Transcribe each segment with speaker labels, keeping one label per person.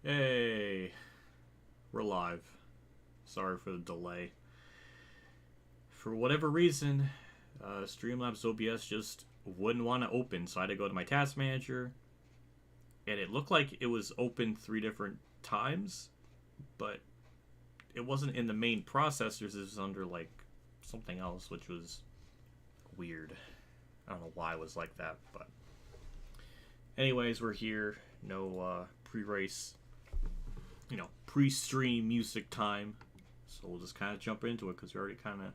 Speaker 1: Hey, we're live. Sorry for the delay. For whatever reason, Streamlabs OBS just wouldn't want to open, so I had to go to my task manager, and it looked like it was open 3 different times, but it wasn't in the main processors. It was under like something else, which was weird. I don't know why it was like that, but anyways, we're here. No pre-race, pre-stream music time. So we'll just kind of jump into it because we're already kind of,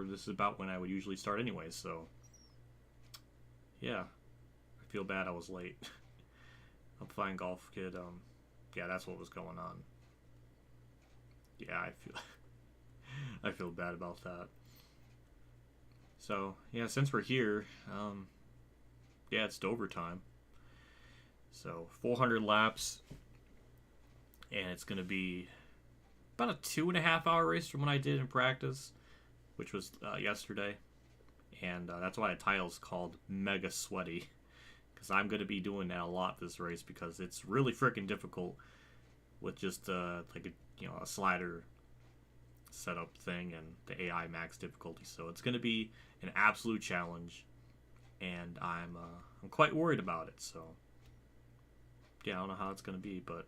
Speaker 1: this is about when I would usually start anyways. So, yeah, I feel bad I was late. I'm fine, Golf Kid. That's what was going on. Yeah, I feel bad about that. So, yeah, since we're here, it's Dover time. So 400 laps, and it's going to be about a 2.5 hour race from what I did in practice, which was yesterday. And that's why the title's called Mega Sweaty, because I'm going to be doing that a lot this race because it's really freaking difficult with just a slider setup thing and the AI max difficulty. So it's going to be an absolute challenge, and I'm quite worried about it. So yeah, I don't know how it's going to be, but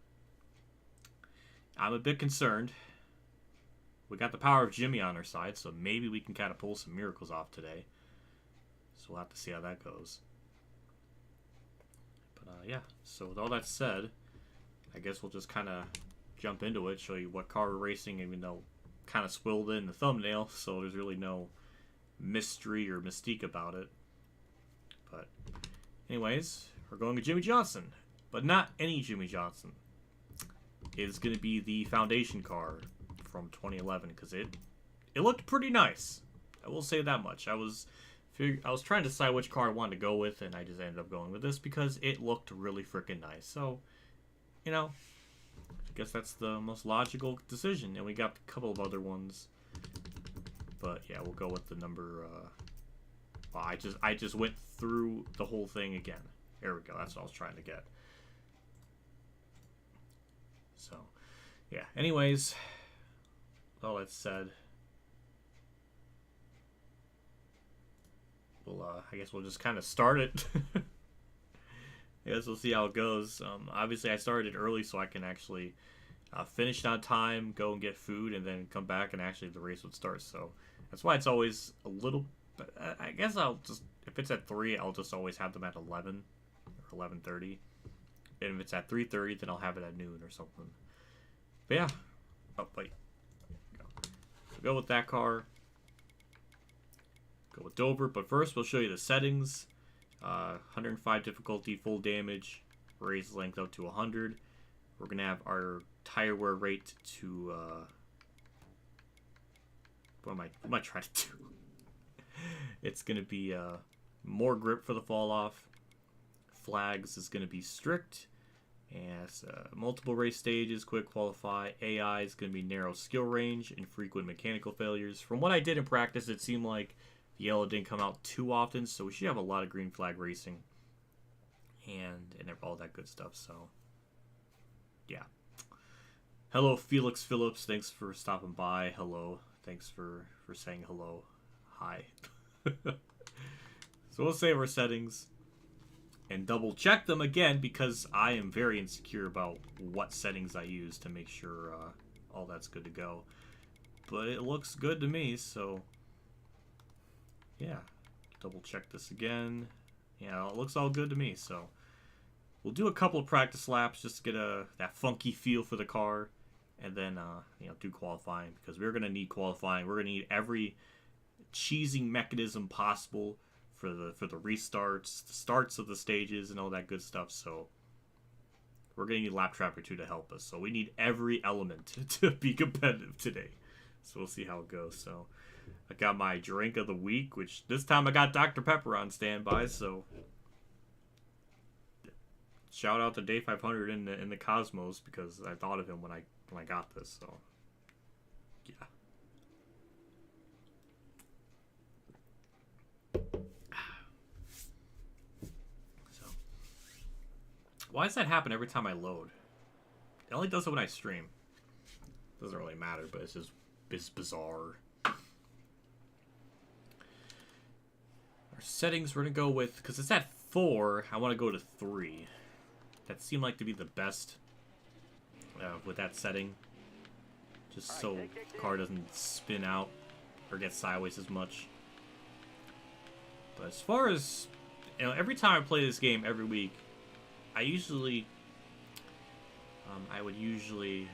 Speaker 1: I'm a bit concerned. We got the power of Jimmy on our side, so maybe we can kind of pull some miracles off today. So we'll have to see how that goes. But so with all that said, I guess we'll just kind of jump into it, show you what car we're racing, even though kind of spoiled it in the thumbnail, so there's really no mystery or mystique about it. But anyways, we're going to Jimmy Johnson, but not any Jimmy Johnson. It's going to be the Foundation car from 2011 because it looked pretty nice. I will say that much. I was trying to decide which car I wanted to go with, and I just ended up going with this because it looked really freaking nice. So, I guess that's the most logical decision. And we got a couple of other ones, but yeah, we'll go with the number. I just went through the whole thing again. There we go. That's what I was trying to get. So, yeah. Anyways, all that said, I guess we'll just kind of start it. I guess we'll see how it goes. Obviously, I started early so I can actually finish on time, go and get food, and then come back and actually the race would start. So that's why it's always a little. I guess I'll just, if it's at 3, I'll just always have them at 11 or 11:30. And if it's at 3:30, then I'll have it at noon or something. But yeah. Oh, wait. Go with that car. Go with Dover. But first, we'll show you the settings. 105 difficulty, full damage, raise length up to 100. We're going to have our tire wear rate to... what am I trying to do? It's going to be more grip for the fall off. Flags is going to be strict. And multiple race stages, quick qualify. AI is going to be narrow skill range and frequent mechanical failures. From what I did in practice, it seemed like the yellow didn't come out too often, so we should have a lot of green flag racing and all that good stuff. So, yeah. Hello, Felix Phillips. Thanks for stopping by. Hello. Thanks for saying hello. Hi. So we'll save our settings and double check them again because I am very insecure about what settings I use to make sure all that's good to go. But it looks good to me, so yeah. Double check this again. Yeah, it looks all good to me, so we'll do a couple of practice laps just to get that funky feel for the car, and then do qualifying because we're gonna need qualifying. We're gonna need every cheesing mechanism possible for the restarts, the starts of the stages, and all that good stuff. So we're gonna need Lap Trapper 2 to help us. So we need every element to be competitive today. So we'll see how it goes. So I got my drink of the week, which this time I got Dr. Pepper on standby. So shout out to Day 500 in the Cosmos because I thought of him when I got this. So yeah. Why does that happen every time I load? It only does it when I stream. Doesn't really matter, but it's bizarre. Our settings we're gonna go with, because it's at 4, I want to go to 3. That seemed like to be the best with that setting. Just so the car doesn't spin out or get sideways as much. But as far as, you know, every time I play this game every week, I usually, I would usually,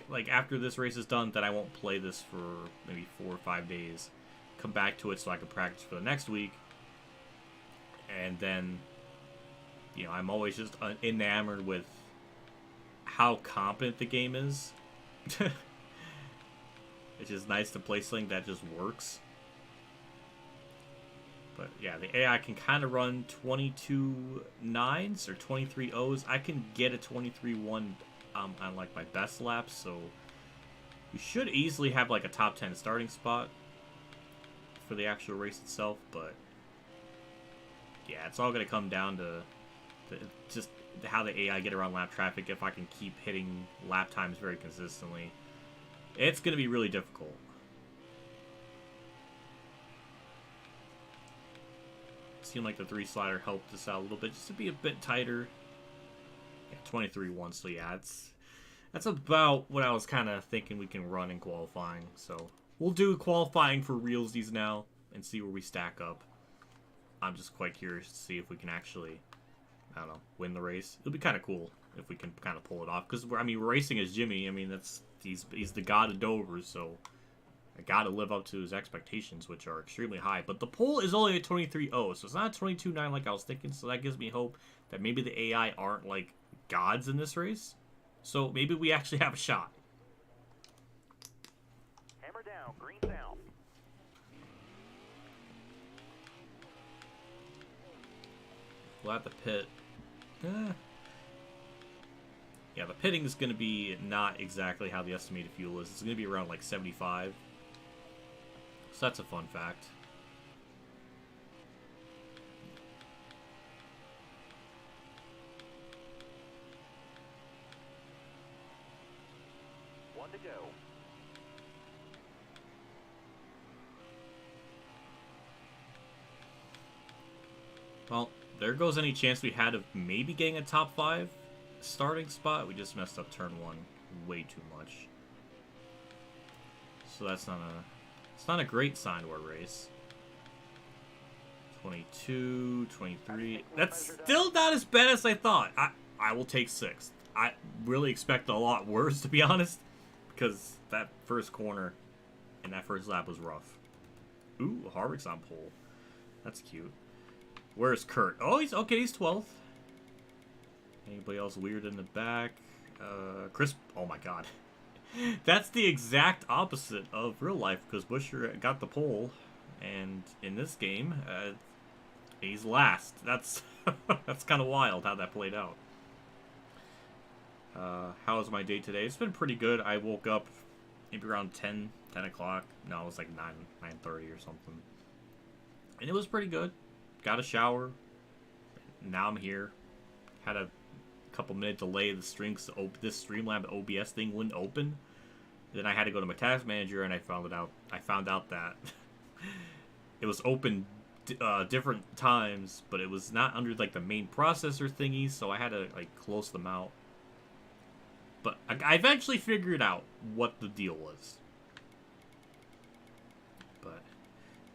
Speaker 1: like after this race is done, then I won't play this for maybe 4 or 5 days. Come back to it so I can practice for the next week. And then, you know, I'm always just enamored with how competent the game is. It's just nice to play something that just works. But yeah, the AI can kind of run 22 9s or 23 O's. I can get a 23-1 on like my best laps, so we should easily have like a top 10 starting spot for the actual race itself. But yeah, it's all going to come down to just how the AI get around lap traffic. If I can keep hitting lap times very consistently, it's going to be really difficult. Seemed like the 3 slider helped us out a little bit, just to be a bit tighter. Yeah, 23-1, so yeah, that's about what I was kind of thinking we can run in qualifying. So we'll do qualifying for realsies now and see where we stack up. I'm just quite curious to see if we can actually, I don't know, win the race. It'll be kind of cool if we can kind of pull it off, because I mean, we're racing as Jimmy. I mean, he's the god of Dover, so I gotta live up to his expectations, which are extremely high. But the pole is only a 23-0, so it's not a 22-9 like I was thinking. So that gives me hope that maybe the AI aren't like gods in this race. So maybe we actually have a shot.
Speaker 2: Hammer down, green down.
Speaker 1: We'll have to pit. Yeah, the pitting is going to be not exactly how the estimated fuel is. It's going to be around like 75. So that's a fun fact.
Speaker 2: One to go.
Speaker 1: Well, there goes any chance we had of maybe getting a top 5 starting spot. We just messed up turn 1 way too much. So that's not a great sign to our race. 22, 23. That's still not as bad as I thought. I will take 6th. I really expect a lot worse, to be honest, because that first corner and that first lap was rough. Ooh, Harvick's on pole. That's cute. Where's Kurt? Oh, he's 12th. Anybody else weird in the back? Chris. Oh my god. That's the exact opposite of real life, because Buescher got the pole, and in this game, he's last. That's that's kind of wild how that played out. How was my day today? It's been pretty good. I woke up maybe around 10 o'clock. No, it was like 9:30 or something. And it was pretty good. Got a shower. Now I'm here. Had a couple minute delay. This Streamlab OBS thing wouldn't open. Then I had to go to my task manager, and I found out that it was open different times, but it was not under like the main processor thingy, so I had to like close them out. But I eventually figured out what the deal was. But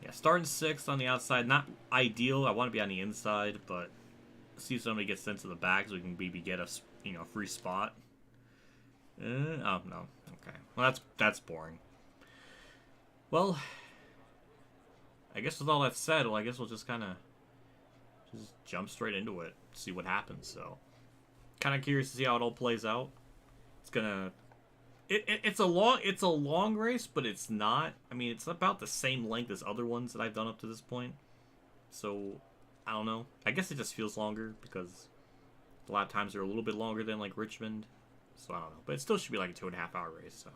Speaker 1: yeah, starting 6th on the outside, not ideal. I want to be on the inside, but see if somebody gets sent to the back so we can maybe get a free spot. Oh no, okay. Well, that's boring. Well, I guess with all that said, I guess we'll just kind of just jump straight into it, see what happens. So, kind of curious to see how it all plays out. It's a long race, but it's not. I mean, it's about the same length as other ones that I've done up to this point. So, I don't know. I guess it just feels longer because the lap times are a little bit longer than like Richmond. So I don't know, but it still should be like a 2.5 hour race. So,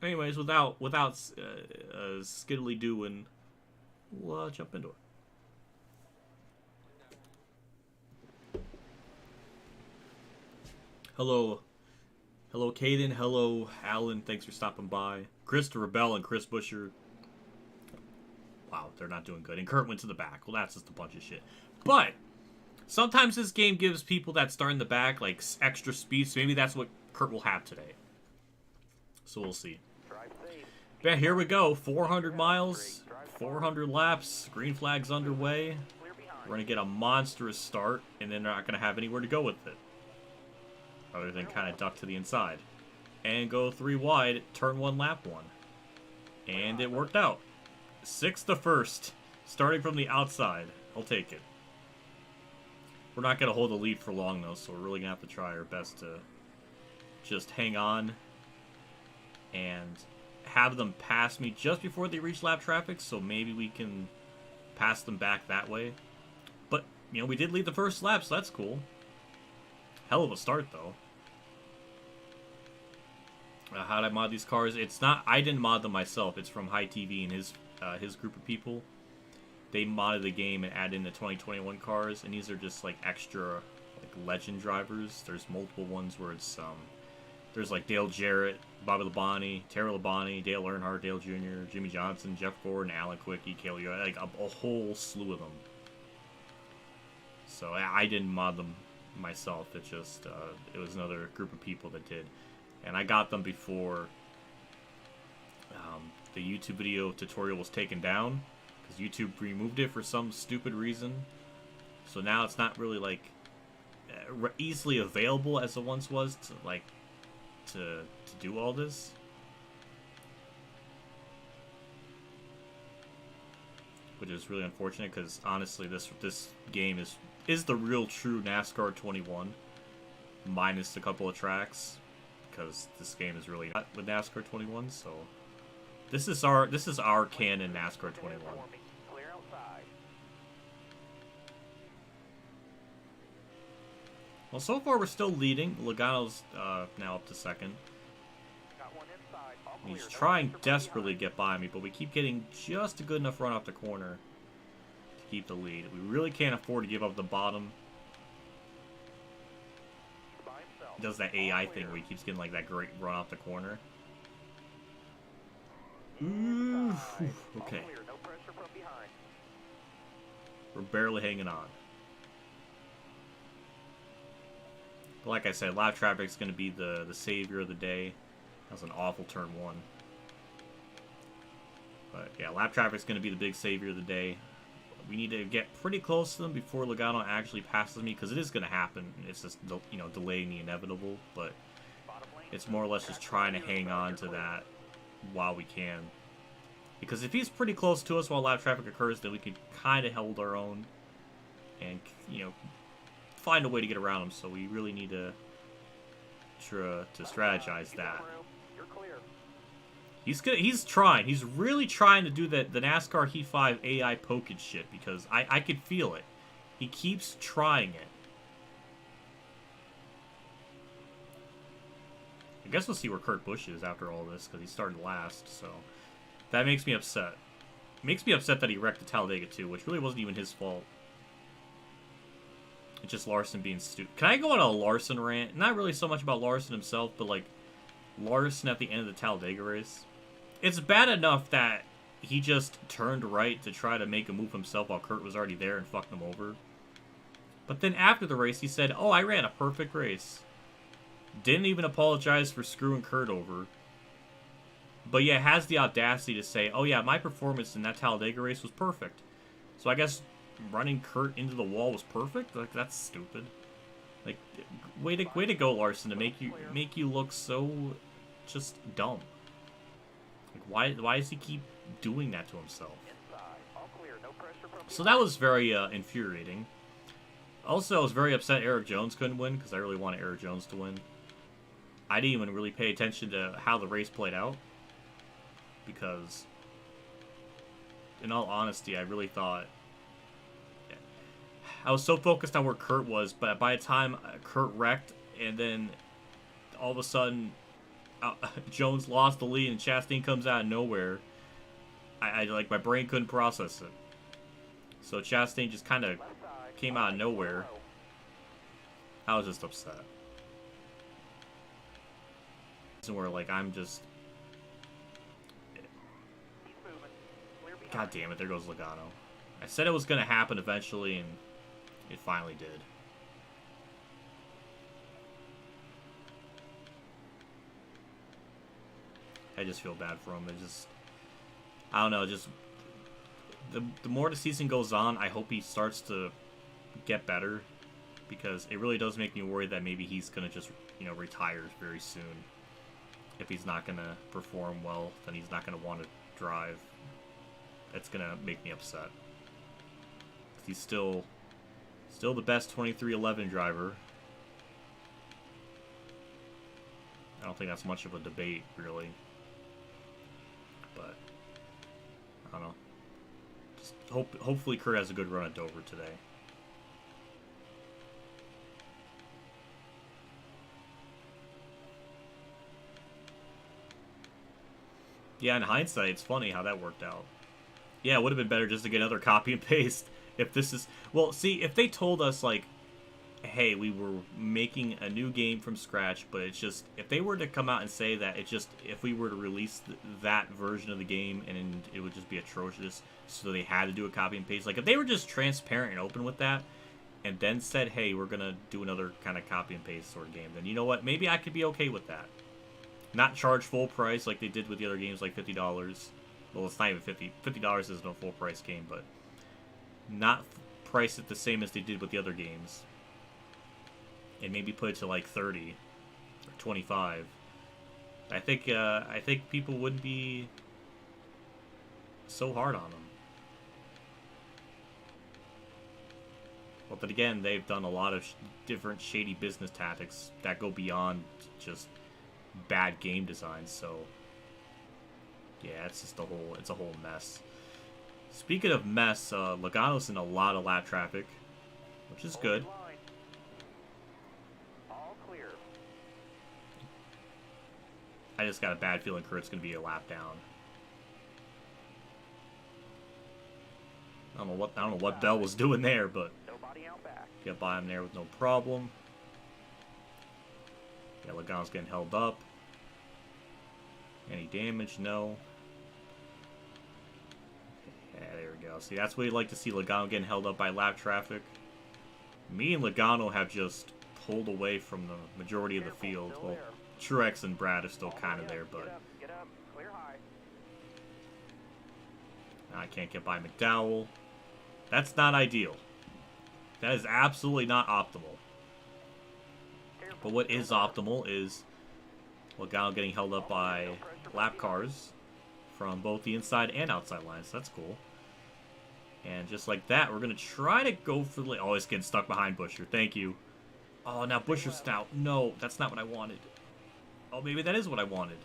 Speaker 1: anyways, without skiddly doing, we'll jump into it. Hello. Hello, Caden. Hello, Alan. Thanks for stopping by. Christopher Bell and Chris Busher. Wow, they're not doing good. And Kurt went to the back. Well, that's just a bunch of shit. But sometimes this game gives people that start in the back, like, extra speed. So maybe that's what Kurt will have today. So we'll see. Yeah, here we go. 400 miles, 400 laps. Green flag's underway. We're going to get a monstrous start, and then they're not going to have anywhere to go with it. Other than kind of duck to the inside. And go 3 wide, turn 1, lap 1. And it worked out. 6th to 1st, starting from the outside. I'll take it. We're not going to hold the lead for long, though, so we're really going to have to try our best to just hang on and have them pass me just before they reach lap traffic, so maybe we can pass them back that way. But, you know, we did lead the first lap, so that's cool. Hell of a start, though. How did I mod these cars? It's not... I didn't mod them myself. It's from High TV and his group of people. They modded the game and added in the 2021 cars, and these are just, like, extra, like, legend drivers. There's multiple ones where it's, there's, like, Dale Jarrett, Bobby Labonte, Terry Labonte, Dale Earnhardt, Dale Jr., Jimmy Johnson, Jeff Gordon, Alan Quickie, Cale Young, like, a whole slew of them. So, I didn't mod them myself. It just, it was another group of people that did. And I got them before the YouTube video tutorial was taken down, because YouTube removed it for some stupid reason. So now it's not really, like, easily available as it once was to, like, to do all this. Which is really unfortunate, because honestly this game is the real true NASCAR 21, minus a couple of tracks, because this game is really not with NASCAR 21. So this is our canon NASCAR 21. Well, so far we're still leading. Logano's now up to 2nd. He's trying desperately to get by me, but we keep getting just a good enough run off the corner to keep the lead. We really can't afford to give up the bottom. He does that AI thing where he keeps getting like that great run off the corner. Ooh, okay. We're barely hanging on. But like I said, lap traffic is going to be the savior of the day. That was an awful turn 1. But yeah, lap traffic is going to be the big savior of the day. We need to get pretty close to them before Logano actually passes me, because it is going to happen. It's just, you know, delaying the inevitable, but it's more or less just trying to hang on to that while we can. Because if he's pretty close to us while lap traffic occurs, then we can kind of hold our own and, you know, find a way to get around him. So we really need to strategize that. He's trying. He's really trying to do the NASCAR Heat 5 AI poking shit, because I could feel it. He keeps trying it. I guess we'll see where Kurt Busch is after all this, because he started last, so that makes me upset. It makes me upset that he wrecked the Talladega too, which really wasn't even his fault. It's just Larson being stupid. Can I go on a Larson rant? Not really so much about Larson himself, but like Larson at the end of the Talladega race. It's bad enough that he just turned right to try to make a move himself while Kurt was already there and fucked him over. But then after the race, he said, "Oh, I ran a perfect race." Didn't even apologize for screwing Kurt over. But yeah, has the audacity to say, "Oh yeah, my performance in that Talladega race was perfect." So I guess running Kurt into the wall was perfect? Like, that's stupid. Like, way to go, Larson, to make you look so just dumb. Like, why does he keep doing that to himself? So that was very infuriating. Also, I was very upset Eric Jones couldn't win, because I really wanted Eric Jones to win. I didn't even really pay attention to how the race played out, because in all honesty, I really thought I was so focused on where Kurt was, but by the time Kurt wrecked, and then all of a sudden Jones lost the lead and Chastain comes out of nowhere, I like, my brain couldn't process it. So Chastain just kind of came out of nowhere. I was just upset. where like I'm just,
Speaker 2: He's moving. Clear behind.
Speaker 1: God damn it, there goes Logano. I said it was gonna happen eventually, and it finally did. I just feel bad for him. It just, I don't know, just the more the season goes on, I hope he starts to get better, because it really does make me worry that maybe he's gonna just, you know, retire very soon. If he's not gonna perform well, then he's not gonna want to drive. That's gonna make me upset. He's still the best 2311 driver. I don't think that's much of a debate, really. But I don't know. Just hopefully Kurt has a good run at Dover today. Yeah, in hindsight, it's funny how that worked out. Yeah, it would have been better just to get another copy and paste. If this is... Well, see, if they told us, like, hey, we were making a new game from scratch, but it's just... If they were to come out and say that, it's just... If we were to release that version of the game, and it would just be atrocious, so they had to do a copy and paste. Like, if they were just transparent and open with that, and then said, hey, we're going to do another kind of copy and paste sort of game, then you know what? Maybe I could be okay with that. Not charge full price like they did with the other games, like $50. Well, it's not even $50. $50 is no full price game, but not price it the same as they did with the other games. And maybe put it to like 30 or 25. I think people wouldn't be so hard on them. But then again, they've done a lot of different shady business tactics that go beyond just bad game design, so yeah, it's just it's a whole mess. Speaking of mess, Logano's in a lot of lap traffic, which is good.
Speaker 2: All clear.
Speaker 1: I just got a bad feeling Kurt's gonna be a lap down. I don't know what Bell was doing there, but
Speaker 2: Nobody out back.
Speaker 1: get by him there with no problem. Yeah, Logano's getting held up. Any damage? No. Yeah, there we go. See, that's what you'd like to see, Logano getting held up by lap traffic. Me and Logano have just pulled away from the majority of the field. Well, Truex and Brad are still kind of there, but
Speaker 2: Get up. Clear high.
Speaker 1: I can't get by McDowell. That's not ideal. That is absolutely not optimal. But what is optimal is Logano getting held up by lap cars from both the inside and outside lines. That's cool. And just like that, we're going to try to go for the... Oh, it's getting stuck behind Buescher. Thank you. Oh, now Buescher's out. No, that's not what I wanted. Oh, maybe that is what I wanted.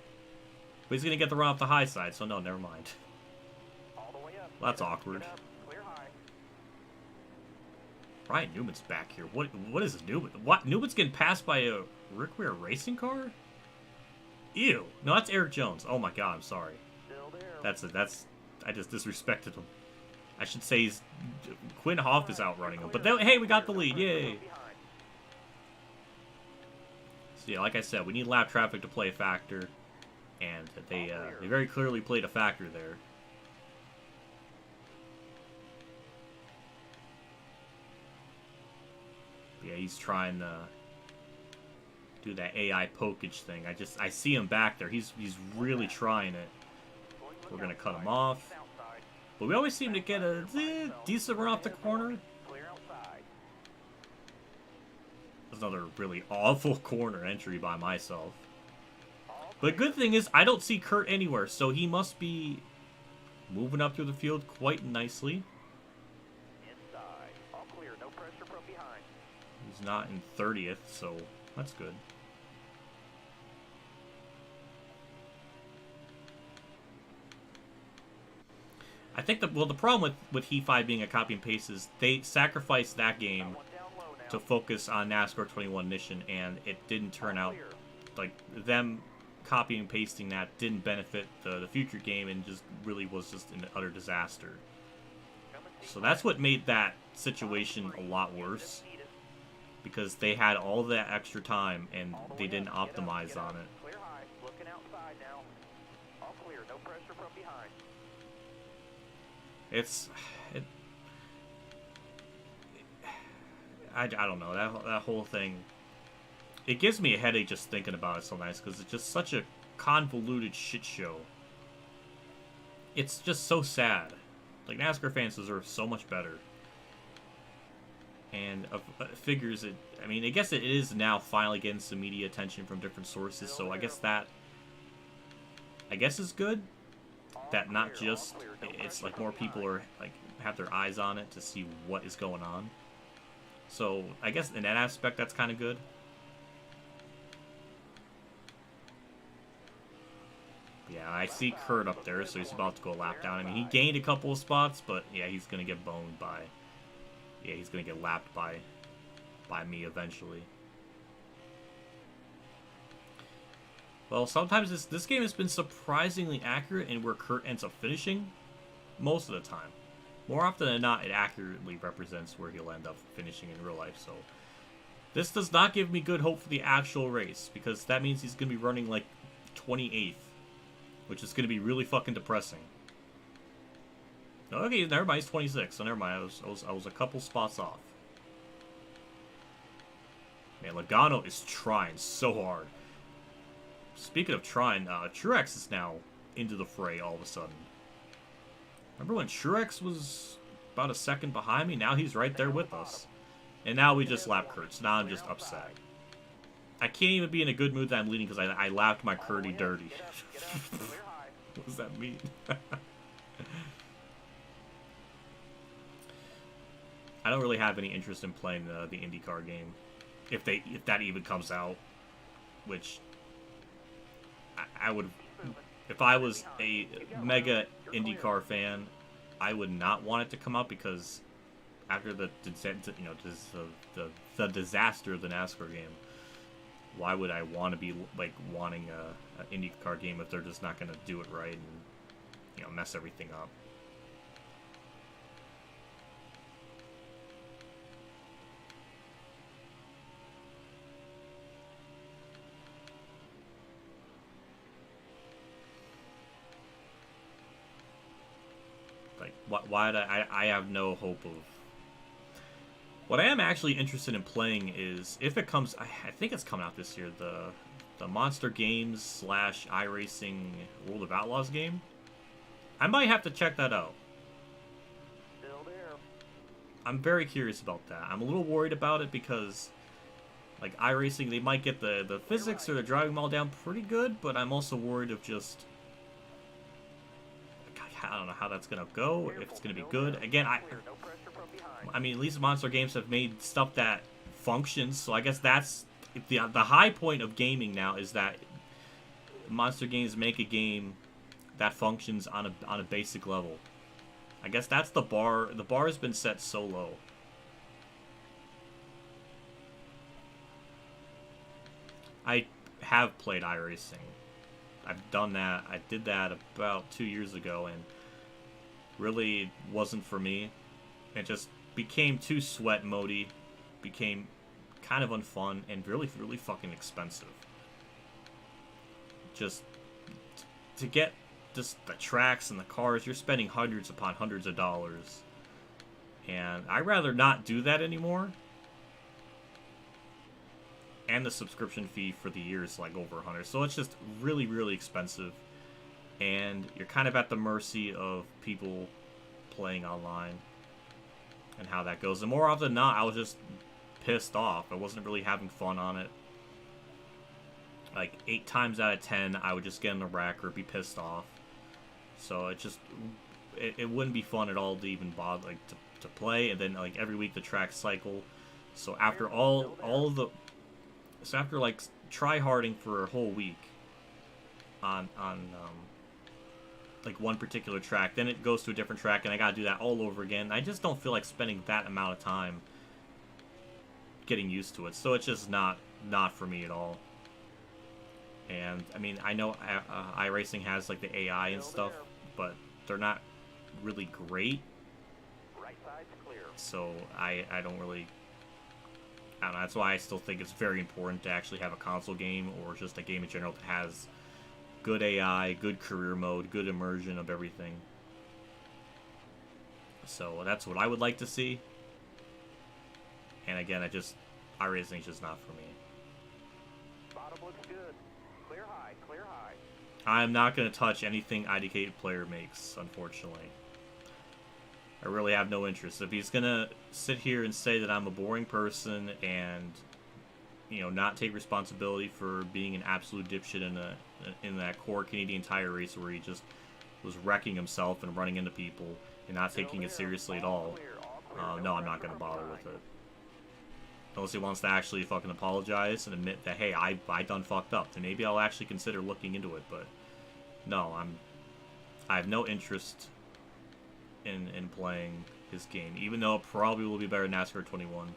Speaker 1: But he's going to get the run off the high side, so no, never mind.
Speaker 2: All the way up.
Speaker 1: Well, that's awkward.
Speaker 2: Get up. Clear high.
Speaker 1: Ryan Newman's back here. What is this, Newman? What? Newman's getting passed by a Rick Ware racing car? Ew. No, that's Eric Jones. Oh my god, I'm sorry.
Speaker 2: Still there.
Speaker 1: That's I just disrespected him. I should say Quinn Hoff is outrunning him. But then, hey, we got the lead. Yay. So yeah, like I said, we need lap traffic to play a factor. And they very clearly played a factor there. Yeah, he's trying to do that AI pokage thing. I see him back there. He's really trying it. We're gonna cut him off. But we always seem to get a decent run off the corner. That's another really awful corner entry by myself. But the good thing is, I don't see Kurt anywhere, so he must be moving up through the field quite nicely.
Speaker 2: Inside. All clear. No pressure from behind.
Speaker 1: He's not in 30th, so that's good. I think the problem with Heat 5 being a copy and paste is they sacrificed that game to focus on NASCAR 21 Mission, and it didn't turn out like them copying and pasting that didn't benefit the future game, and just really was just an utter disaster. So that's what made that situation a lot worse, because they had all that extra time and they didn't optimize on it.
Speaker 2: pressure from behind.
Speaker 1: I don't know, that whole thing, it gives me a headache just thinking about it sometimes, because it's just such a convoluted shit show. It's just so sad. Like, NASCAR fans deserve so much better. And figures it, I mean, I guess it is now finally getting some media attention from different sources, so I guess that, is good. That not just, it's like more people are, like, have their eyes on it to see what is going on. So, I guess in that aspect, that's kind of good. Yeah, I see Kurt up there, so he's about to go a lap down. I mean, he gained a couple of spots, but yeah, he's going to get boned by... Yeah, he's going to get lapped by me eventually. Well, sometimes this game has been surprisingly accurate in where Kurt ends up finishing most of the time. More often than not, it accurately represents where he'll end up finishing in real life, so... This does not give me good hope for the actual race, because that means he's going to be running, like, 28th. Which is going to be really fucking depressing. Okay, never mind, he's 26, so never mind, I was a couple spots off. Man, Logano is trying so hard. Speaking of trying, Truex is now into the fray all of a sudden. Remember when Truex was about a second behind me? Now he's right there with us. And now we just lapped Kurt, so now I'm just upset. I can't even be in a good mood that I'm leading because I lapped my Curdy dirty. What does that mean? I don't really have any interest in playing the IndyCar game, if that even comes out. Which I would, if I was a mega IndyCar fan, I would not want it to come out, because after the disaster of the NASCAR game. Why would I want to be, like, wanting an IndyCar game if they're just not going to do it right and, you know, mess everything up? Like, why do I have no hope of... What I am actually interested in playing is, if it comes, I think it's coming out this year, the Monster Games / iRacing World of Outlaws game. I might have to check that out.
Speaker 2: Still there.
Speaker 1: I'm very curious about that. I'm a little worried about it because, like, iRacing, they might get the physics or the driving model down pretty good, but I'm also worried of just... I don't know how that's going to go, if it's going to be good. Again, I mean, at least Monster Games have made stuff that functions, so I guess that's... The high point of gaming now is that Monster Games make a game that functions on a basic level. I guess that's the bar. The bar has been set so low. I have played iRacing. I've done that. I did that about 2 years ago, and really wasn't for me. It just became too sweat mode-y, became kind of unfun, and really, really fucking expensive. Just to get just the tracks and the cars, you're spending hundreds upon hundreds of dollars. And I'd rather not do that anymore. And the subscription fee for the year is like over $100. So it's just really, really expensive. And you're kind of at the mercy of people playing online and how that goes. And more often than not, I was just pissed off. I wasn't really having fun on it. Like 8 times out of 10, I would just get in a wreck or be pissed off. So it just, it wouldn't be fun at all to even bother, like, to play. And then like every week the tracks cycle. So after after like try-harding for a whole week on like one particular track, then it goes to a different track and I gotta do that all over again. I just don't feel like spending that amount of time getting used to it. So it's just not for me at all. And I mean, I know iRacing has like the AI and stuff, but they're not really great.
Speaker 2: Right side's clear.
Speaker 1: So I don't really, I don't know. That's why I still think it's very important to actually have a console game or just a game in general that has good AI, good career mode, good immersion of everything. So that's what I would like to see. And again, iRacing is just not for me.
Speaker 2: Bottom looks good. Clear high, clear high.
Speaker 1: I'm not going to touch anything IDK player makes, unfortunately. I really have no interest. If he's going to sit here and say that I'm a boring person and, you know, not take responsibility for being an absolute dipshit in that core Canadian Tire race where he just was wrecking himself and running into people and not taking it seriously at all, no, I'm not going to bother with it. Unless he wants to actually fucking apologize and admit that, hey, I done fucked up. Then maybe I'll actually consider looking into it, but no, I have no interest in playing his game, even though it probably will be better than NASCAR 21.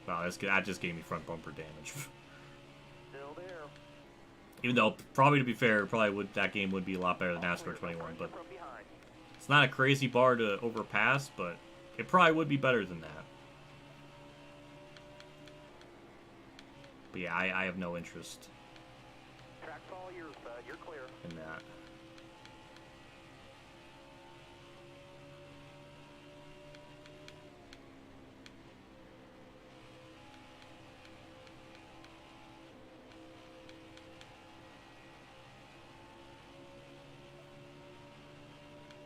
Speaker 1: Wow, that just gave me front bumper damage.
Speaker 2: Still there.
Speaker 1: Even though, probably to be fair, that game would be a lot better than NASCAR 21, but it's not a crazy bar to overpass, but it probably would be better than that. But yeah, I have no interest
Speaker 2: Track's all yours, bud. You're clear.
Speaker 1: in that.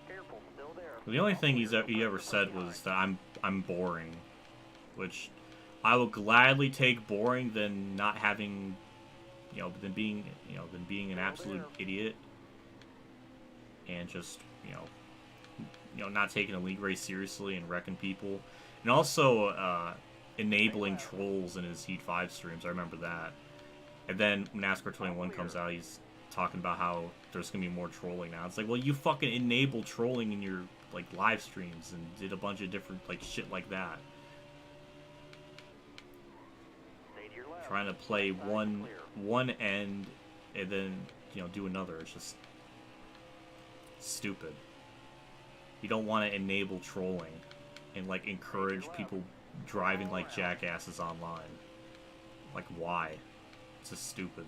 Speaker 2: Careful, still there.
Speaker 1: The only thing he ever said was that I'm boring, which I will gladly take boring than not having, than being an absolute idiot and just not taking a league race seriously and wrecking people, and also enabling trolls in his Heat 5 streams. I remember that. And then when NASCAR 21 comes out, he's talking about how there's gonna be more trolling now. It's like, well, you fucking enable trolling in your live streams and did a bunch of different shit like that. Trying to play one end and then do another. It's just stupid. You don't want to enable trolling and encourage people driving like jackasses online. Why? It's just stupid.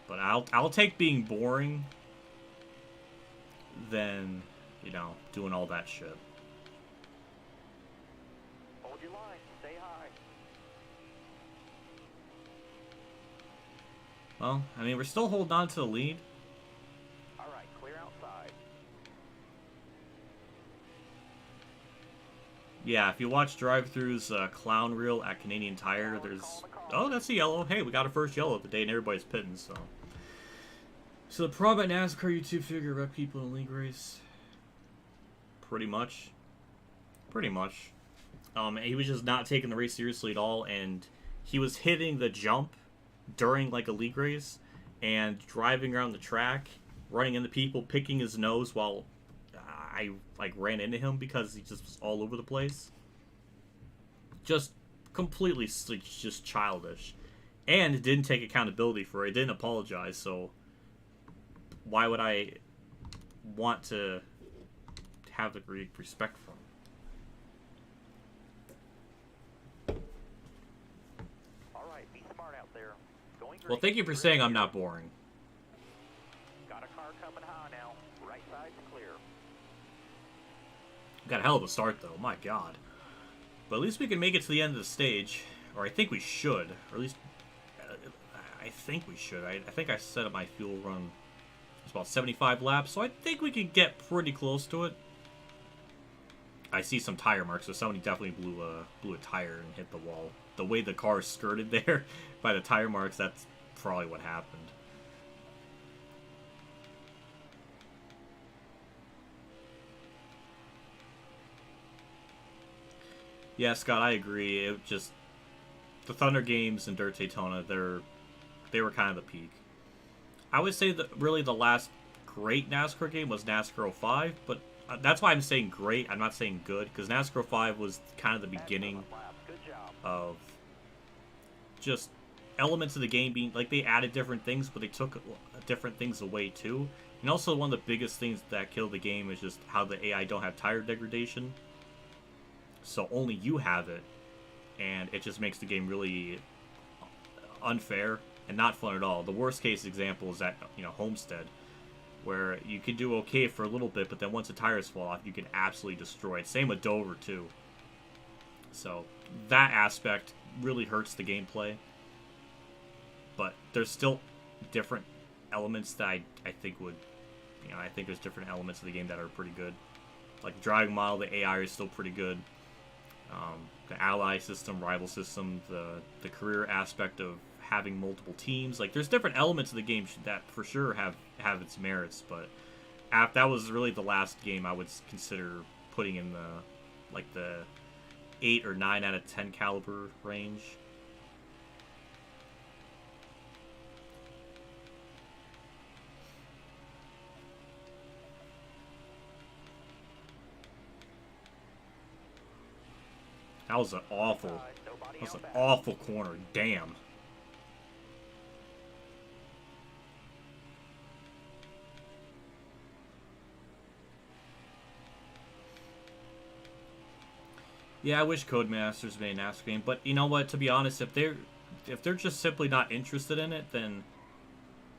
Speaker 1: But I'll take being boring than, doing all that shit.
Speaker 2: Hold your line. Stay high.
Speaker 1: Well, I mean, we're still holding on to the lead.
Speaker 2: All right, clear outside.
Speaker 1: Yeah, if you watch Drive-Thru's clown reel at Canadian Tire, there's... Oh, that's a yellow. Hey, we got a first yellow of the day and everybody's pitting, so... So the problem at NASCAR YouTube figure wreck people in a league race. Pretty much. Pretty much. He was just not taking the race seriously at all, and he was hitting the jump during a league race and driving around the track, running into people, picking his nose while I ran into him because he just was all over the place. Just completely just childish. And didn't take accountability for it, didn't apologize, so why would I want to have the respect for him?
Speaker 2: All right, be smart out there. Going green.
Speaker 1: Well, thank you for saying I'm not boring.
Speaker 2: Got a car coming high now. Right side's clear.
Speaker 1: Got a hell of a start, though. My God. But at least we can make it to the end of the stage. Or I think we should. Or at least... I think we should. I think I set up my fuel run. It's about 75 laps, so I think we can get pretty close to it. I see some tire marks, so somebody definitely blew a tire and hit the wall. The way the car skirted there by the tire marks, that's probably what happened. Yeah, Scott, I agree. It just... The Thunder Games and Dirt Daytona, they were kind of the peak. I would say that really the last great NASCAR game was NASCAR 05, but that's why I'm saying great. I'm not saying good, because NASCAR 05 was kind of the beginning of just elements of the game being like they added different things, but they took different things away too. And also one of the biggest things that killed the game is just how the AI don't have tire degradation. So only you have it, and it just makes the game really unfair and not fun at all. The worst case example is that, you know, Homestead, where you can do okay for a little bit, but then once the tires fall off, you can absolutely destroy it. Same with Dover too. So that aspect really hurts the gameplay. But there's still different elements that I think would, you know, I think there's different elements of the game that are pretty good. Like the driving model, the AI is still pretty good. The ally system, rival system, the career aspect of having multiple teams. Like there's different elements of the game that for sure have its merits. But that was really the last game I would consider putting in the 8 or 9 out of 10 caliber range. That was an awful corner. Damn. Yeah, I wish Codemasters made a NASCAR game, but you know what? To be honest, if they're just simply not interested in it, then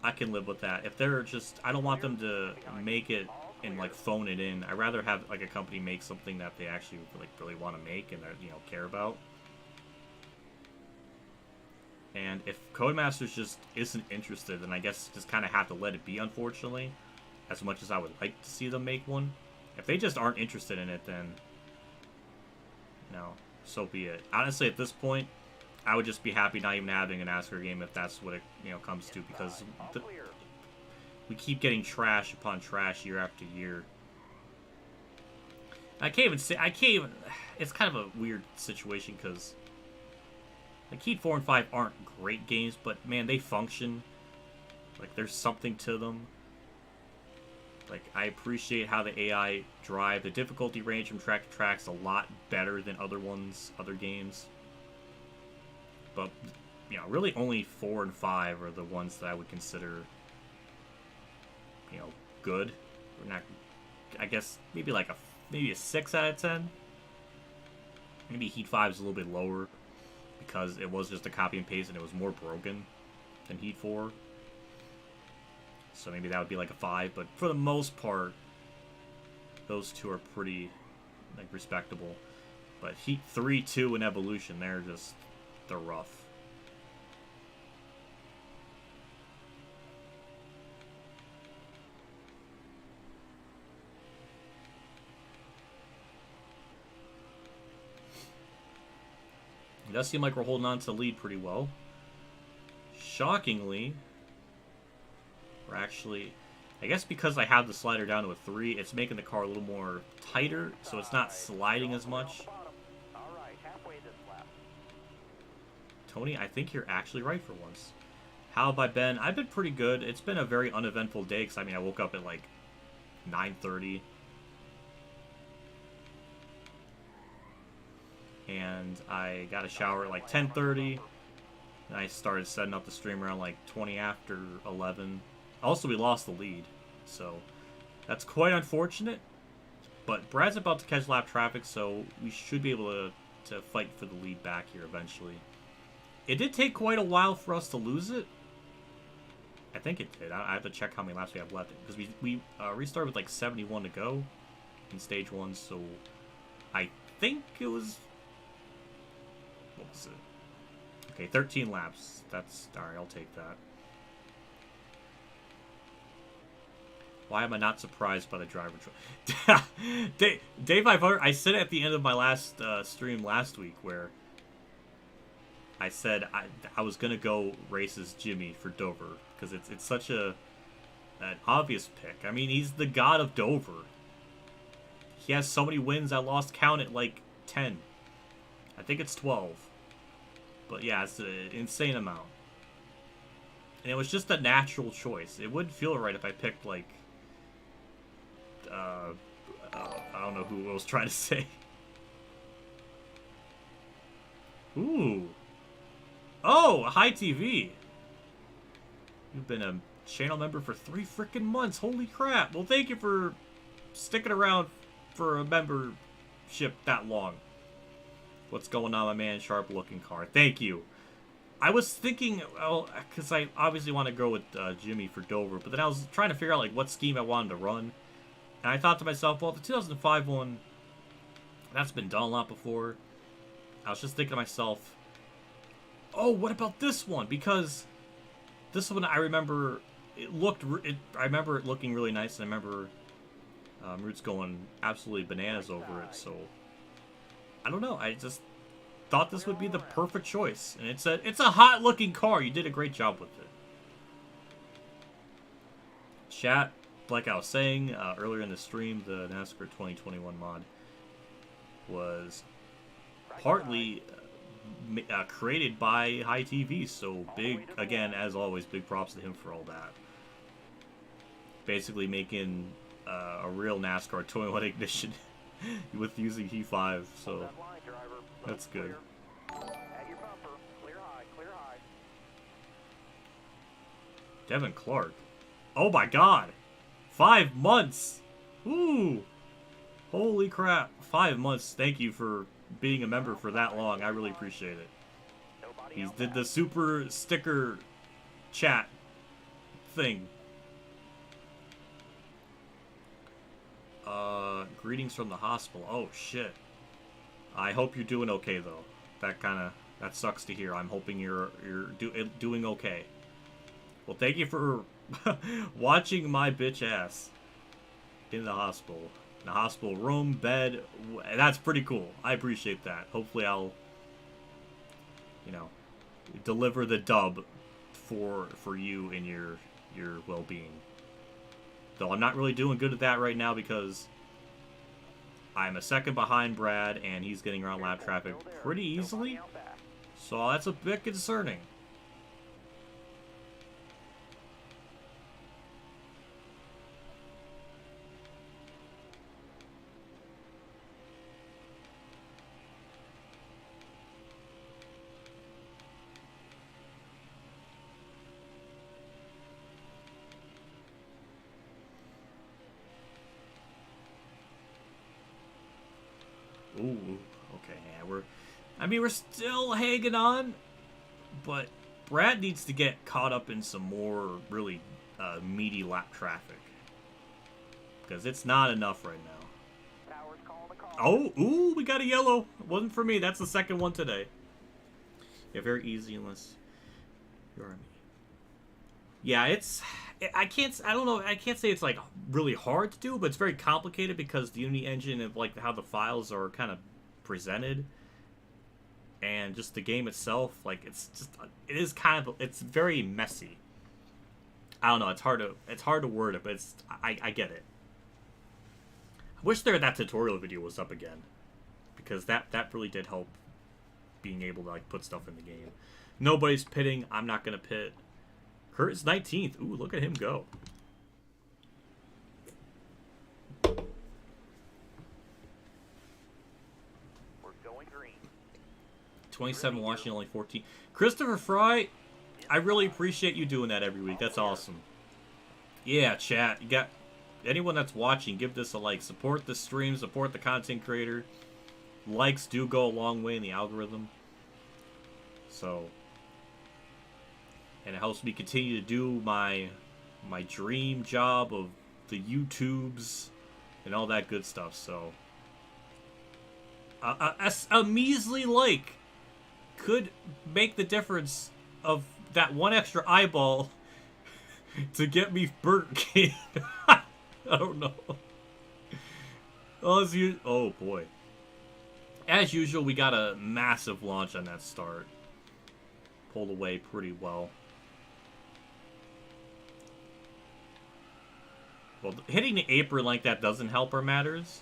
Speaker 1: I can live with that. If they're just, I don't want them to make it and like phone it in. I'd rather have like a company make something that they actually like really want to make and that, you know, care about. And if Codemasters just isn't interested, then I guess just kind of have to let it be, unfortunately. As much as I would like to see them make one. If they just aren't interested in it, then no, so be it. Honestly, at this point, I would just be happy not even having a NASCAR game if that's what it, you know, comes to, because we keep getting trash upon trash year after year. I can't even, it's kind of a weird situation, because like Heat 4 and 5 aren't great games, but man, they function. Like, there's something to them. Like, I appreciate how the AI drive. The difficulty range from track to track is a lot better than other games. But, you know, really only 4 and 5 are the ones that I would consider, you know, good. Or not, I guess maybe like maybe a 6 out of 10. Maybe Heat 5 is a little bit lower because it was just a copy and paste and it was more broken than Heat 4. So maybe that would be like a 5, but for the most part, those two are pretty, like, respectable. But Heat 3, 2, and Evolution, they're rough. It does seem like we're holding on to the lead pretty well. Shockingly, we're actually, I guess because I have the slider down to a 3, it's making the car a little more tighter, so it's not sliding as much. Tony, I think you're actually right for once. How have I been? I've been pretty good. It's been a very uneventful day, because I mean, I woke up at like 9:30. And I got a shower at like 10:30. And I started setting up the stream around like 20 after 11. Also, we lost the lead, so that's quite unfortunate. But Brad's about to catch lap traffic, so we should be able to fight for the lead back here eventually. It did take quite a while for us to lose it. I think it did. I have to check how many laps we have left, because we restarted with like 71 to go in stage 1, so I think it was... What was it? Okay, 13 laps. That's... Alright, I'll take that. Why am I not surprised by the driver? Day 500, I said it at the end of my last stream last week, where I said I was going to go race as Jimmy for Dover, because it's such an obvious pick. I mean, he's the god of Dover. He has so many wins, I lost count at like 10. I think it's 12. But yeah, it's an insane amount. And it was just a natural choice. It wouldn't feel right if I picked like... I don't know who I was trying to say. Ooh. Oh, Hi TV. You've been a channel member for 3 freaking months. Holy crap. Well, thank you for sticking around for a membership that long. What's going on, my man? Sharp looking car. Thank you. I was thinking, well, because I obviously want to go with Jimmy for Dover, but then I was trying to figure out like what scheme I wanted to run. And I thought to myself, well, the 2005 one, that's been done a lot before. I was just thinking to myself, oh, what about this one? Because this one, I remember I remember it looking really nice, and I remember Roots going absolutely bananas over it. So I don't know. I just thought this would be the perfect choice, and it's a hot looking car. You did a great job with it. Chat, like I was saying earlier in the stream, the NASCAR 2021 mod was partly created by Hi TV, so big, again, as always, big props to him for all that. Basically making a real NASCAR 21 ignition with using T5, so that's good. Devin Clark. Oh my god! 5 months! Ooh! Holy crap. 5 months. Thank you for being a member for that long. I really appreciate it. He did the super sticker chat thing. Greetings from the hospital. Oh shit. I hope you're doing okay though. That sucks to hear. I'm hoping you're doing okay. Well, thank you for watching my bitch ass in the hospital. In the hospital room, bed. That's pretty cool. I appreciate that. Hopefully I'll, you know, deliver the dub for you and your well-being. Though I'm not really doing good at that right now because I'm a second behind Brad and he's getting around lap traffic pretty easily. So that's a bit concerning. Ooh, okay, yeah, we're still hanging on, but Brad needs to get caught up in some more really meaty lap traffic, because it's not enough right now. Oh, ooh, we got a yellow. It wasn't for me. That's the second one today. Yeah, very easy unless you're me. Yeah, I don't know, I can't say it's like really hard to do, but it's very complicated because the Unity engine and like how the files are kind of presented, and just the game itself, like it's very messy. I don't know, it's hard to word it, but I get it. I wish that tutorial video was up again, because that really did help being able to like put stuff in the game. Nobody's pitting. I'm not gonna pit. Kurt is 19th. Ooh, look at him go.
Speaker 2: We're going green.
Speaker 1: 27 Washington, only 14. Christopher Fry, I really appreciate you doing that every week. That's awesome. Yeah, chat. You got anyone that's watching, give this a like. Support the stream, support the content creator. Likes do go a long way in the algorithm. So, and it helps me continue to do my dream job of the YouTubes and all that good stuff. So a measly like could make the difference of that one extra eyeball to get me Burger King. I don't know. Oh boy. As usual, we got a massive launch on that start. Pulled away pretty well. Well, hitting the apron like that doesn't help our matters.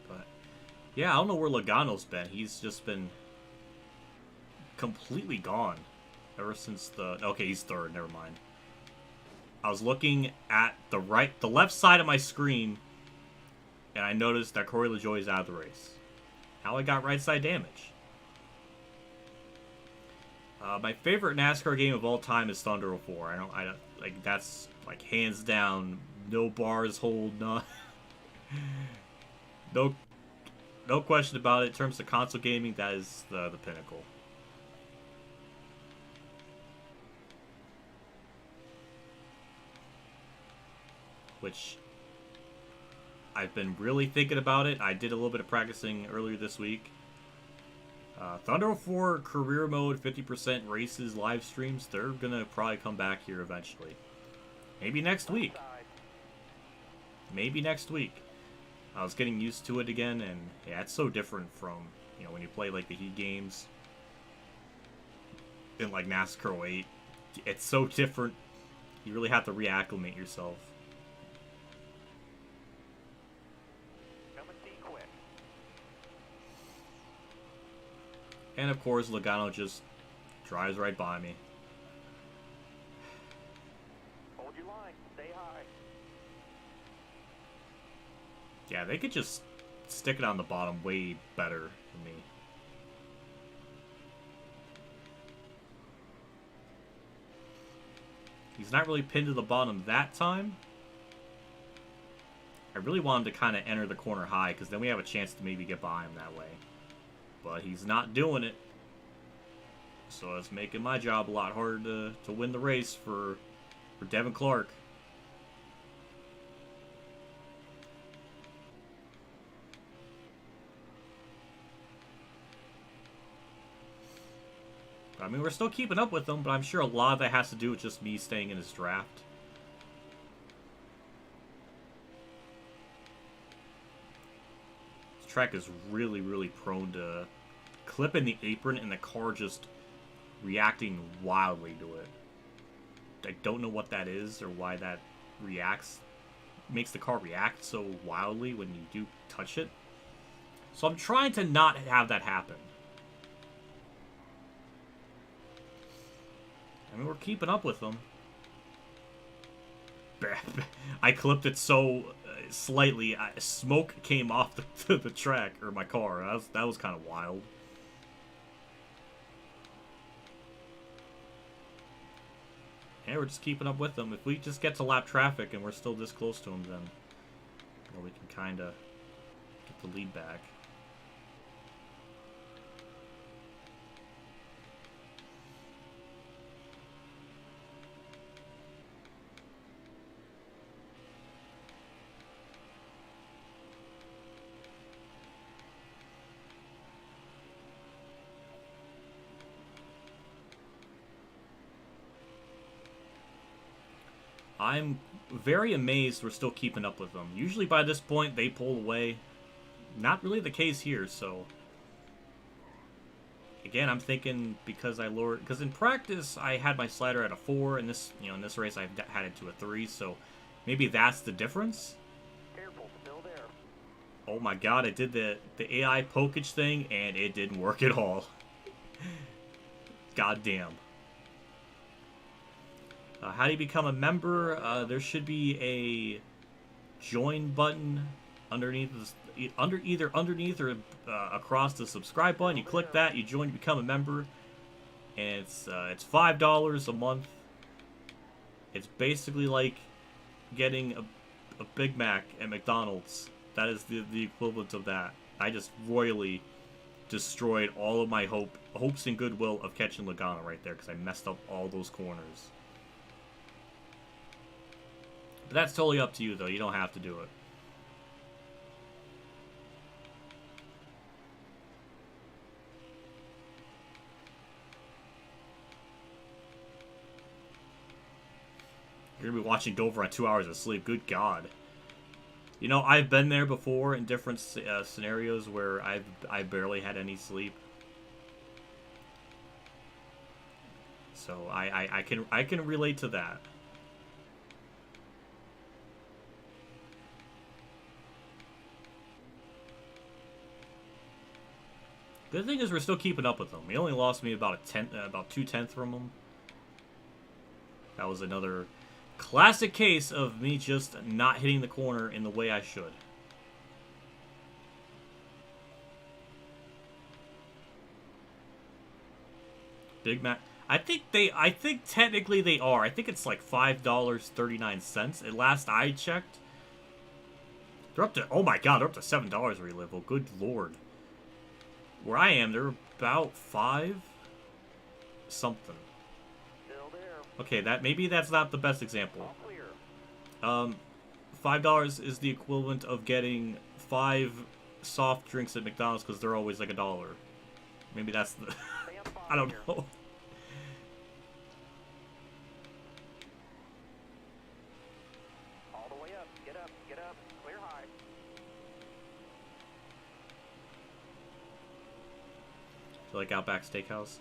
Speaker 1: But, yeah, I don't know where Logano's been. He's just been completely gone ever since the... Okay, he's third. Never mind. I was looking at the left side of my screen, and I noticed that Corey LaJoie is out of the race. How I got right side damage. My favorite NASCAR game of all time is Thunder 04. I don't like, that's like hands down, no bars hold, no, no question about it. In terms of console gaming, that is the pinnacle. Which I've been really thinking about it. I did a little bit of practicing earlier this week. Thunder 04 career mode, 50% races, live streams, they're gonna probably come back here eventually. Maybe next week. Maybe next week. I was getting used to it again, and yeah, it's so different from, you know, when you play like the Heat games in like NASCAR 08. It's so different. You really have to reacclimate yourself. And of course, Logano just drives right by me.
Speaker 2: Hold your line. Stay high.
Speaker 1: Yeah, they could just stick it on the bottom way better than me. He's not really pinned to the bottom that time. I really want him to kind of enter the corner high, because then we have a chance to maybe get by him that way. But he's not doing it. So it's making my job a lot harder to win the race for Devin Clark. I mean, we're still keeping up with them, but I'm sure a lot of that has to do with just me staying in his draft. This track is really, really prone to clipping the apron and the car just reacting wildly to it. I don't know what that is or why that makes the car react so wildly when you do touch it. So I'm trying to not have that happen. I mean, we're keeping up with them. I clipped it so slightly, smoke came off the track, or my car. That was kind of wild. And we're just keeping up with them. If we just get to lap traffic and we're still this close to them, then you know, we can kind of get the lead back. I'm very amazed we're still keeping up with them. Usually by this point, they pull away. Not really the case here, so... Again, I'm thinking because I lowered... Because in practice, I had my slider at a 4, and this, you know, in this race, I had it to a 3, so maybe that's the difference?
Speaker 2: Careful, still there.
Speaker 1: Oh my god, I did the AI pokage thing, and it didn't work at all. God damn. How do you become a member? There should be a join button underneath either underneath or across the subscribe button. You click that, you join, you become a member, and it's $5 a month. It's basically like getting a Big Mac at McDonald's. That is the equivalent of that. I just royally destroyed all of my hopes and goodwill of catching Logano right there because I messed up all those corners. But that's totally up to you, though. You don't have to do it. You're going to be watching Dover on 2 hours of sleep. Good God. You know, I've been there before in different scenarios where I barely had any sleep. So I can relate to that. Good thing is we're still keeping up with them. He only lost me about 2/10 from them. That was another Classic case of me just not hitting the corner in the way I should. Big Mac. I think technically they are. I think it's like $5.39. At last I checked. They're up to, oh my god, they're up to $7 where you live. Oh, good lord. Where I am, they're about 5 something.
Speaker 2: Still there.
Speaker 1: Okay, maybe that's not the best example.
Speaker 2: All clear.
Speaker 1: $5 is the equivalent of getting 5 soft drinks at McDonald's because they're always like $1. Maybe that's the...
Speaker 2: Stay on the
Speaker 1: I don't
Speaker 2: bottom
Speaker 1: know.
Speaker 2: All the way up. Get up. Get up. Clear high.
Speaker 1: So like Outback Steakhouse.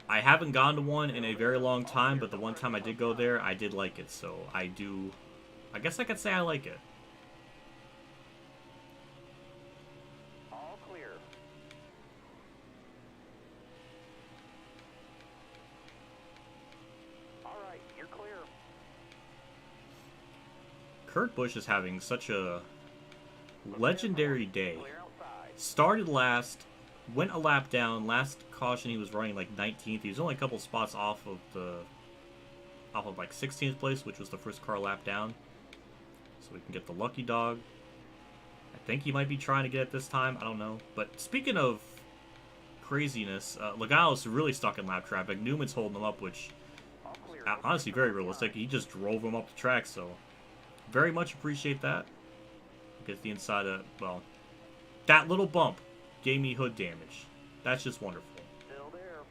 Speaker 1: I haven't gone to one in a very long time, but the one time I did go there, I did like it. So I guess I could say I like it.
Speaker 2: All clear. All right, you're clear.
Speaker 1: Kurt Busch is having such a legendary day.
Speaker 2: Clear outside.
Speaker 1: Started last, went a lap down. Last caution he was running like 19th. He was only a couple spots off of like 16th place, which was the first car lap down. So we can get the lucky dog. I think he might be trying to get it this time. I don't know. But speaking of craziness, Logano's really stuck in lap traffic. Newman's holding him up, which
Speaker 2: All clear.
Speaker 1: honestly very realistic. He just drove him up the track, so very much appreciate that. Get the inside of, well, that little bump gave me hood damage. That's just wonderful.
Speaker 2: Still there.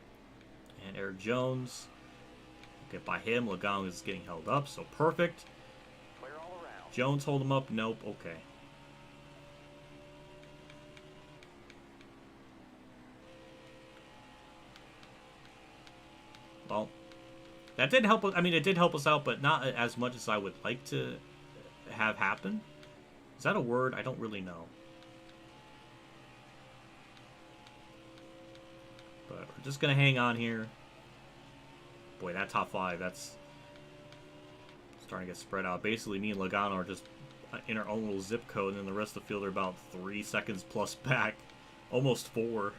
Speaker 1: And Eric Jones, get by him. Logano is getting held up, so perfect.
Speaker 2: Clear all around.
Speaker 1: Jones hold him up. Nope. Okay. Well, that did help. I mean, it did help us out, but not as much as I would like to have happen. Is that a word? I don't really know. But we're just gonna hang on here. Boy, that top 5, that's starting to get spread out. Basically, me and Logano are just in our own little zip code, and then the rest of the field are about 3 seconds plus back. Almost 4.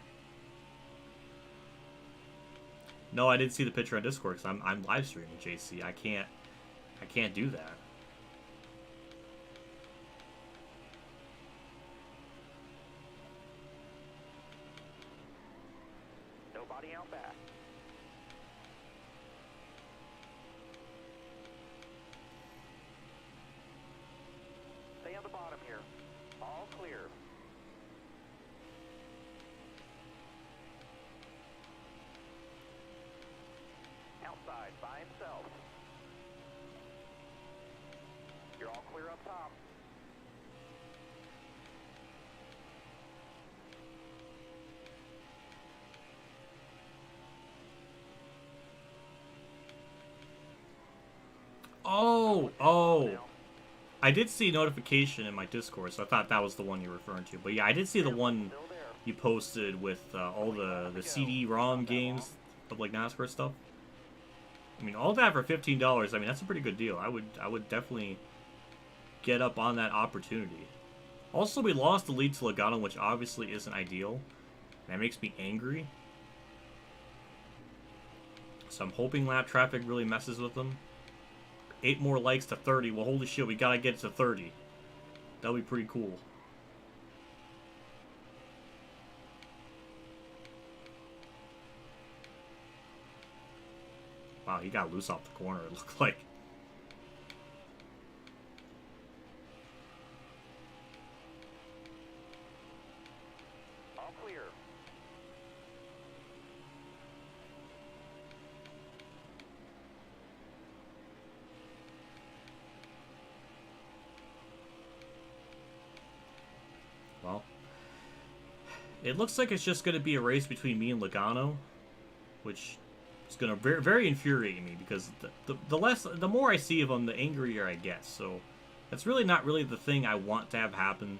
Speaker 1: No, I didn't see the picture on Discord because I'm live streaming, JC. I can't do that.
Speaker 2: Nobody out back. Stay on the bottom here. All clear. Outside by himself. You're all clear up top.
Speaker 1: Oh. I did see a notification in my Discord, so I thought that was the one you're referring to. But yeah, I did see the one
Speaker 2: Still there.
Speaker 1: you posted with all the CD-ROM games of like NASCAR stuff. I mean, all that for $15. I mean, that's a pretty good deal. I would definitely get up on that opportunity. Also, we lost the lead to Logano, which obviously isn't ideal. That makes me angry. So I'm hoping lap traffic really messes with them. 8 more likes to 30. Well, holy shit, we gotta get it to 30. That'll be pretty cool. Wow, he got loose off the corner, it looked like.
Speaker 2: All clear.
Speaker 1: Well, it looks like it's just going to be a race between me and Logano, which is going to very, very infuriate me because the more I see of him, the angrier I get. So that's really not really the thing I want to have happen.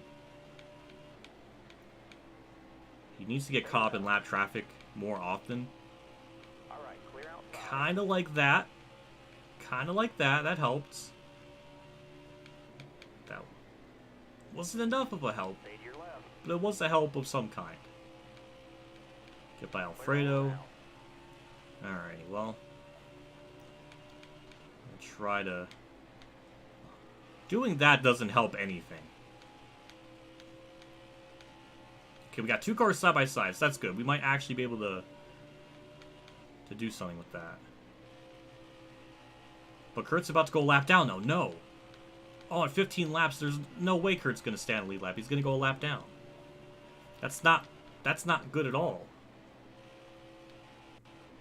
Speaker 1: He needs to get caught up in lap traffic more often.
Speaker 2: All right, clear outside.
Speaker 1: Kind of like that. kind of like that. That helped. That wasn't enough of a help,
Speaker 2: Stay to your left.
Speaker 1: but it was a help of some kind. Get by Alfredo. Alrighty, well. I'll try to... Doing that doesn't help anything. Okay, we got 2 cars side by side, so that's good. We might actually be able to do something with that. But Kurt's about to go a lap down now. No. Oh, at 15 laps, there's no way Kurt's going to stand a lead lap. He's going to go a lap down. That's not good at all.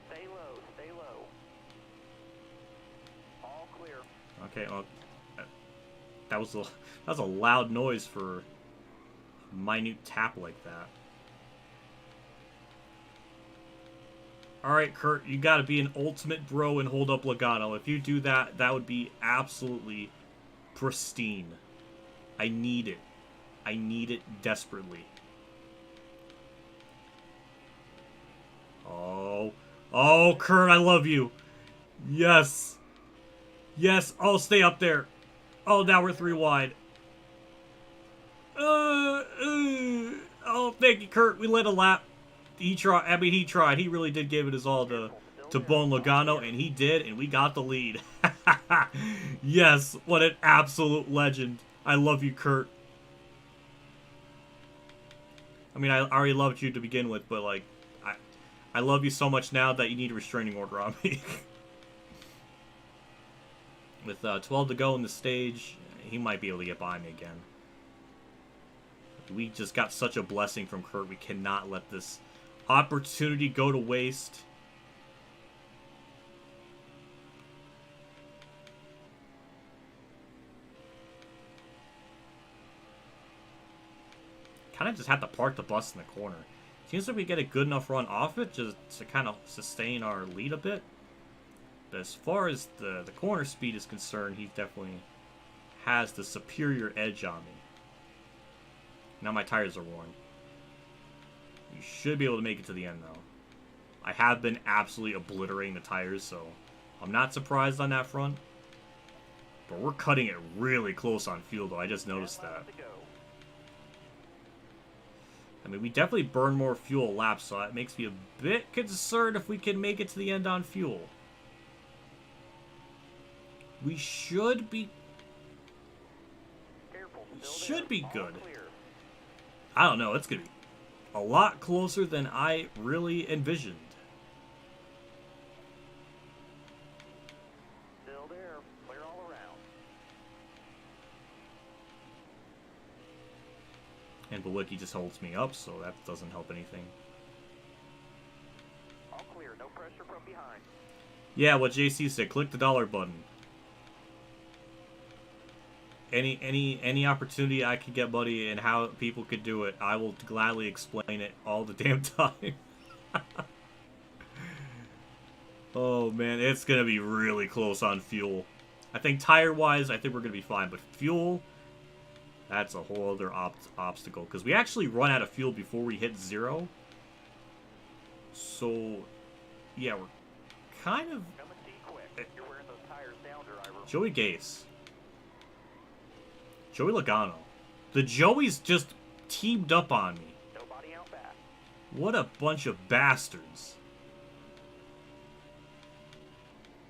Speaker 2: Stay low, stay low. All clear.
Speaker 1: Okay, well, that was a loud noise for a minute tap like that. Alright, Kurt, you gotta be an ultimate bro and hold up Logano. If you do that, that would be absolutely pristine. I need it. I need it desperately. Oh. Oh, Kurt, I love you. Yes. Yes. Oh, stay up there. Oh, now we're 3 wide. Oh, thank you, Kurt. We led a lap. He tried. I mean, he tried. He really did give it his all to Bone Logano, and he did, and we got the lead. Yes, what an absolute legend. I love you, Kurt. I mean, I already loved you to begin with, but, like, I love you so much now that you need a restraining order on me. With 12 to go in the stage, he might be able to get by me again. We just got such a blessing from Kurt. We cannot let this opportunity go to waste. Kind of just have to park the bus in the corner. Seems like we get a good enough run off it just to kind of sustain our lead a bit. But as far as the corner speed is concerned, he definitely has the superior edge on me. Now my tires are worn. We should be able to make it to the end, though. I have been absolutely obliterating the tires, so I'm not surprised on that front. But we're cutting it really close on fuel, though. I just noticed that. I mean, we definitely burn more fuel a lap, so that makes me a bit concerned if we can make it to the end on fuel. We should be... good. I don't know, it's going to be a lot closer than I really envisioned.
Speaker 2: Still there. Clear all around.
Speaker 1: And Bawicki just holds me up, so that doesn't help anything.
Speaker 2: All clear. No pressure from behind.
Speaker 1: Yeah, what JC said, click the dollar button. Any opportunity I could get, buddy, and how people could do it, I will gladly explain it all the damn time. Oh, man, it's going to be really close on fuel. I think tire-wise, I think we're going to be fine, but fuel, that's a whole other obstacle. Because we actually run out of fuel before we hit 0. So, yeah, we're kind of...
Speaker 2: You're wearing those tires down, driver.
Speaker 1: Joey Gase. Joey Logano. The Joeys just teamed up on me.
Speaker 2: Nobody out back.
Speaker 1: What a bunch of bastards.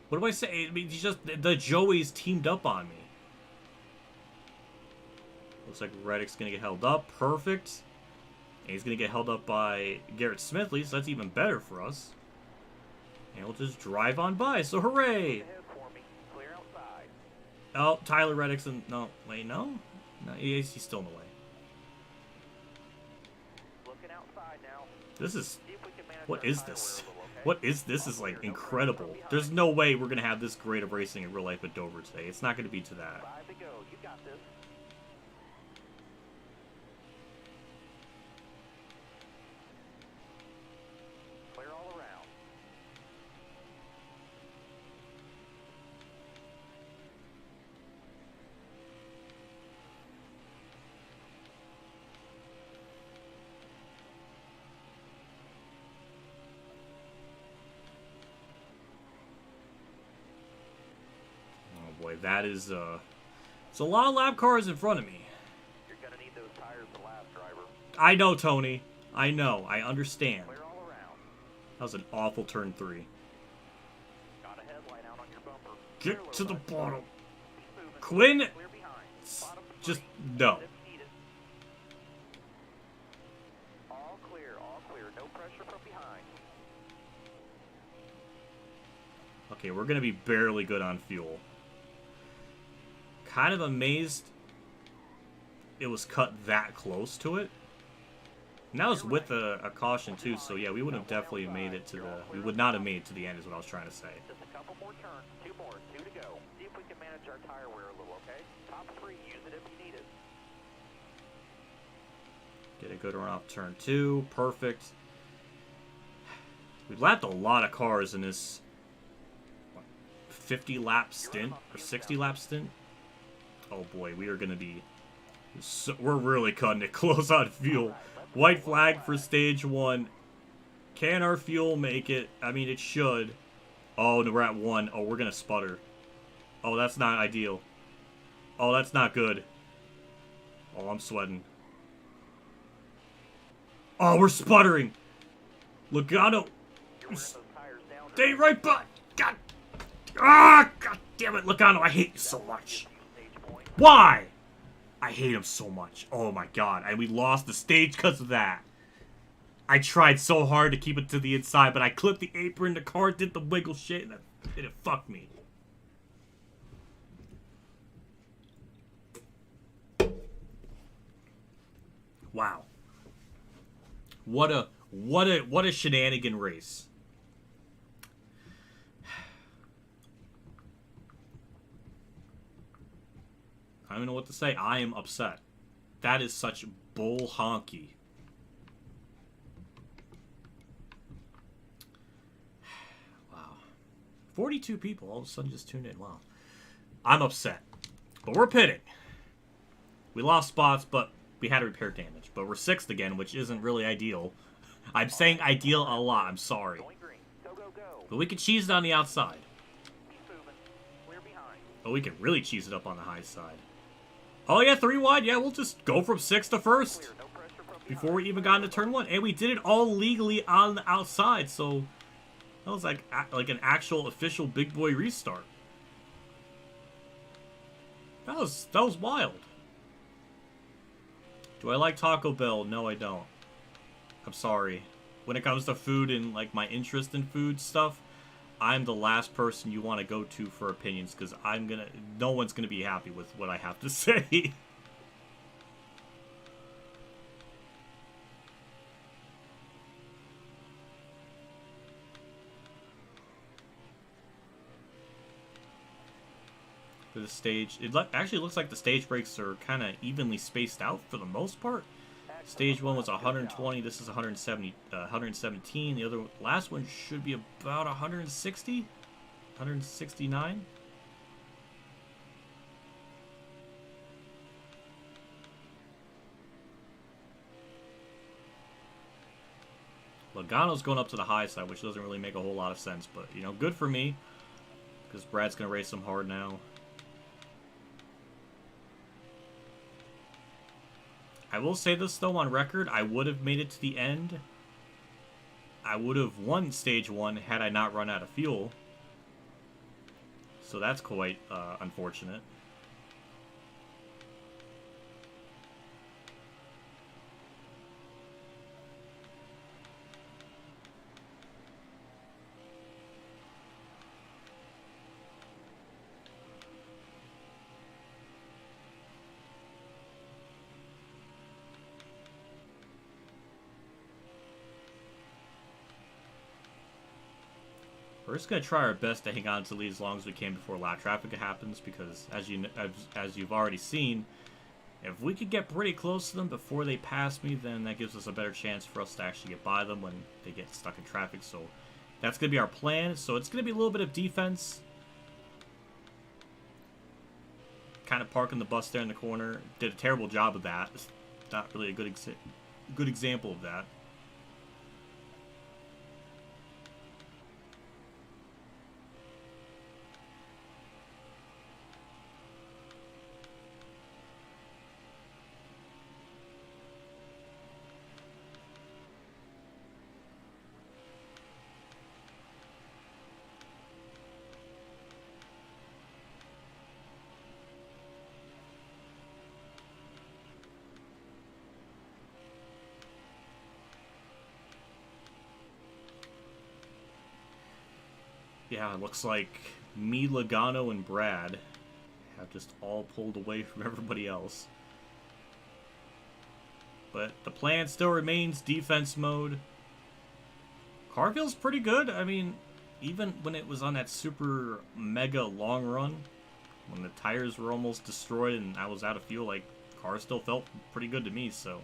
Speaker 1: What do I say? I mean, just the Joeys teamed up on me. Looks like Reddick's going to get held up. Perfect. And he's going to get held up by Garrett Smithley, so that's even better for us. And we'll just drive on by, so hooray! Oh, Tyler Reddick's in... No, wait, no? No, he's still in the way.
Speaker 2: Looking outside now.
Speaker 1: This is... What is this? What is this? Is like incredible. There's no way we're going to have this great of racing in real life at Dover today. It's not going to be to that.
Speaker 2: 5 to go. You got this. Clear all around.
Speaker 1: boy, that is it's a lot of lap cars in front of me.
Speaker 2: You're gonna need those tires to last, driver.
Speaker 1: I know, Tony. I know. I understand.
Speaker 2: Clear all around.
Speaker 1: That was an awful turn 3.
Speaker 2: Got a headlight out on your bumper.
Speaker 1: Get to the bottom.
Speaker 2: Keep moving.
Speaker 1: Quinn!
Speaker 2: Clear behind. Bottom
Speaker 1: Just,
Speaker 2: three.
Speaker 1: no.
Speaker 2: If needed. All clear, all clear. No pressure from behind.
Speaker 1: Okay, we're going to be barely good on fuel. Kind of amazed it was cut that close to it. And that was with a caution too, so yeah, we would have definitely made it to the... We would not have made it to the end is what I was trying to say.
Speaker 2: Just a couple more turns. 2 more. 2 to go. See if we can manage our tire wear a little, okay? Top 3. Use it if you need it.
Speaker 1: Get a good run off turn 2. Perfect. We lapped a lot of cars in this 50 lap stint or 60 lap stint. Oh boy, we are going to be... So, we're really cutting it close on fuel. White flag for stage 1. Can our fuel make it? I mean, it should. Oh, no, we're at 1. Oh, we're going to sputter. Oh, that's not ideal. Oh, that's not good. Oh, I'm sweating. Oh, we're sputtering. Logano. Stay right by. God. Ah, God damn it, Logano. I hate you so much. Why? I hate him so much. Oh my god. And we lost the stage because of that. I tried so hard to keep it to the inside, but I clipped the apron, the car did the wiggle shit, and it fucked me. Wow. What a shenanigan race. I don't know what to say. I am upset. That is such bull honky. Wow. 42 people all of a sudden just tuned in. Wow. I'm upset. But we're pitting. We lost spots, but we had repair damage. But we're 6th again, which isn't really ideal. I'm saying ideal a lot. I'm sorry. But we can cheese it on the outside. But we can really cheese it up on the high side. Oh yeah, 3 wide. Yeah, we'll just go from 6th to 1st before we even got into turn 1, and we did it all legally on the outside. So that was like an actual official big boy restart. That was wild. Do I like Taco Bell? No, I don't. I'm sorry. When it comes to food and like my interest in food stuff, I'm the last person you want to go to for opinions because no one's gonna be happy with what I have to say. For the stage, it actually looks like the stage breaks are kind of evenly spaced out for the most part. Stage 1 was 120. This is 170, 117. The last one should be about 160, 169. Logano's going up to the high side, which doesn't really make a whole lot of sense, but you know, good for me because Brad's gonna race him hard now. I will say this, though, on record, I would have made it to the end. I would have won Stage 1 had I not run out of fuel. So that's quite unfortunate. We're just gonna try our best to hang on to the lead as long as we can before lap traffic happens, because as you've already seen, if we could get pretty close to them before they pass me, then that gives us a better chance for us to actually get by them when they get stuck in traffic. So that's gonna be our plan. So it's gonna be a little bit of defense, kind of parking the bus there in the corner. Did a terrible job of that. It's not really a good example of that. yeah, it looks like me, Logano, and Brad have just all pulled away from everybody else. But the plan still remains defense mode. Car feels pretty good. I mean, even when it was on that super mega long run, when the tires were almost destroyed and I was out of fuel, like, car still felt pretty good to me, so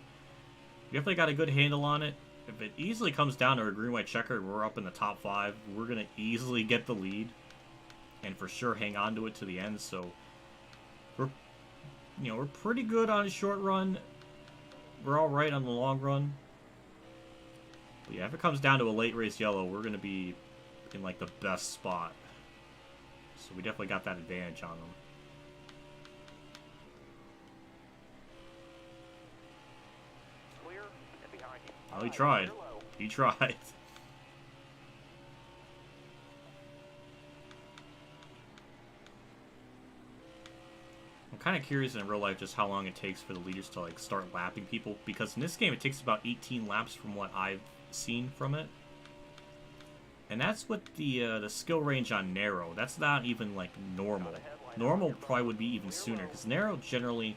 Speaker 1: we definitely got a good handle on it. If it easily comes down to a green-white checker, we're up in the top 5. We're going to easily get the lead and for sure hang on to it to the end, so we're pretty good on a short run. We're all right on the long run. But yeah, if it comes down to a late race yellow, we're going to be in like the best spot. So we definitely got that advantage on them.
Speaker 2: Clear and behind you.
Speaker 1: Oh, he tried. He tried. I'm kind of curious in real life just how long it takes for the leaders to like start lapping people, because in this game it takes about 18 laps from what I've seen from it. And that's with the skill range on narrow. That's not even like normal. Normal probably would be even sooner, because narrow generally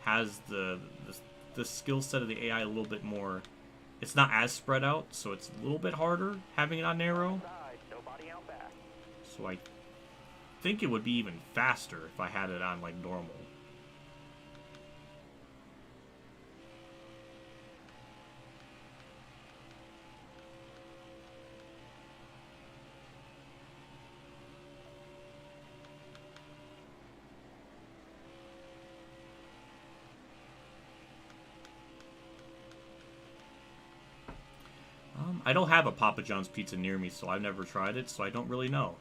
Speaker 1: has the skill set of the AI a little bit more. It's not as spread out, so it's a little bit harder having it on narrow. So I think it would be even faster if I had it on like normal. I don't have a Papa John's pizza near me, so I've never tried it, so I don't really know.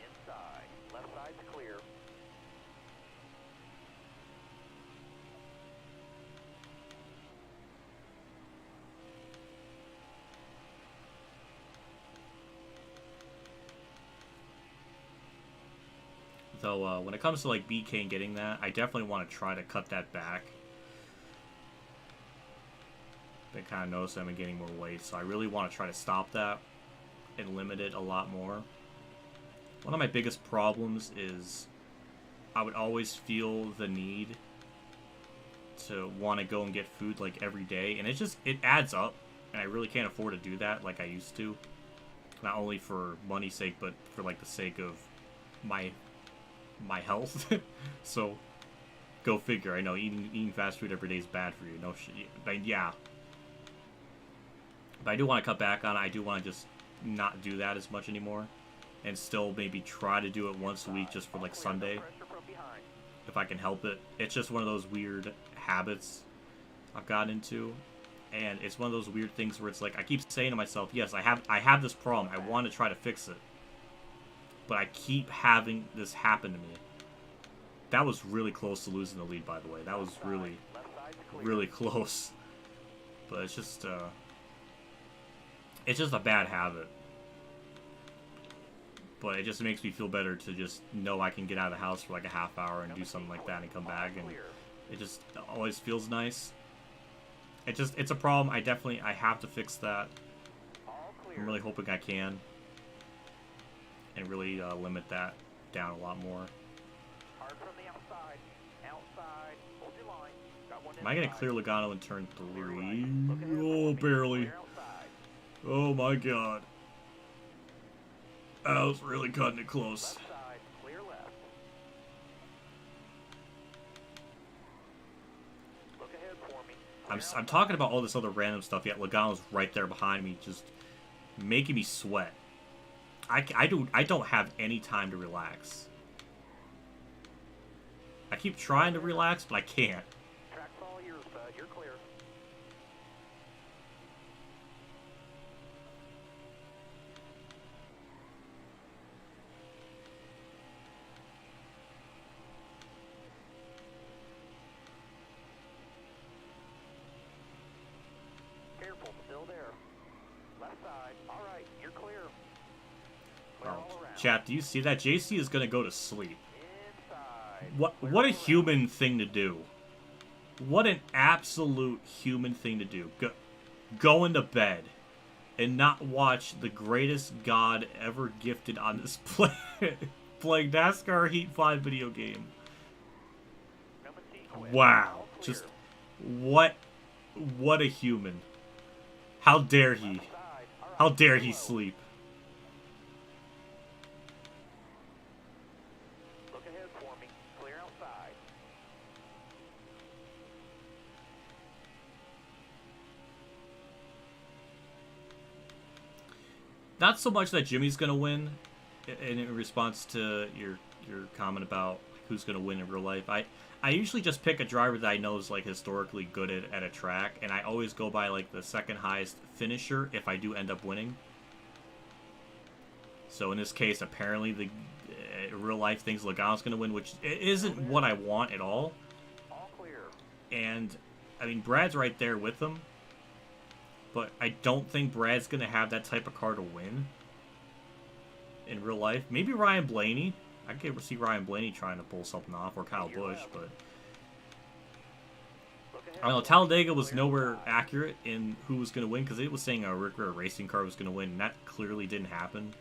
Speaker 2: Inside. Left side's clear.
Speaker 1: So when it comes to like BK and getting that, I definitely want to try to cut that back. I kind of noticed I'm getting more weight, so I really want to try to stop that and limit it a lot more. One of my biggest problems is I would always feel the need to want to go and get food like every day, and it adds up, and I really can't afford to do that like I used to. Not only for money's sake, but for like the sake of my health. So go figure. I know eating fast food every day is bad for you. No shit. But yeah. But I do want to cut back on it. I do want to just not do that as much anymore. And still maybe try to do it once a week just for like Sunday. If I can help it. It's just one of those weird habits I've gotten into. And it's one of those weird things where it's like, I keep saying to myself, yes, I have this problem. I want to try to fix it. But I keep having this happen to me. That was really close to losing the lead, by the way. That was really, really close. But it's just a bad habit. But it just makes me feel better to just know I can get out of the house for like a half hour and do something like that and come back, and it just always feels nice. It's a problem. I have to fix that. I'm really hoping I can, and really limit that down a lot more. Am I going to clear Logano in turn 3? Oh, barely. Oh my god. I was really cutting it close. I'm talking about all this other random stuff, yet Logano's right there behind me, just making me sweat. I don't have any time to relax. I keep trying to relax, but I can't.
Speaker 2: Track's all yours, bud. You're clear. Careful, still there. Left side. All right, you're clear. Clear all around.
Speaker 1: Chat, do you see that? JC is gonna go to sleep.
Speaker 2: Inside.
Speaker 1: What a human thing to do. What an absolute human thing to do. Go into bed. and not watch the greatest god ever gifted on this planet playing NASCAR Heat 5 video game. Wow. Just what a human. How dare he? How dare he sleep?
Speaker 2: Look ahead for me. Clear outside.
Speaker 1: Not so much that Jimmy's gonna win, in response to your comment about who's gonna win in real life. I usually just pick a driver that I know is like historically good at a track, and I always go by like the second highest finisher if I do end up winning. So in this case, apparently the real life thinks Logano's gonna win, which isn't what I want at all.
Speaker 2: All clear.
Speaker 1: And I mean, Brad's right there with him, but I don't think Brad's gonna have that type of car to win in real life. Maybe Ryan Blaney. I could see Ryan Blaney trying to pull something off, or Kyle Busch, but I don't know. Talladega was nowhere accurate in who was going to win, because it was saying a Rick Rare racing car was going to win, and that clearly didn't happen.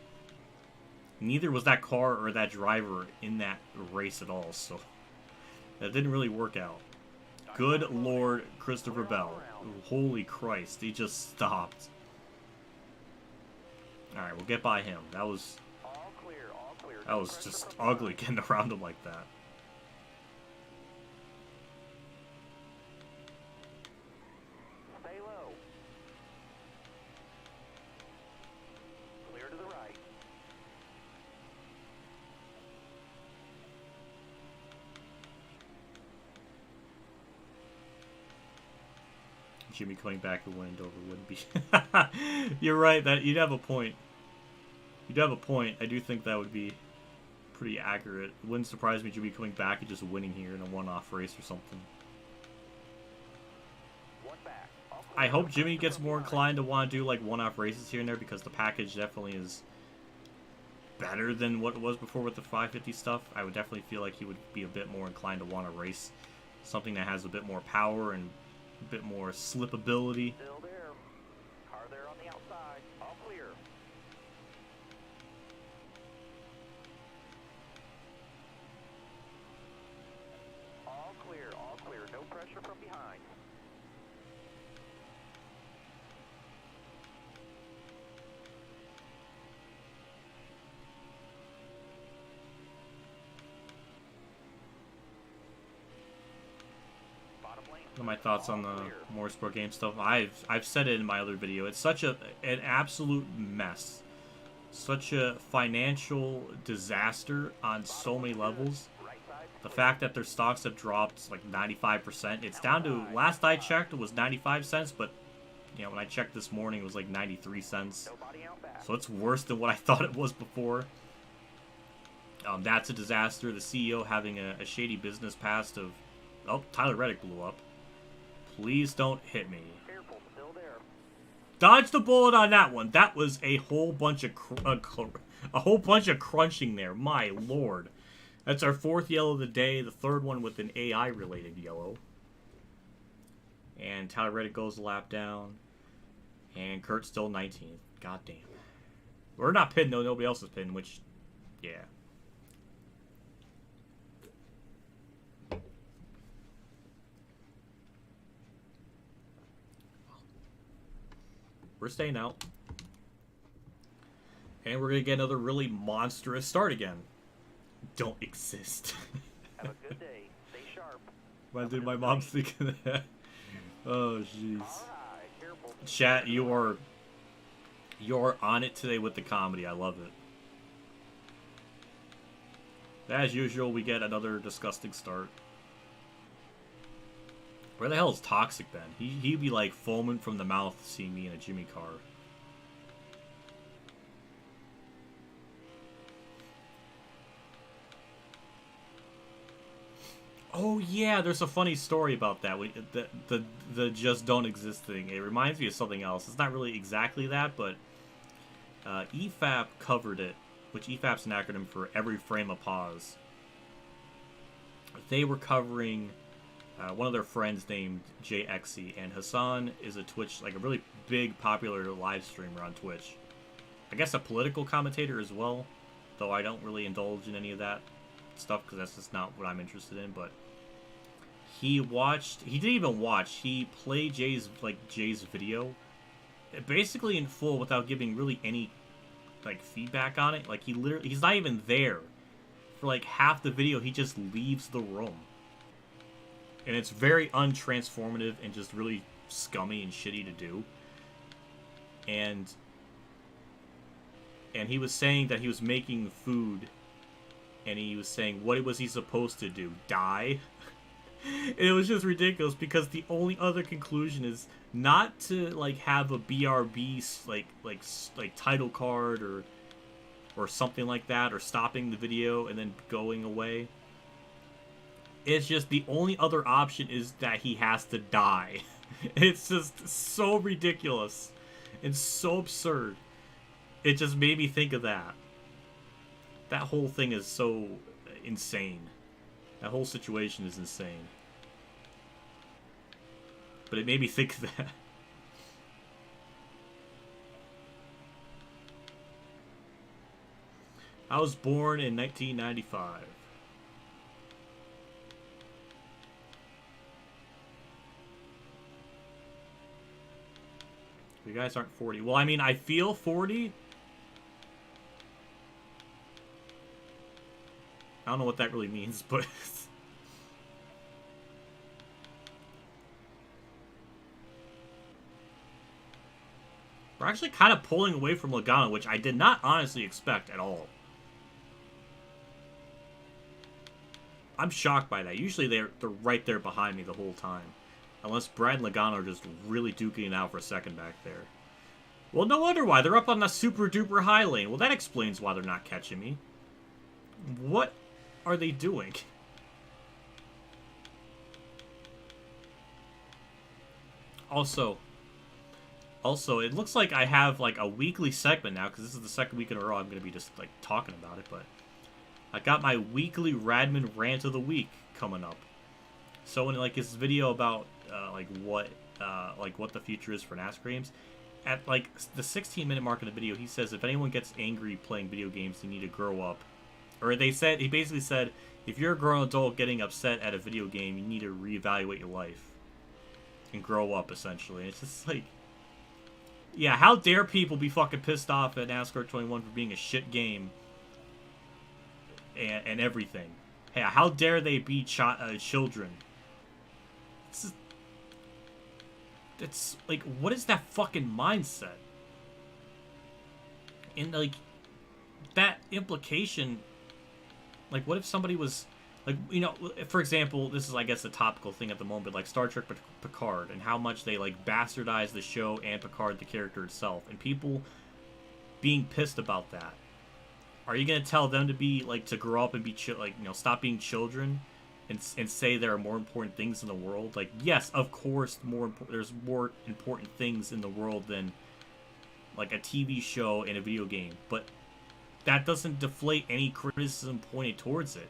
Speaker 1: Neither was that car or that driver in that race at all, so that didn't really work out. Good Lord, Christopher Bell. Holy Christ, he just stopped. Alright, we'll get by him. That was just ugly getting around him like that.
Speaker 2: Stay low. Clear to the right.
Speaker 1: Jimmy coming back and winning Dover wouldn't be... You're right, that you'd have a point. You'd have a point. I do think that would be pretty accurate. It wouldn't surprise me Jimmy coming back and just winning here in a one-off race or something. I hope Jimmy gets more inclined to want to do like one-off races here and there, because the package definitely is better than what it was before with the 550 stuff. I would definitely feel like he would be a bit more inclined to want to race something that has a bit more power and a bit more slipability.
Speaker 2: Still there. Car there on the outside. All clear. All clear. All clear. No pressure from behind.
Speaker 1: What are my thoughts on the Motorsport game stuff? I've said it in my other video. It's such an absolute mess. Such a financial disaster on so many levels. The fact that their stocks have dropped like 95%. It's down to, last I checked, it was 95 cents, but you know, when I checked this morning, it was like 93 cents. So it's worse than what I thought it was before. That's a disaster. The CEO having a shady business past of... Oh, Tyler Reddick blew up. Please don't hit me.
Speaker 2: Careful, still there.
Speaker 1: Dodge the bullet on that one. That was a whole bunch of crunching there. My lord. That's our fourth yellow of the day. The third one with an AI-related yellow. And Tyler Reddick goes a lap down. And Kurt's still 19th. God damn. We're not pitting though. Nobody else is pitting, which, yeah. We're staying out. And we're going to get another really monstrous start again. Don't exist.
Speaker 2: Have a good day. Stay sharp.
Speaker 1: Why did my mom thinking that? Oh, jeez.
Speaker 2: All right, careful.
Speaker 1: Chat, you're on it today with the comedy. I love it. As usual, we get another disgusting start. Where the hell is Toxic Ben? He'd be like foaming from the mouth seeing me in a Jimmy car. Oh yeah, there's a funny story about that. The just don't exist thing. It reminds me of something else. It's not really exactly that, but EFAP covered it, which EFAP's an acronym for Every Frame of Pause. They were covering one of their friends named JXE, and Hassan is a Twitch, like a really big, popular live streamer on Twitch. I guess a political commentator as well, though I don't really indulge in any of that stuff because that's just not what I'm interested in. But he didn't even watch, he played Jay's video basically in full without giving really any like feedback on it. Like he's not even there for like half the video. He just leaves the room, and it's very untransformative and just really scummy and shitty to do. And he was saying that he was making food, and he was saying, what was he supposed to do, die? And it was just ridiculous because the only other conclusion is not to like have a BRB like title card or something like that, or stopping the video and then going away. It's just the only other option is that he has to die. It's just so ridiculous and so absurd. It just made me think of that. That whole thing is so insane. That whole situation is insane. But it made me think of that. I was born in 1995. You guys aren't 40. Well, I mean, I feel 40. I don't know what that really means, but... We're actually kind of pulling away from Logano, which I did not honestly expect at all. I'm shocked by that. Usually they're right there behind me the whole time. Unless Brad and Logano are just really duking it out for a second back there. Well, no wonder why. They're up on the super duper high lane. Well, that explains why they're not catching me. What are they doing? Also, it looks like I have like a weekly segment now, because this is the second week in a row I'm going to be just like talking about it, but I got my weekly Radman rant of the week coming up. So in like his video about what the future is for NASCAR games, at like the 16-minute mark of the video, he says if anyone gets angry playing video games, they need to grow up. Or he basically said, if you're a grown adult getting upset at a video game, you need to reevaluate your life and grow up, essentially. And it's just like, yeah, how dare people be fucking pissed off at NASCAR 21 for being a shit game and everything. Hey, how dare they be children? It's like, what is that fucking mindset? And like, that implication, like, what if somebody was, like, you know, for example, this is, I guess, a topical thing at the moment, like Star Trek Picard, and how much they, like, bastardize the show and Picard, the character itself, and people being pissed about that. Are you going to tell them to be, like, to grow up and be, like, you know, stop being children and say there are more important things in the world? Like, yes, of course, there's more important things in the world than, like, a TV show and a video game, but that doesn't deflate any criticism pointed towards it.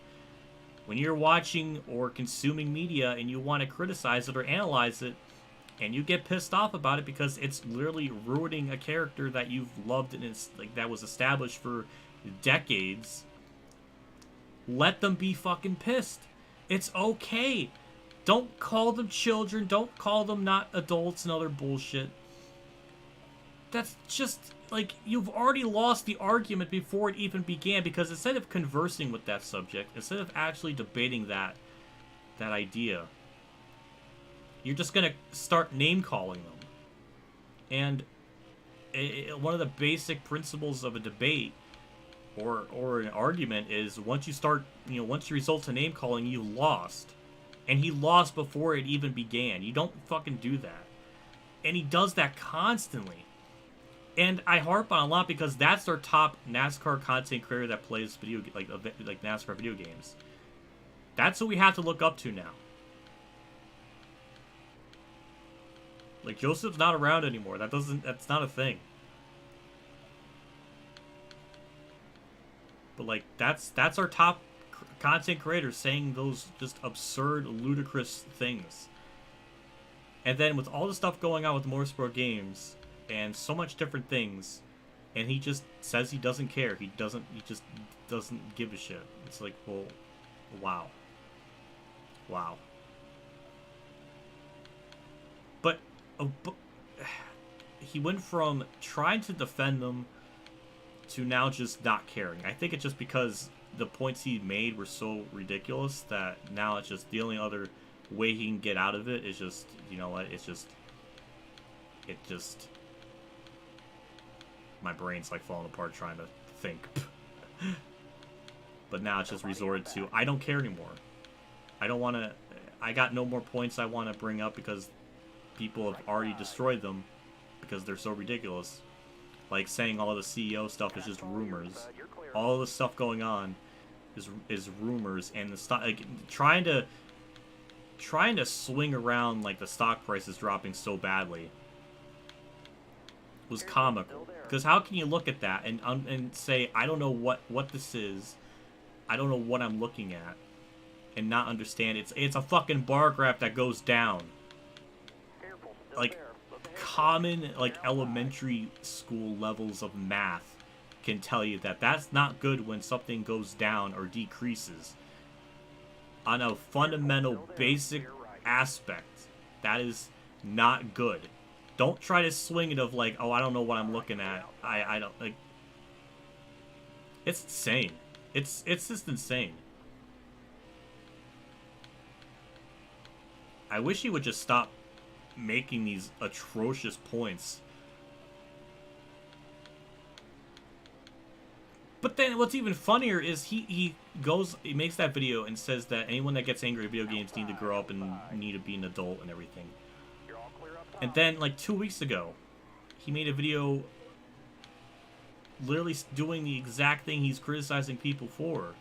Speaker 1: When you're watching or consuming media and you want to criticize it or analyze it, and you get pissed off about it because it's literally ruining a character that you've loved and it's like that was established for decades, let them be fucking pissed. It's okay. Don't call them children. Don't call them not adults and other bullshit. That's just, like, you've already lost the argument before it even began, because instead of conversing with that subject, instead of actually debating that idea, you're just going to start name-calling them. And one of the basic principles of a debate or an argument is once you result to name-calling, you lost. And he lost before it even began. You don't fucking do that. And he does that constantly. And I harp on a lot because that's their top NASCAR content creator that plays like NASCAR video games. That's what we have to look up to now. Like, Joseph's not around anymore. That's not a thing. But like, that's our top content creators saying those just absurd, ludicrous things. And then with all the stuff going on with Motorsport Games and so much different things, and he just says he doesn't care. He just doesn't give a shit. It's like, well, wow. Wow. But he went from trying to defend them to now just not caring. I think it's just because the points he made were so ridiculous that now it's just the only other way he can get out of it is just, you know what, it just my brain's like falling apart trying to think. But now it's just resorted to, I don't care anymore. I don't want to, I got no more points I want to bring up because people have already destroyed them because they're so ridiculous. Like saying all of the CEO stuff is just rumors. All of the stuff going on is rumors, and the stock, like trying to swing around like the stock prices dropping so badly was comical. Because how can you look at that and say, I don't know what this is, I don't know what I'm looking at, and not understand it's a fucking bar graph that goes down. Like common like elementary school levels of math can tell you that that's not good when something goes down or decreases. On a fundamental basic aspect, that is not good. Don't try to swing it of like, oh, I don't know what I'm looking at. I don't like. It's insane. It's just insane. I wish he would just stop making these atrocious points. But then what's even funnier is he makes that video and says that anyone that gets angry at video games need to grow up and need to be an adult and everything. And then like 2 weeks ago, he made a video literally doing the exact thing he's criticizing people for.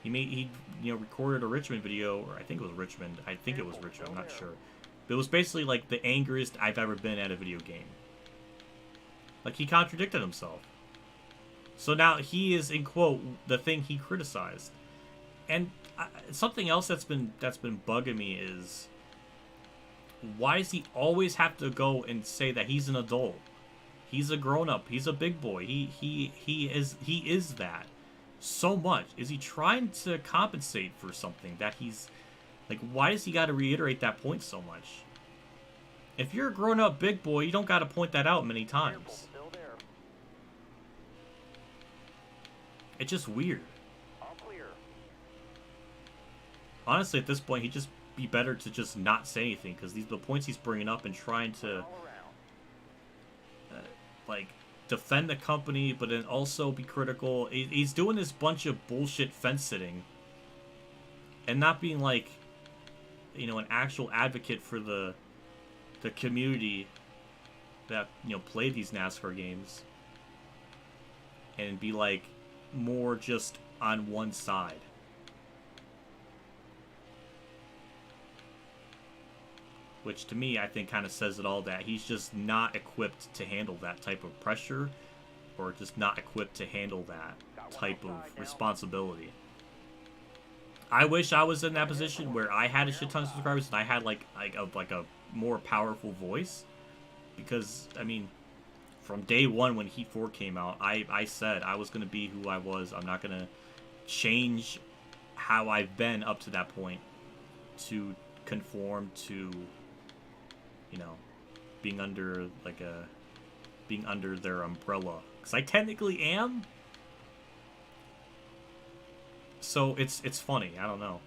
Speaker 1: He recorded a Richmond video, or I think it was Richmond. I'm not sure. But it was basically like the angriest I've ever been at a video game. Like he contradicted himself. So now he is, in quote, the thing he criticized. And something else that's been bugging me is, why does he always have to go and say that he's an adult? He's a grown-up. He's a big boy. He is that so much. Is he trying to compensate for something that he's like? Why does he got to reiterate that point so much? If you're a grown-up big boy, you don't got to point that out many times. It's just weird. Honestly, at this point, he'd just be better to just not say anything, because the points he's bringing up and trying to like defend the company, but then also be critical. He's doing this bunch of bullshit fence sitting and not being like, you know, an actual advocate for the community that, you know, play these NASCAR games, and be like more just on one side. Which to me, I think kind of says it all, that he's just not equipped to handle that type of pressure, or just not equipped to handle that type of responsibility. I wish I was in that position where I had a shit ton of subscribers and I had like a more powerful voice. Because, I mean, from day one when Heat 4 came out, I said I was going to be who I was. I'm not going to change how I've been up to that point to conform to, you know, being under their umbrella. Because I technically am. So it's funny. I don't know.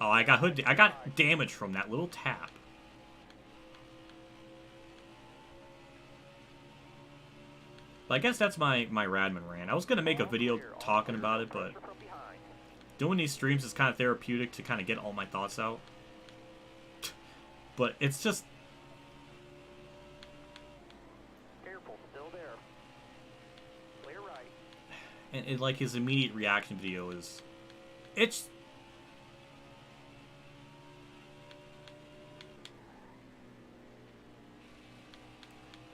Speaker 1: Oh, I got damage from that little tap. But I guess that's my Radman rant. I was gonna make a video talking about it, but doing these streams is kind of therapeutic to kind of get all my thoughts out. But it's just,
Speaker 2: Careful, still there. Clear right.
Speaker 1: and like his immediate reaction video is, it's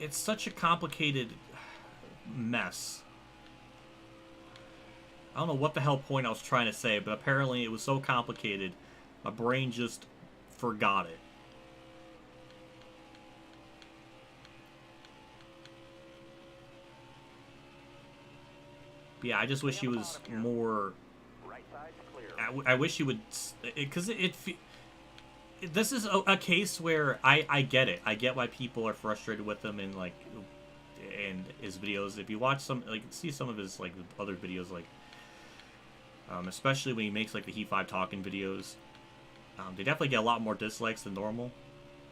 Speaker 1: such a complicated mess. I don't know what the hell point I was trying to say, but apparently it was so complicated, my brain just forgot it. But yeah, I just wish he was more... I wish he would... Because this is a case where I get it. I get why people are frustrated with him and, like... And his videos. If you watch some... Like, see some of his, like, other videos, like... especially when he makes, like, the Heat 5 talking videos. They definitely get a lot more dislikes than normal.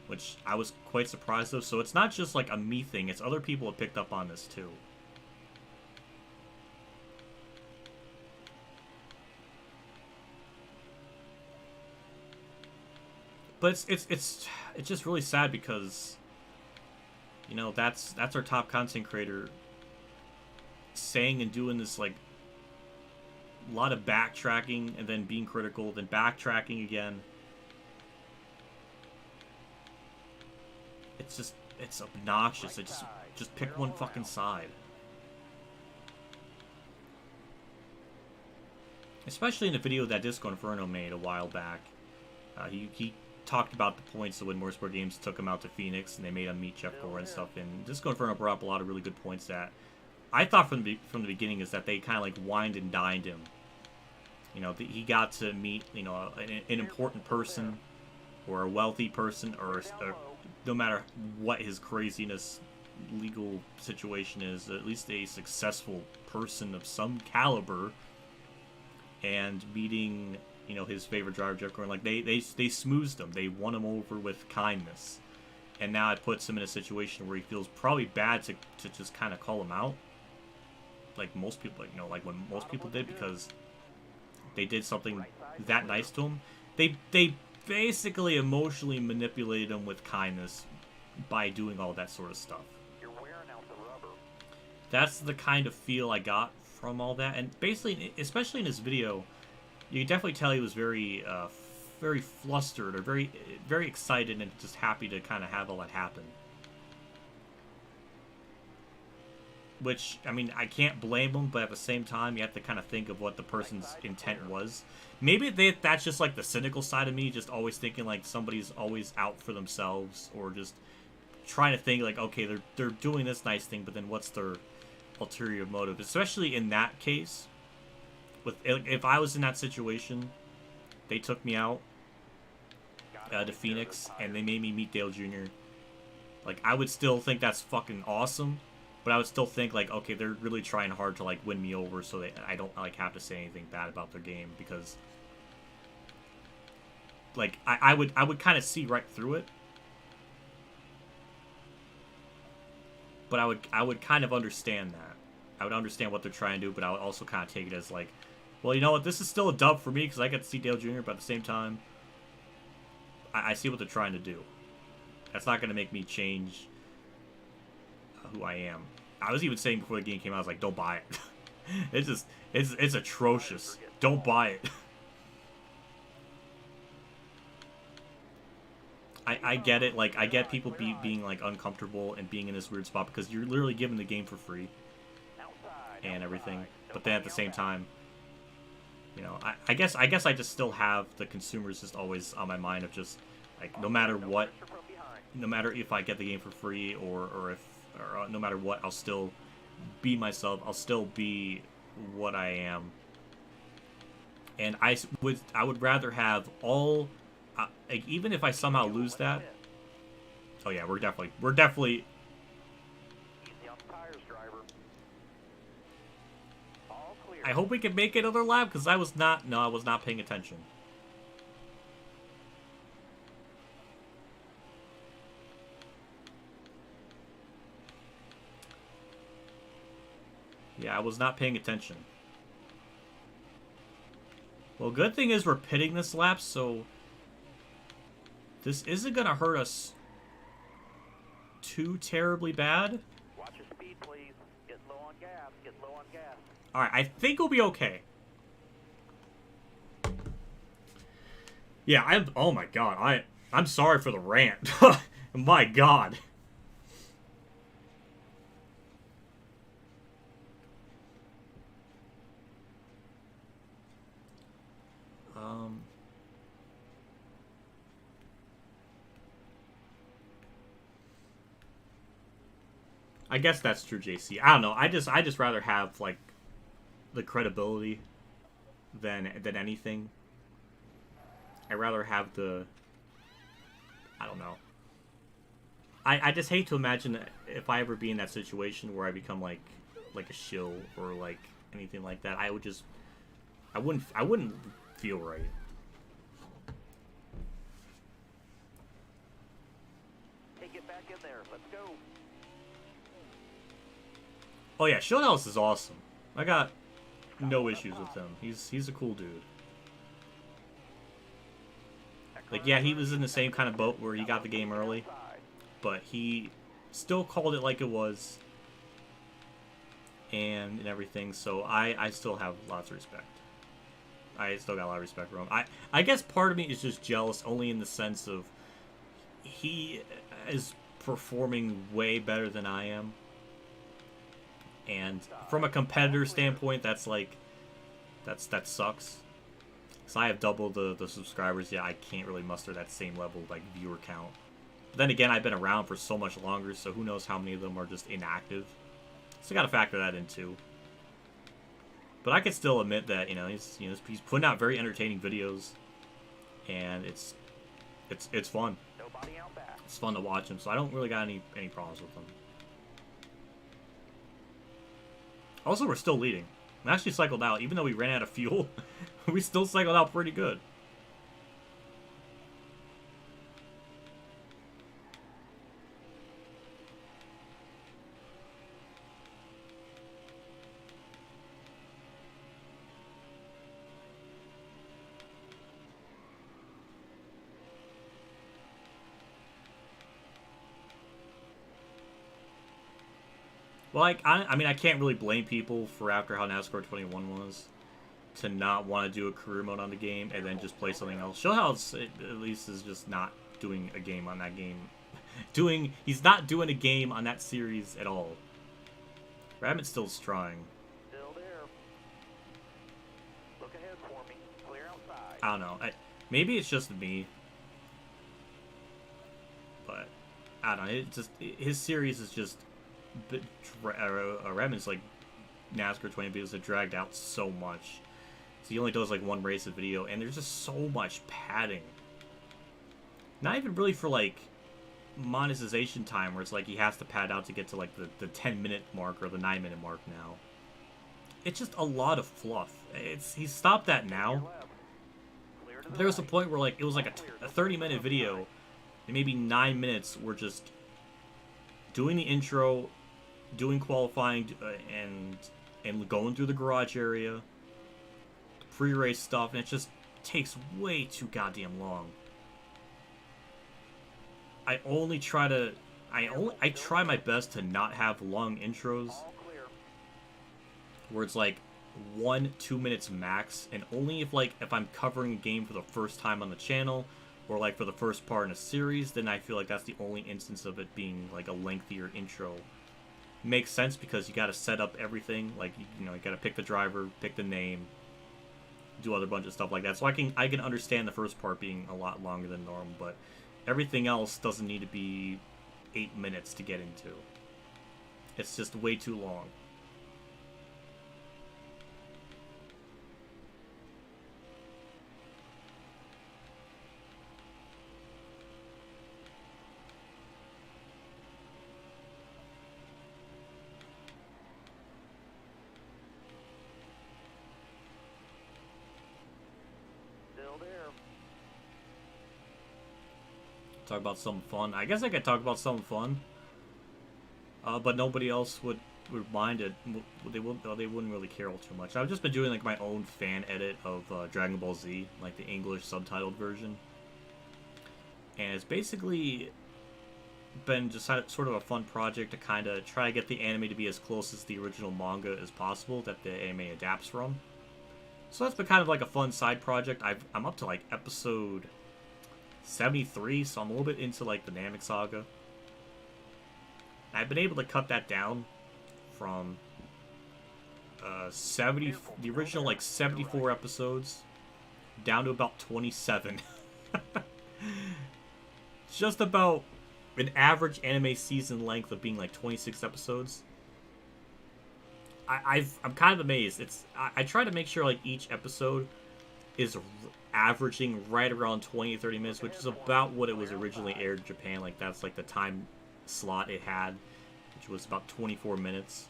Speaker 1: Which I was quite surprised of. So it's not just, like, a me thing. It's other people have picked up on this, too. But it's just really sad because, you know, that's our top content creator saying and doing this, like, a lot of backtracking and then being critical, then backtracking again. It's obnoxious. It's just pick one fucking side. Especially in the video that Disco Inferno made a while back. He talked about the points of when Motorsport Games took him out to Phoenix and they made him meet Jeff Gore and stuff. And Disco Inferno brought up a lot of really good points that I thought from the beginning is that they kind of like wined and dined him. You know, he got to meet, you know, an important person or a wealthy person or no matter what his craziness legal situation is, at least a successful person of some caliber, and meeting, you know, his favorite driver, Jeff Gordon, like they smoothed him. They won him over with kindness. And now it puts him in a situation where he feels probably bad to just kind of call him out. Like most people, like, you know, like when most people did, because they did something that nice to him. They basically emotionally manipulated him with kindness by doing all that sort of stuff.
Speaker 2: You're wearing out the rubber.
Speaker 1: That's the kind of feel I got from all that. And basically, especially in his video, you can definitely tell he was very flustered or very excited and just happy to kind of have all that happen. Which, I mean, I can't blame him, but at the same time, you have to kind of think of what the person's intent was. Maybe that's just like the cynical side of me, just always thinking like somebody's always out for themselves, or just trying to think like, okay, they're doing this nice thing, but then what's their ulterior motive? Especially in that case. If I was in that situation, they took me out to Phoenix and they made me meet Dale Jr. Like, I would still think that's fucking awesome, but I would still think like, okay, they're really trying hard to like win me over so that I don't like have to say anything bad about their game, because like I would kind of see right through it, but I would kind of understand that. I would understand what they're trying to do, but I would also kind of take it as like, well, you know what, this is still a dub for me because I get to see Dale Jr., but at the same time, I see what they're trying to do. That's not going to make me change who I am. I was even saying before the game came out, I was like, don't buy it. it's atrocious. Don't buy it. I get it. Like, I get people being like uncomfortable and being in this weird spot because you're literally giving the game for free and everything. But then at the same time, you know, I guess I just still have the consumers just always on my mind of just like, no matter what, no matter if I get the game for free or no matter what, I'll still be myself. I'll still be what I am. And I would rather have all, like, even if I somehow lose that. Oh yeah, we're definitely.
Speaker 2: Easy on the tires, driver. All clear.
Speaker 1: I hope we can make another lap because I was not paying attention. Yeah, I was not paying attention. Well, good thing is we're pitting this lap, so this isn't going to hurt us too terribly bad.
Speaker 2: Watch your speed, please. Get low on gas. Get low on gas.
Speaker 1: Alright, I think we'll be okay. Yeah, oh my god, I'm sorry for the rant. My god. I guess that's true, JC. I don't know. I just rather have like the credibility than anything. I'd rather have the. I don't know. I just hate to imagine if I ever be in that situation where I become like a shill or like anything like that. I wouldn't feel right.
Speaker 2: Hey, get back in there. Let's go.
Speaker 1: Oh yeah, Showhouse is awesome. I got no issues with him. He's a cool dude. Like, yeah, he was in the same kind of boat where he got the game early, but he still called it like it was and everything, so I still have lots of respect. I still got a lot of respect for him. I guess part of me is just jealous only in the sense of he is performing way better than I am. And from a competitor standpoint, that's like, that sucks. So I have double the subscribers. Yeah, I can't really muster that same level of like viewer count. But then again, I've been around for so much longer, so who knows how many of them are just inactive. So I got to factor that in too. But I can still admit that he's putting out very entertaining videos, and it's fun. It's fun to watch him. So I don't really got any problems with him. Also, we're still leading. We actually cycled out. Even though we ran out of fuel, we still cycled out pretty good. Well, I mean, I can't really blame people for after how NASCAR 21 was to not want to do a career mode on the game and then just play something else. Showhouse, at least, is just not doing a game on that game. He's not doing a game on that series at all. Rabbit's still trying.
Speaker 2: Still there. Look ahead for me. Clear outside.
Speaker 1: I don't know. Maybe it's just me. But, I don't know. His series is just... Redmond's like NASCAR 20 videos are dragged out so much. So he only does like one race a video, and there's just so much padding. Not even really for like monetization time, where it's like he has to pad out to get to like the 10-minute mark or the 9-minute mark now. It's just a lot of fluff. He's stopped that now. There was a point where like it was like a 30-minute video, and maybe 9 minutes were just doing the intro, doing qualifying, and going through the garage area, pre-race stuff, and it just takes way too goddamn long. I try my best to not have long intros, where it's like 1-2 minutes max, and only if I'm covering a game for the first time on the channel, or like for the first part in a series, then I feel like that's the only instance of it being like a lengthier intro. Makes sense because you got to set up everything, like you got to pick the driver, pick the name, do other bunch of stuff like that. So I can understand the first part being a lot longer than normal, but everything else doesn't need to be 8 minutes to get into. It's just way too long. Talk about something fun. I guess I could talk about something fun, but nobody else would mind it. They wouldn't really care all too much. I've just been doing like my own fan edit of Dragon Ball Z, like the English subtitled version, and it's basically been just sort of a fun project to kind of try to get the anime to be as close as the original manga as possible that the anime adapts from. So that's been kind of like a fun side project. I'm up to like episode 73, so I'm a little bit into like the Namek saga. I've been able to cut that down from 70, the original like 74 episodes, down to about 27. Just about an average anime season length of being like 26 episodes. I'm kind of amazed. I try to make sure like each episode is averaging right around 20 to 30 minutes, which is about what it was originally aired in Japan. Like that's like the time slot it had, which was about 24 minutes.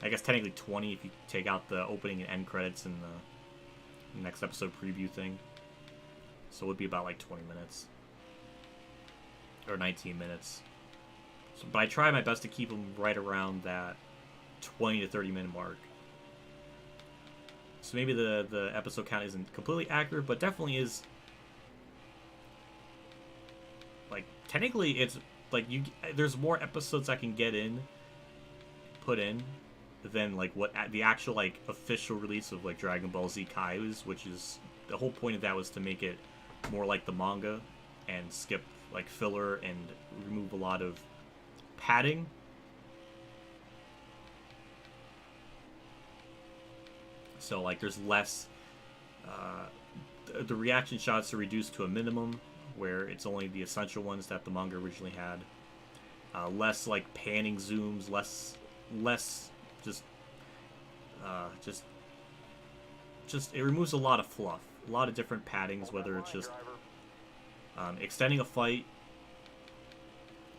Speaker 1: I guess technically 20 if you take out the opening and end credits and the next episode preview thing. So it would be about like 20 minutes. Or 19 minutes. So, but I try my best to keep them right around that 20 to 30 minute mark. So maybe the episode count isn't completely accurate, but definitely is. Like, technically it's like there's more episodes I can put in, than like what the actual like official release of like Dragon Ball Z Kai is, which is the whole point of that was to make it more like the manga and skip like filler and remove a lot of padding. So like there's less the reaction shots are reduced to a minimum, where it's only the essential ones that the manga originally had. Less like panning zooms, less just it removes a lot of fluff, a lot of different paddings, whether it's just extending a fight,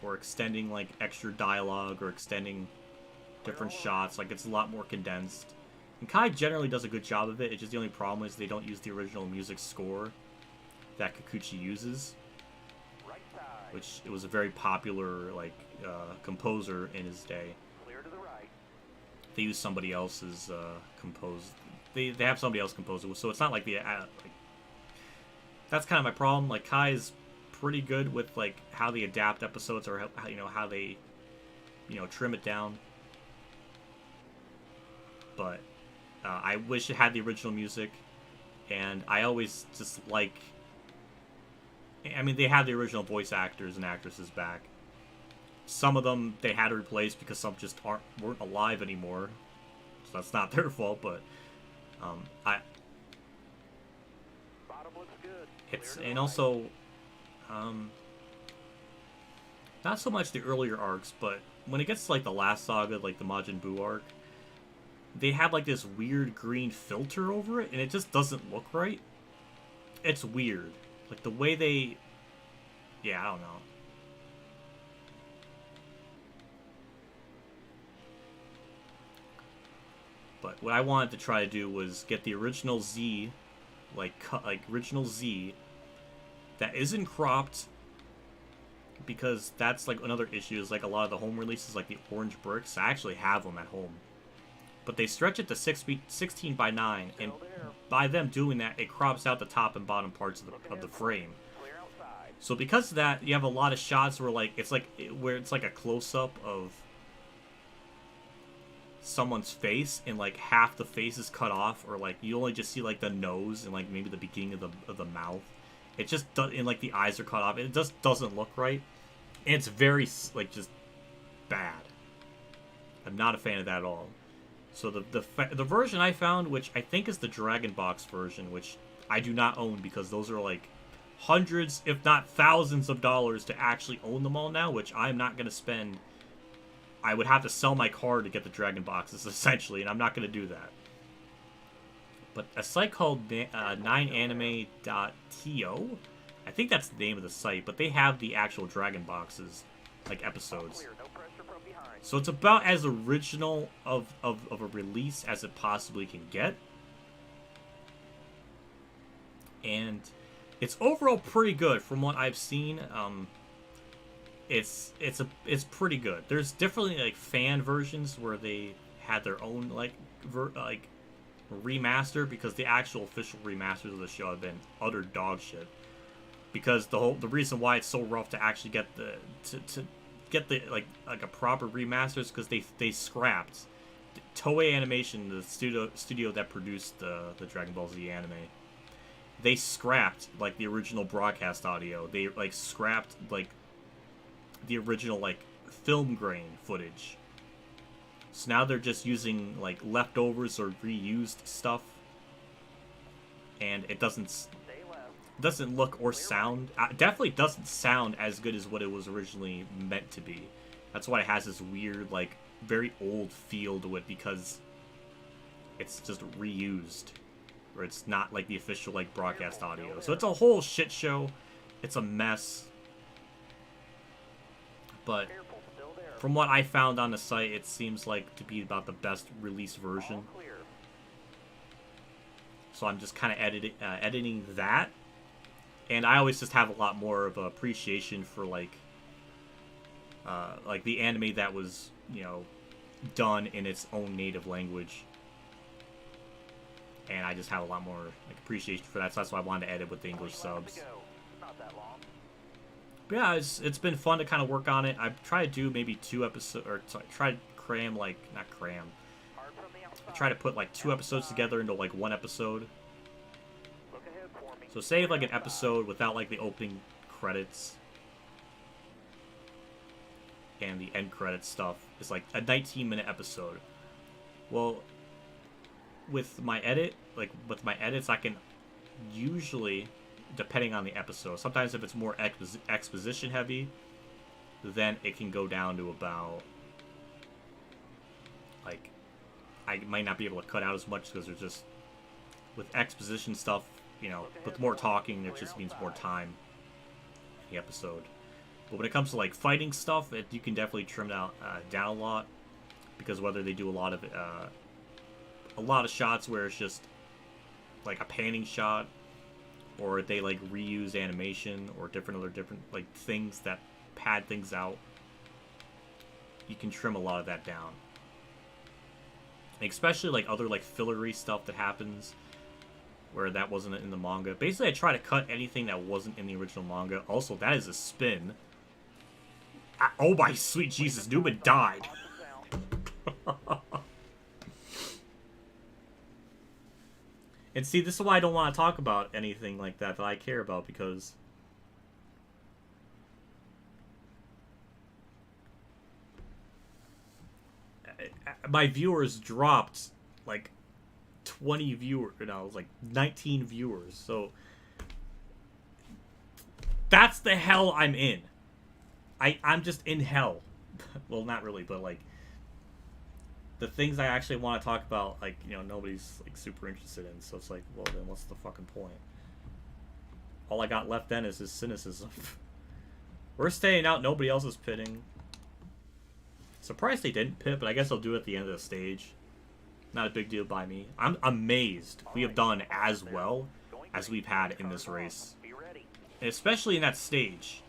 Speaker 1: or extending like extra dialogue, or extending different shots. Like it's a lot more condensed. And Kai generally does a good job of it. It's just the only problem is they don't use the original music score that Kikuchi uses, which it was a very popular like composer in his day. They use somebody else's composed. They have somebody else compose it, so it's not like the like. That's kind of my problem. Like Kai is pretty good with like how they adapt episodes, or how they trim it down. But I wish it had the original music, and I always just like. I mean, they have the original voice actors and actresses back. Some of them they had to replace because some just weren't alive anymore, so that's not their fault. But and also not so much the earlier arcs, but when it gets to like the last saga, like the Majin Buu arc, they have like this weird green filter over it, and it just doesn't look right. It's weird, like the way they, I don't know. But what I wanted to try to do was get the original Z, like original Z, that isn't cropped, because that's like another issue. Is like a lot of the home releases, like the orange bricks. I actually have them at home, but they stretch it to 16 by 9, and by them doing that, it crops out the top and bottom parts of the frame. So because of that, you have a lot of shots where like it's like a close up of someone's face, and like half the face is cut off, or like you only just see like the nose and like maybe the beginning of the mouth. It just does, and like the eyes are cut off. It just doesn't look right, and it's very like just bad. I'm not a fan of that at all. So the version I found, which I think is the Dragon Box version, which I do not own because those are like hundreds, if not thousands of dollars to actually own them all now, which I'm not going to spend. I would have to sell my car to get the Dragon Boxes, essentially, and I'm not going to do that. But a site called 9anime.to, I think that's the name of the site, but they have the actual Dragon Boxes, like episodes. So it's about as original of a release as it possibly can get. And it's overall pretty good from what I've seen. It's pretty good. There's definitely like fan versions where they had their own like remaster, because the actual official remasters of the show have been utter dog shit. Because the reason why it's so rough to actually get the like a proper remaster is because they scrapped Toei Animation, the studio that produced the Dragon Ball Z anime. They scrapped like the original broadcast audio. They like scrapped like the original like film grain footage. So now they're just using like leftovers or reused stuff. and it doesn't
Speaker 2: Stay left.
Speaker 1: doesn't look or sound, definitely doesn't sound as good as what it was originally meant to be. That's why it has this weird, like, very old feel to it, because it's just reused, or it's not like the official, like, broadcast audio. So it's a whole shit show. It's a mess. But
Speaker 2: Careful, still there.
Speaker 1: from what I found on the site, it seems like to be about the best release version.
Speaker 2: All clear.
Speaker 1: So I'm just kind of editing that. And I always just have a lot more of appreciation for, like the anime that was, you know, done in its own native language. And I just have a lot more, like, appreciation for that. So that's why I wanted to edit with the English
Speaker 2: 20 laps
Speaker 1: subs.
Speaker 2: to go. Not that long.
Speaker 1: But yeah, it's been fun to kind of work on it. I've tried to do maybe 2 episodes, or try to cram, like, not cram.
Speaker 2: Hard from the outside.
Speaker 1: Try to put, like, 2 episodes together into, like, 1 episode.
Speaker 2: Look ahead for me.
Speaker 1: So save, like, an episode without, like, the opening credits and the end credits stuff. It's like a 19-minute episode. Well, with my edits, I can usually, depending on the episode, sometimes if it's more exposition heavy, then it can go down to about, like, I might not be able to cut out as much because there's just, with exposition stuff, you know, with more talking, it just means more time in the episode. But when it comes to, like, fighting stuff, you can definitely trim down a lot, because whether they do a lot of shots where it's just like a panning shot, or they, like, reuse animation or different like things that pad things out, you can trim a lot of that down. And especially, like, other, like, fillery stuff that happens where that wasn't in the manga. Basically, I try to cut anything that wasn't in the original manga. Also, that is a spin. Oh my sweet Jesus, Newman died. And see, this is why I don't want to talk about anything like that I care about, because my viewers dropped, like, 20 viewers, like 19 viewers. So that's the hell I'm in. I'm just in hell. Well, not really, but, like, the things I actually want to talk about, like, you know, nobody's, like, super interested in. So it's like, well, then what's the fucking point? All I got left then is his cynicism. We're staying out. Nobody else is pitting. Surprised they didn't pit, but I guess they'll do it at the end of the stage. Not a big deal by me. I'm amazed we have done as well as we've had in this race.
Speaker 2: Be ready.
Speaker 1: And especially in that stage.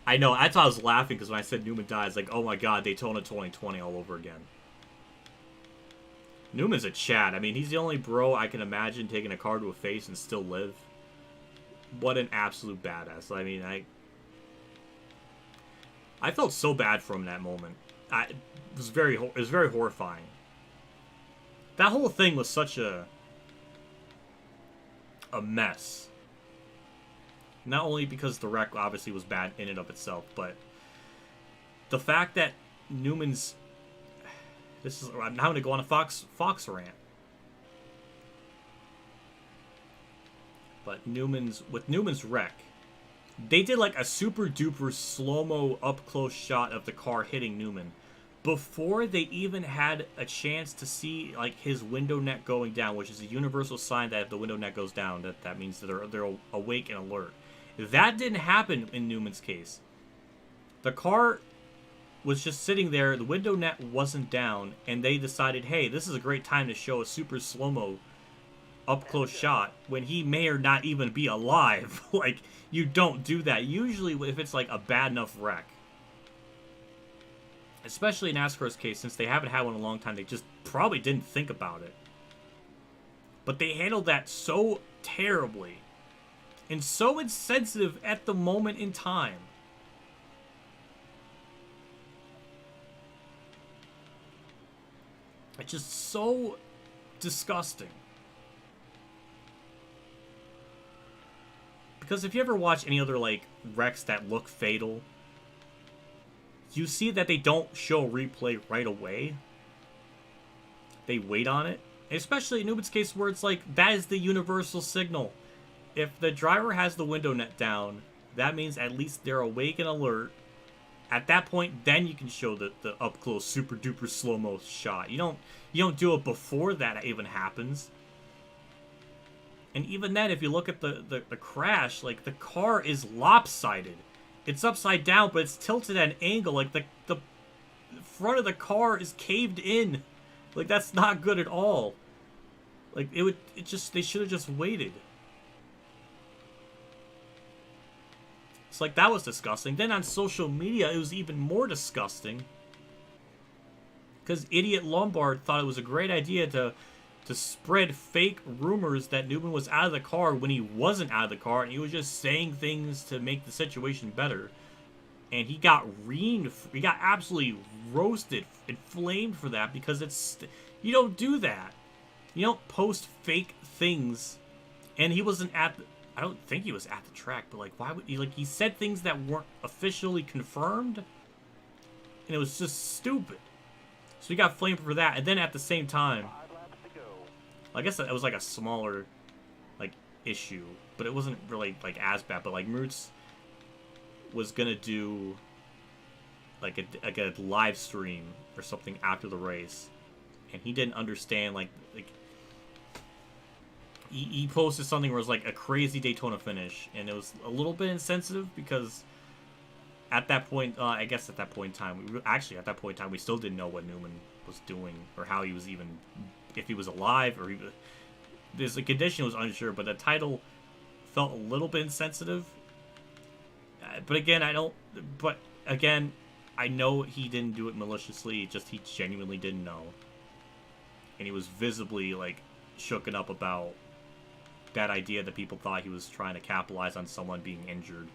Speaker 1: I know, that's why I was laughing, because when I said Newman dies, like, oh my god, Daytona 2020 all over again. Newman's a Chad. I mean, he's the only bro I can imagine taking a car to a face and still live. What an absolute badass. I mean, I felt so bad for him in that moment. It was very horrifying. That whole thing was such a mess. Not only because the wreck obviously was bad in and of itself, but the fact that Newman's... I'm having to go on a Fox rant. But with Newman's wreck, they did, like, a super duper slow-mo up-close shot of the car hitting Newman before they even had a chance to see, like, his window net going down, which is a universal sign that if the window net goes down, that means that they're awake and alert. That didn't happen in Newman's case. The car was just sitting there, the window net wasn't down, and they decided, hey, this is a great time to show a super slow-mo up-close shot when he may or not even be alive. Like, you don't do that. Usually, if it's, like, a bad enough wreck. Especially in NASCAR's case, since they haven't had one in a long time, they just probably didn't think about it. But they handled that so terribly. And so insensitive at the moment in time. It's just so disgusting. Because if you ever watch any other, like, wrecks that look fatal, you see that they don't show replay right away. they wait on it. Especially in Newman's case where it's like, that is the universal signal. If the driver has the window net down, that means at least they're awake and alert. At that point, then you can show the up close super duper slow mo shot. You don't do it before that even happens. And even then, if you look at the crash, like the car is lopsided. It's upside down, but it's tilted at an angle. Like the front of the car is caved in. Like that's not good at all. Like they should have just waited. It's like, that was disgusting. Then on social media, it was even more disgusting. Because Idiot Lombard thought it was a great idea to spread fake rumors that Newman was out of the car when he wasn't out of the car. And he was just saying things to make the situation better. And he got absolutely roasted and flamed for that. Because you don't do that. You don't post fake things. And he wasn't I don't think he was at the track, but like, why would he, like, he said things that weren't officially confirmed, and it was just stupid. So he got flamed for that, and then at the same time, I guess that was like a smaller, like, issue, but it wasn't really like as bad. But like, Mertz was gonna do like a live stream or something after the race, and he didn't understand like. He posted something where it was like a crazy Daytona finish, and it was a little bit insensitive because at that point, I guess at that point in time, at that point in time, we still didn't know what Newman was doing or how he was even, if he was alive or the condition was unsure, but the title felt a little bit insensitive. But again, I know he didn't do it maliciously, just he genuinely didn't know. And he was visibly like shooken up about that idea that people thought he was trying to capitalize on someone being injured.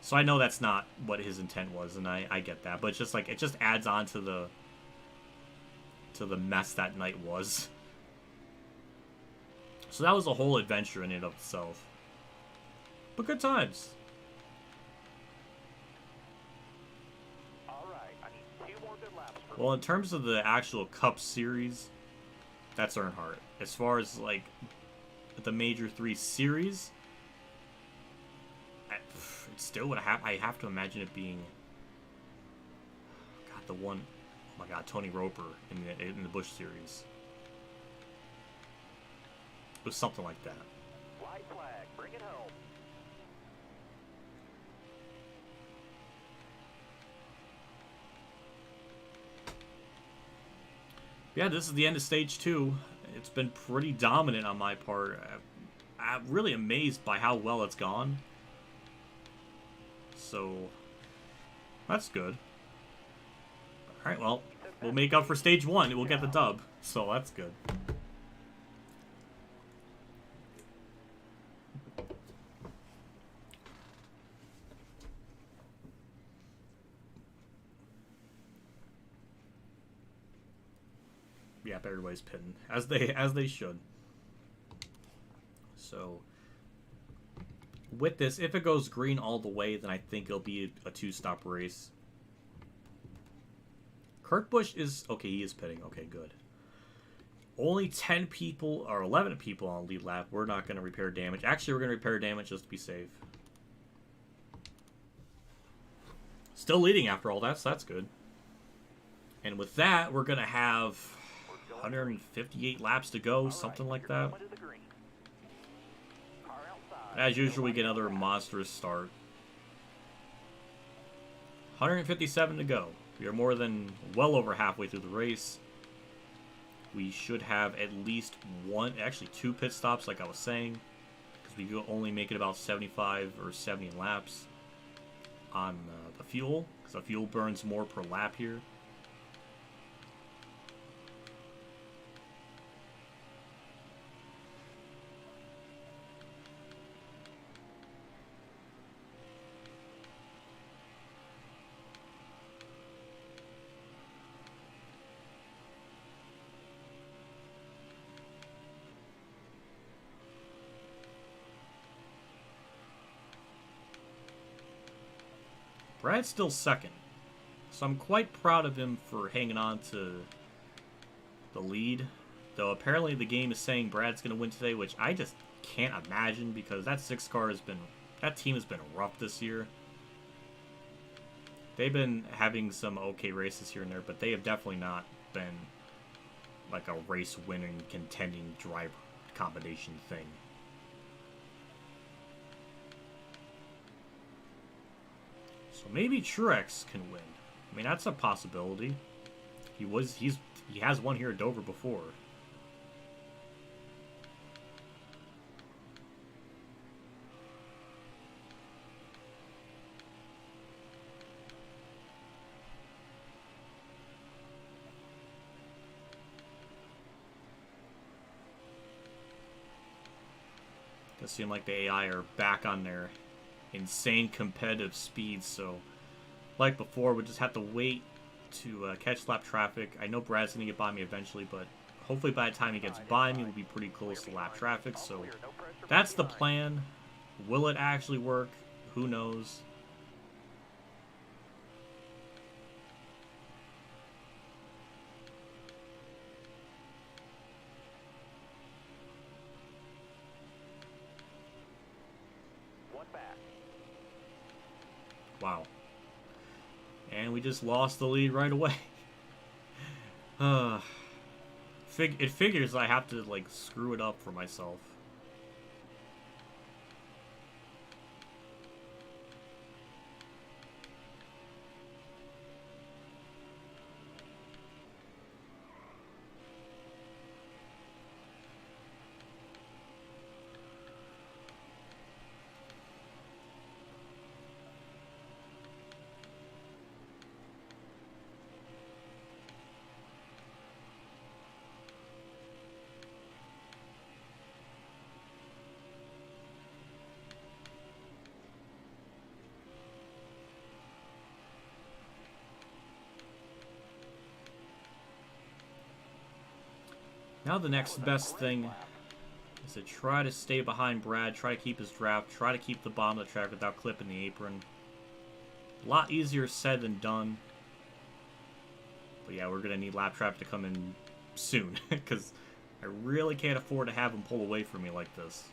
Speaker 1: So I know that's not what his intent was, and I get that. But it's just like, it just adds on to the mess that night was. So that was a whole adventure in and of itself. But good times.
Speaker 2: Alright, I need 2 more good laps for
Speaker 1: Well, in terms of the actual Cup Series, that's Earnhardt. As far as like the Major 3 Series, it's still what I have to imagine it being. God, the one, oh my God, Tony Roper in the Busch Series. It was something like that.
Speaker 2: white flag, bring it home.
Speaker 1: Yeah, this is the end of Stage 2. It's been pretty dominant on my part. I'm really amazed by how well it's gone. So, that's good. Alright, well, we'll make up for Stage 1. We'll get the dub. So, that's good. Yep, everybody's pitting as they should. So with this, if it goes green all the way, then I think it'll be a 2-stop race. Kurt Busch is okay. He is pitting. Okay, good. Only 10 people or 11 people on lead lap. We're not going to repair damage. Actually, we're going to repair damage just to be safe. Still leading after all that, so that's good. And with that, we're going to have 158 laps to go, something like that. As usual, we get another monstrous start. 157 to go. We are more than well over halfway through the race. We should have at least one, actually 2 pit stops, like I was saying, because we will only make it about 75 or 70 laps on the fuel, because the fuel burns more per lap here. Brad's still second, so I'm quite proud of him for hanging on to the lead. Though apparently the game is saying Brad's going to win today, which I just can't imagine because that 6 car has been... That team has been rough this year. They've been having some okay races here and there, but they have definitely not been like a race-winning, contending driver combination thing. So maybe Truex can win. I mean, that's a possibility. He has won here at Dover before. Does seem like the AI are back on their insane competitive speed, so like before, we just have to wait to catch lap traffic. I know Brad's going to get by me eventually, but hopefully by the time he gets by me, we'll be pretty close to lap traffic, so that's the plan. Will it actually work? Who knows? Wow. And we just lost the lead right away. It figures I have to, like, screw it up for myself. Now the next best thing is to try to stay behind Brad, try to keep his draft, try to keep the bottom of the track without clipping the apron. A lot easier said than done. But yeah, we're going to need lap traffic to come in soon, because I really can't afford to have him pull away from me like this.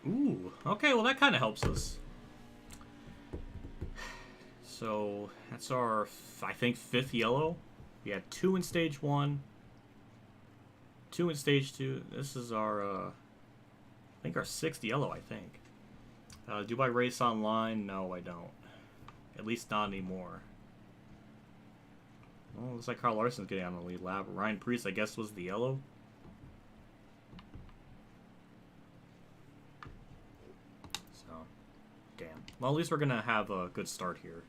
Speaker 1: Ooh, okay, well that kind of helps us. So, that's our, I think, 5th yellow. We had 2 in stage 1, 2 in stage 2. This is our, I think our 6th yellow, I think. Do I race online? No, I don't. At least not anymore. Well, looks like Carl Larson's getting on the lead lap. Ryan Preece, I guess, was the yellow. Well, at least we're going to have a good start here.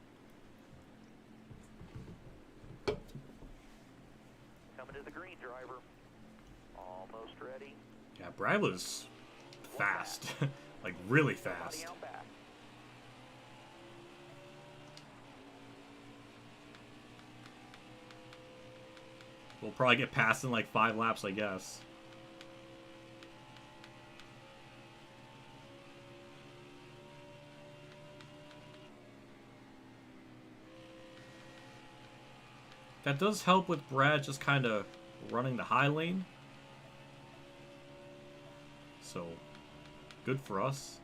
Speaker 2: Coming to the green, driver. Almost ready.
Speaker 1: Yeah, Brad was fast. Like, really fast. We'll probably get past in like 5 laps, I guess. That does help with Brad just kind of running the high lane. So, good for us.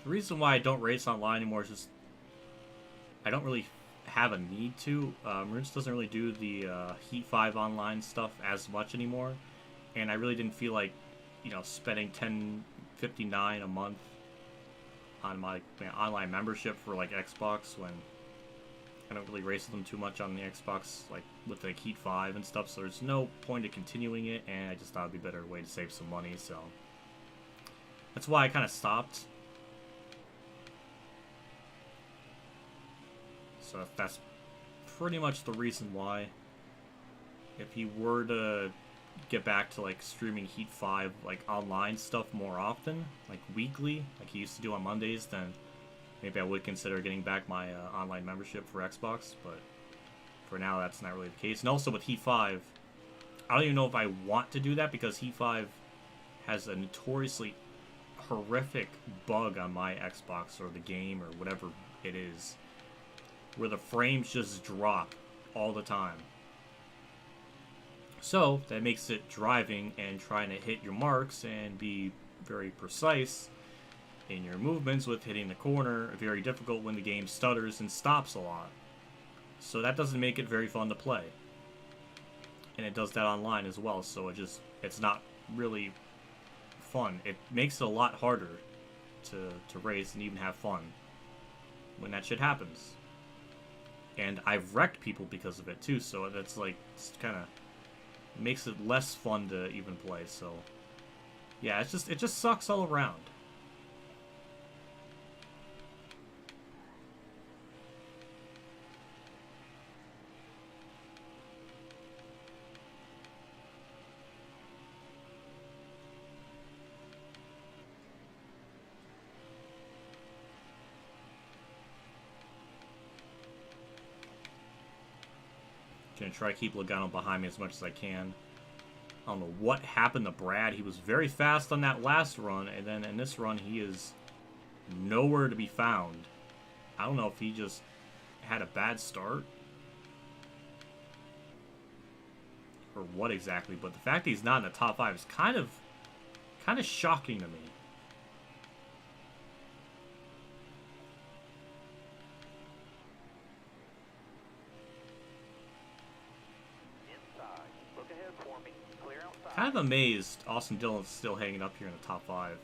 Speaker 1: The reason why I don't race online anymore is just I don't really have a need to. Rants doesn't really do the Heat 5 online stuff as much anymore, and I really didn't feel like, spending $10.59 a month on my online membership for like Xbox when I don't really race with them too much on the Xbox, like with like Heat 5 and stuff. So there's no point of continuing it, and I just thought it'd be a better way to save some money. So that's why I kind of stopped. So that's pretty much the reason why. If he were to get back to like streaming Heat 5 like online stuff more often, like weekly, like he used to do on Mondays, then maybe I would consider getting back my online membership for Xbox. But for now, that's not really the case. And also with Heat 5, I don't even know if I want to do that, because Heat 5 has a notoriously horrific bug on my Xbox or the game or whatever it is, where the frames just drop all the time. So that makes it driving and trying to hit your marks and be very precise in your movements with hitting the corner very difficult when the game stutters and stops a lot. So that doesn't make it very fun to play. And it does that online as well, so it's not really fun. It makes it a lot harder to race and even have fun when that shit happens. And I've wrecked people because of it too, so that's like, it's kind of makes it less fun to even play. So yeah, it just sucks all around. Gonna try to keep Logano behind me as much as I can. I don't know what happened to Brad. He was very fast on that last run, and then in this run he is nowhere to be found. I don't know if he just had a bad start or what exactly, but the fact that he's not in the top 5 is kind of shocking to me. Kind of amazed Austin Dillon's still hanging up here in the top 5.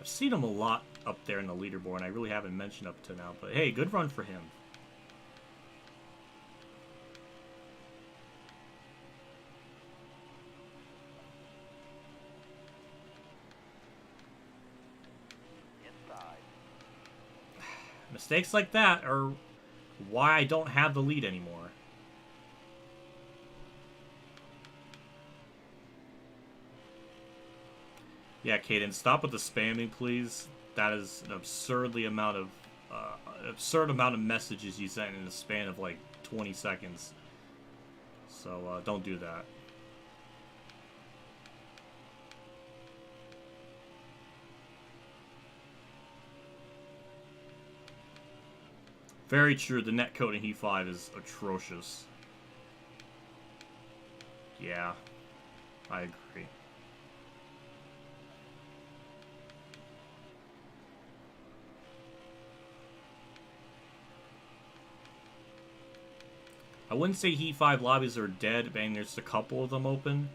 Speaker 1: I've seen him a lot up there in the leaderboard, and I really haven't mentioned up to now. But hey, good run for him. Mistakes like that are why I don't have the lead anymore. Yeah, Caden, stop with the spamming, please. That is an absurd amount of messages you sent in the span of like 20 seconds. So don't do that. Very true. The netcode in Heat 5 is atrocious. Yeah, I agree. I wouldn't say Heat 5 lobbies are dead. I mean, there's a couple of them open.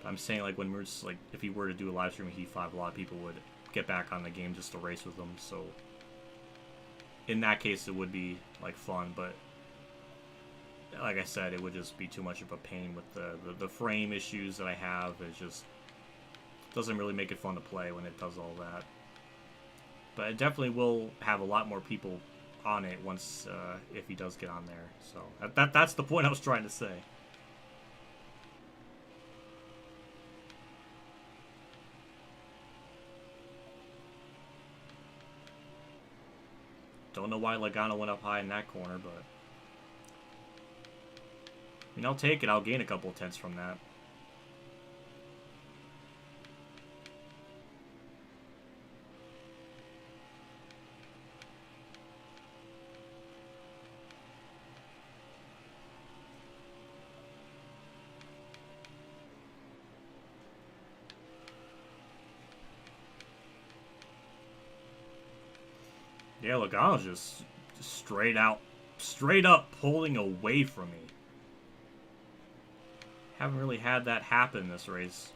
Speaker 1: But I'm saying, like, when we're just, like, if we were to do a live stream of Heat 5, a lot of people would get back on the game just to race with them. So, in that case, it would be, like, fun. But, like I said, it would just be too much of a pain with the frame issues that I have. It just doesn't really make it fun to play when it does all that. But it definitely will have a lot more people on it once if he does get on there. So that's the point I was trying to say. Don't know why Logano went up high in that corner, but I mean, I'll take it. I'll gain a couple of tenths from that. Yeah, Logano's just straight up pulling away from me. Haven't really had that happen in this race,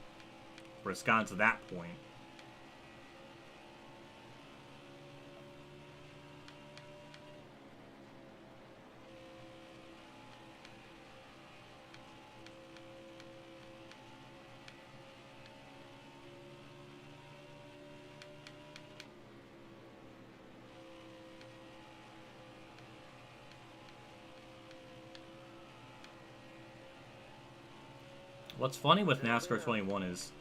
Speaker 1: where it's gotten to that point. What's funny with NASCAR 21 is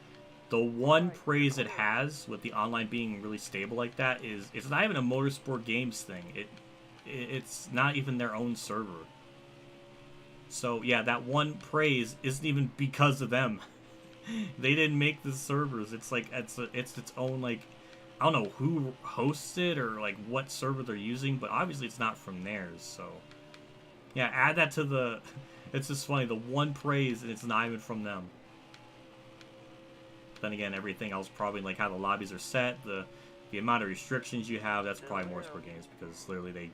Speaker 1: the one praise it has with the online being really stable like that is it's not even a motorsport games thing. It's not even their own server. So yeah, that one praise isn't even because of them. They didn't make the servers. It's like it's its own, like, I don't know who hosts it or like what server they're using, but obviously it's not from theirs. So yeah, add that to the. It's just funny, the one praise, and it's not even from them. Then again, everything else probably, like how the lobbies are set, the amount of restrictions you have, that's probably more sport games, because clearly they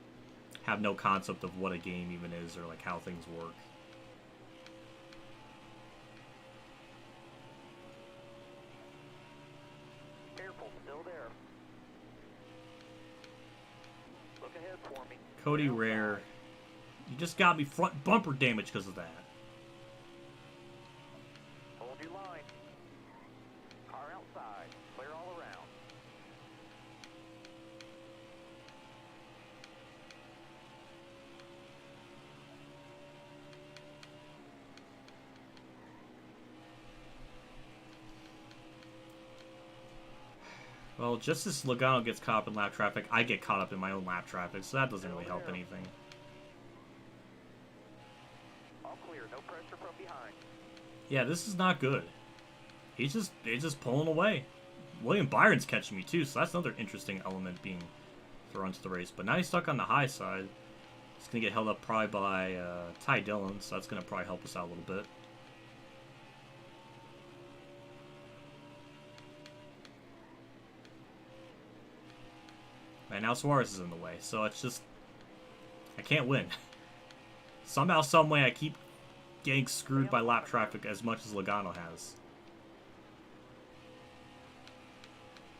Speaker 1: have no concept of what a game even is, or like how things work.
Speaker 2: Careful, still there. Look ahead for me.
Speaker 1: Cody Rare, you just got me front bumper damage because of that.
Speaker 2: Hold your line. Car outside. Clear all around.
Speaker 1: Well, just as Logano gets caught up in lap traffic, I get caught up in my own lap traffic, so that doesn't really help anything.
Speaker 2: All clear, no pressure from behind.
Speaker 1: Yeah, this is not good. He's just pulling away. William Byron's catching me too, so that's another interesting element being thrown into the race. But now he's stuck on the high side. He's gonna get held up probably by Ty Dillon, so that's gonna probably help us out a little bit. And now Suarez is in the way, so it's just I can't win. Somehow, some way, I keep getting screwed by lap traffic as much as Logano has.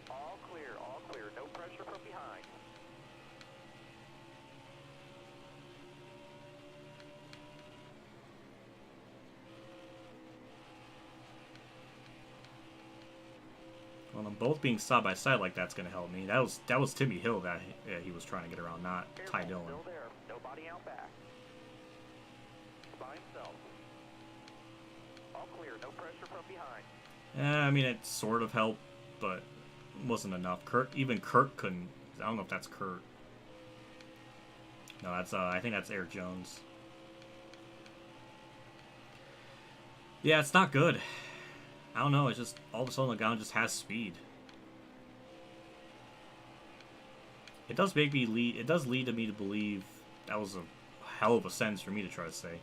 Speaker 2: All clear, no pressure from behind.
Speaker 1: Well, them both being side by side like that's gonna help me. That was Timmy Hill that he was trying to get around, not Ty Dillon.
Speaker 2: Still there, nobody out back. By himself. All clear, no pressure from behind.
Speaker 1: I mean, it sort of helped, but wasn't enough. Even Kurt couldn't. I don't know if that's Kurt. No, that's I think that's Eric Jones. Yeah, it's not good. I don't know. It's just all of a sudden Logano just has speed. It does make me lead. It does lead to me to believe that was a hell of a sentence for me to try to say.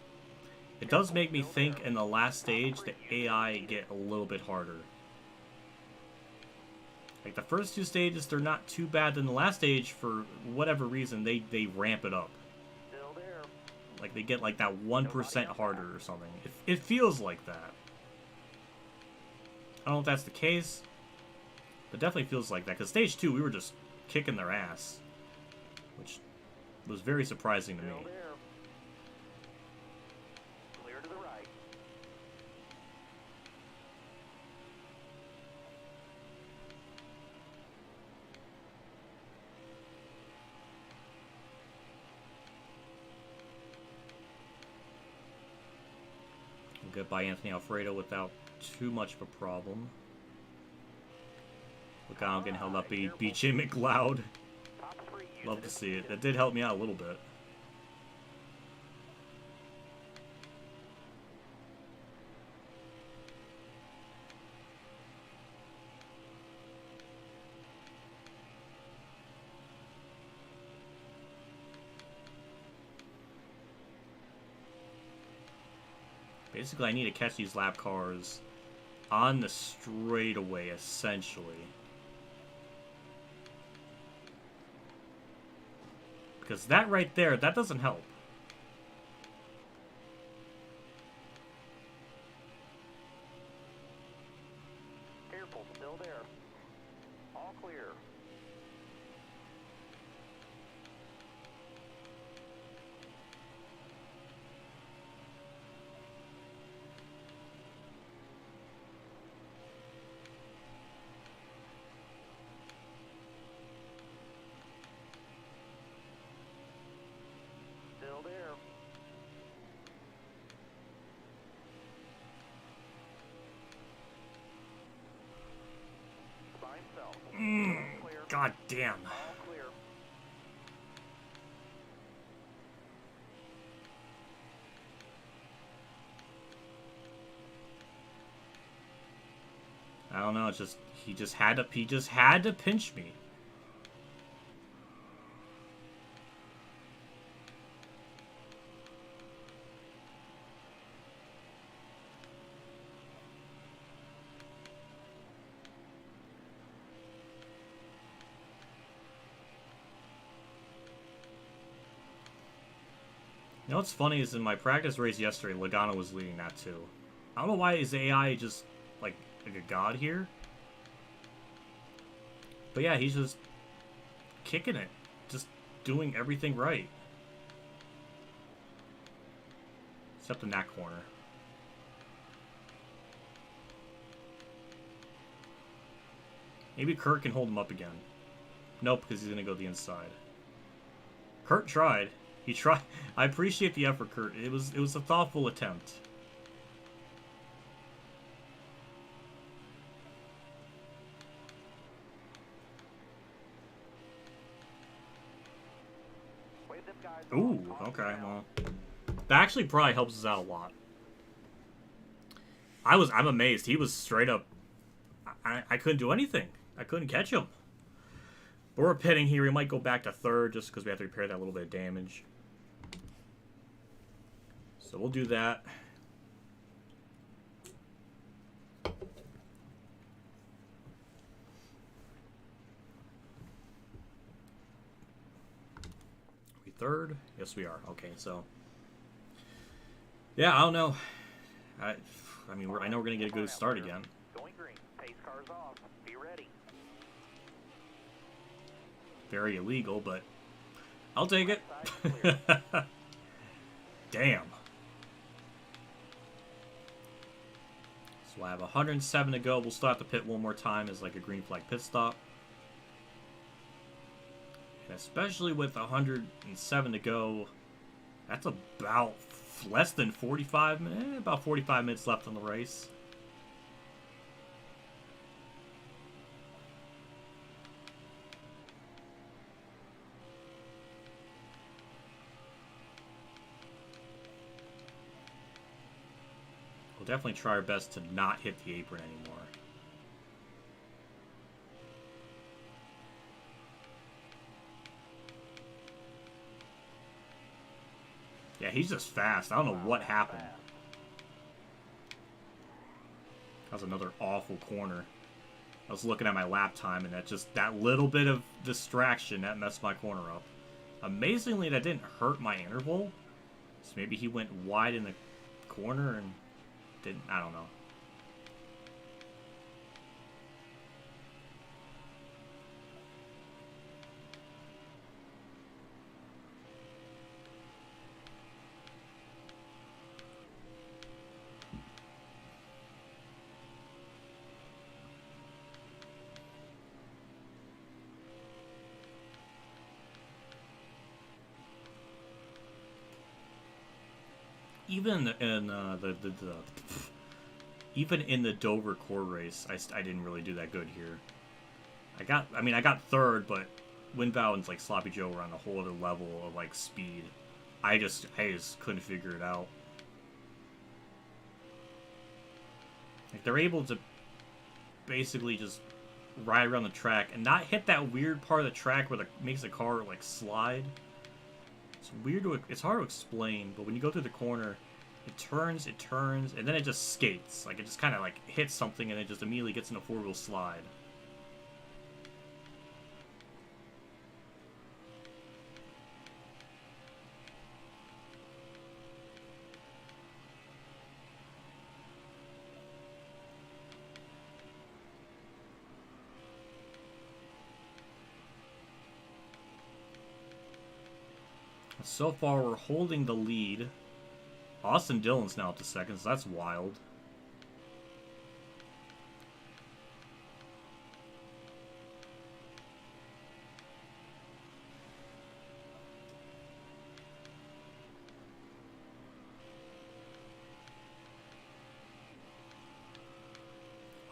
Speaker 1: It does make me think in the last stage the AI get a little bit harder. Like the first two stages, they're not too bad. Then the last stage, for whatever reason, they ramp it up.
Speaker 2: Still there.
Speaker 1: Like they get like that 1% harder or something. It feels like that. I don't know if that's the case, but definitely feels like that. Because stage 2, we were just kicking their ass, which was very surprising to me.
Speaker 2: Still there. Clear to the right.
Speaker 1: We'll get by Anthony Alfredo without too much of a problem. Logano getting held up by BJ McLeod.
Speaker 2: Top 3
Speaker 1: Love to see it. That did help me out a little bit. Basically, I need to catch these lap cars on the straightaway, essentially. Because that right there, that doesn't help.
Speaker 2: Careful, still there. All clear. Still there. By himself. Clear.
Speaker 1: God damn.
Speaker 2: All clear.
Speaker 1: I don't know, it's just he just had to pinch me. You know what's funny is in my practice race yesterday, Logano was leading that too. I don't know why his AI just like a god here. But yeah, he's just kicking it. Just doing everything right. Except in that corner. Maybe Kurt can hold him up again. Nope, because he's going to go the inside. Kurt tried. He tried. I appreciate the effort, Kurt. It was a thoughtful attempt.
Speaker 2: Wave them guys
Speaker 1: Ooh,
Speaker 2: off.
Speaker 1: okay, well. That actually probably helps us out a lot. I'm amazed. He was straight up... I couldn't do anything. I couldn't catch him. But we're pitting here. We might go back to third just because we have to repair that little bit of damage. So we'll do that. We third? Yes, we are. Okay, so... Yeah, I don't know. I mean, I know we're going to get a good start again.
Speaker 2: Going green. Pace cars off. Be ready.
Speaker 1: Very illegal, but I'll take it.
Speaker 2: Side clear.
Speaker 1: Damn. So I have 107 to go. We'll start the pit one more time as like a green flag pit stop. And especially with 107 to go, that's about less than 45 minutes, about 45 minutes left on the race. We'll definitely try our best to not hit the apron anymore. Yeah, he's just fast. I don't know what happened. That was another awful corner. I was looking at my lap time, and that little bit of distraction, that messed my corner up. Amazingly, that didn't hurt my interval. So maybe he went wide in the corner and didn't, I don't know. Even in the Dover core race, I didn't really do that good here. I got third, but Winbow and like Sloppy Joe were on a whole other level of like speed. I just couldn't figure it out. Like they're able to basically just ride around the track and not hit that weird part of the track where it makes the car like slide. It's hard to explain, but when you go through the corner, it turns, and then it just skates. Like, it just kind of, like, hits something, and it just immediately gets in a four-wheel slide. So far, we're holding the lead. Austin Dillon's now up to second, so that's wild.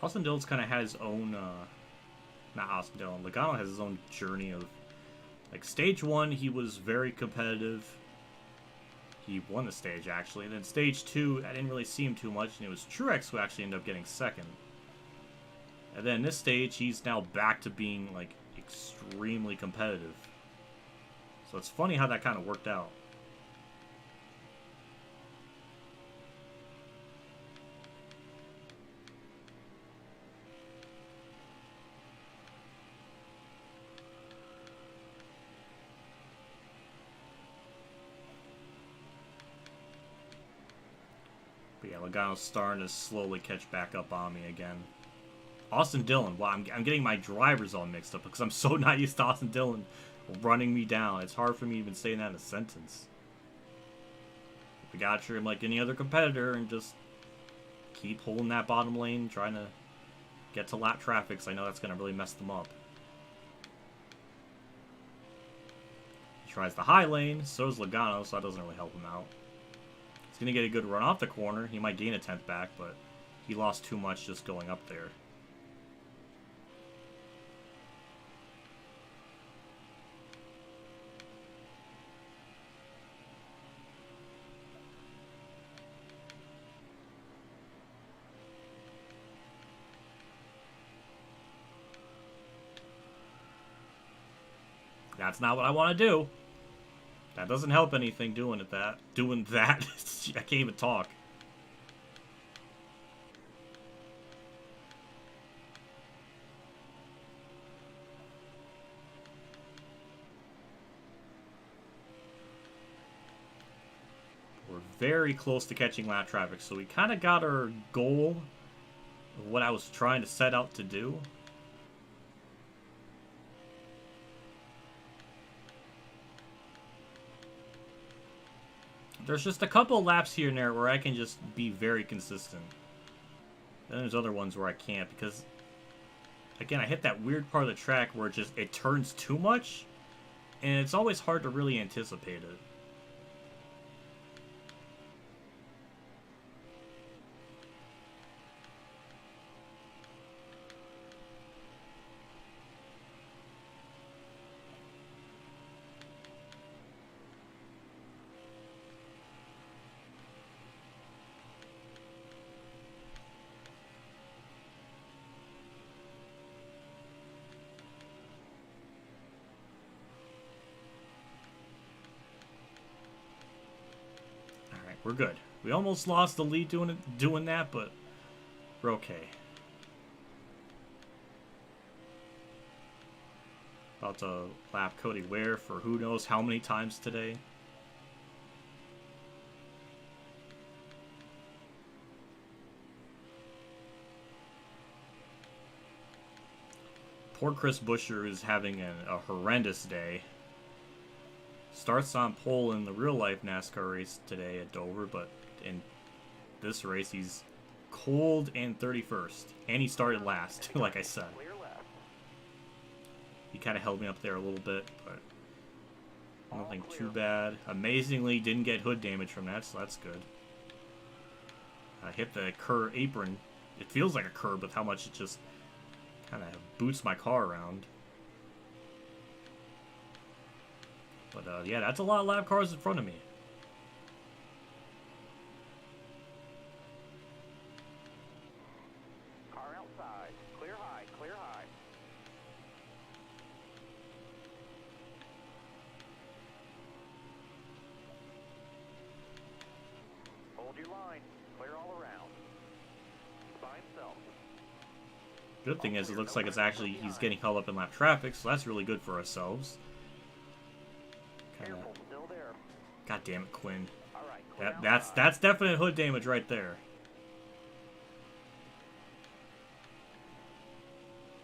Speaker 1: Austin Dillon's kind of had his own, not Austin Dillon, Logano has his own journey of, like, stage 1, he was very competitive. He won the stage, actually. And then stage 2, I didn't really see him too much, and it was Truex who actually ended up getting second. And then this stage, he's now back to being, like, extremely competitive. So it's funny how that kind of worked out. But yeah, Logano's starting to slowly catch back up on me again. Austin Dillon, wow, I'm getting my drivers all mixed up because I'm so not used to Austin Dillon running me down. It's hard for me to even saying that in a sentence. We gotta treat him like any other competitor and just keep holding that bottom lane, trying to get to lap traffic, because I know that's going to really mess them up. He tries the high lane, so does Logano, so that doesn't really help him out. He's going to get a good run off the corner. He might gain a 10th back, but he lost too much just going up there. That's not what I want to do. That doesn't help anything doing that. I can't even talk. We're very close to catching lap traffic, so we kind of got our goal of what I was trying to set out to do. There's just a couple laps here and there where I can just be very consistent. Then there's other ones where I can't because, again, I hit that weird part of the track where it turns too much, and it's always hard to really anticipate it. We're good. We almost lost the lead doing that, but we're okay. About to lap Cody Ware for who knows how many times today. Poor Chris Buescher is having a horrendous day. Starts on pole in the real-life NASCAR race today at Dover, but in this race he's cold and 31st. And he started last, like I said. He kind of held me up there a little bit, but nothing too bad. Amazingly, didn't get hood damage from that, so that's good. I hit the curb apron. It feels like a curb with how much it just kind of boots my car around. But, yeah, that's a lot of lap cars in front of me.
Speaker 2: Car outside. Clear high, clear high. Hold your line. Clear all around. By himself.
Speaker 1: Good thing is, it looks like he's getting held up in lap traffic, so that's really good for ourselves.
Speaker 2: Careful, still there.
Speaker 1: God damn it, Quinn.
Speaker 2: All right,
Speaker 1: That's definite hood damage right there.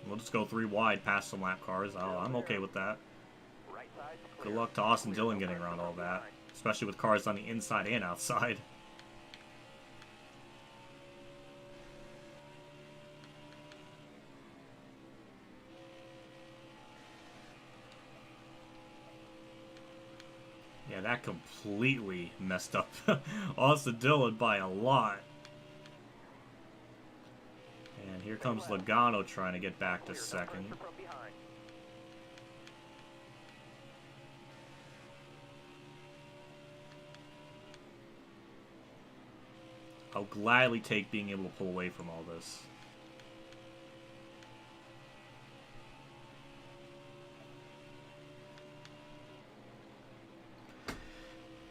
Speaker 1: We'll just go 3 wide past some lap cars. I'm okay with that.
Speaker 2: Right Outside's
Speaker 1: Good
Speaker 2: clear.
Speaker 1: luck to Austin
Speaker 2: Clear,
Speaker 1: Dillon
Speaker 2: no
Speaker 1: getting
Speaker 2: pressure
Speaker 1: around
Speaker 2: from
Speaker 1: all that,
Speaker 2: behind.
Speaker 1: especially with cars on the inside and outside. Yeah, that completely messed up Austin Dillon by a lot. And here comes Logano trying to get back to
Speaker 2: Clear, no
Speaker 1: second.
Speaker 2: pressure from behind.
Speaker 1: I'll gladly take being able to pull away from all this.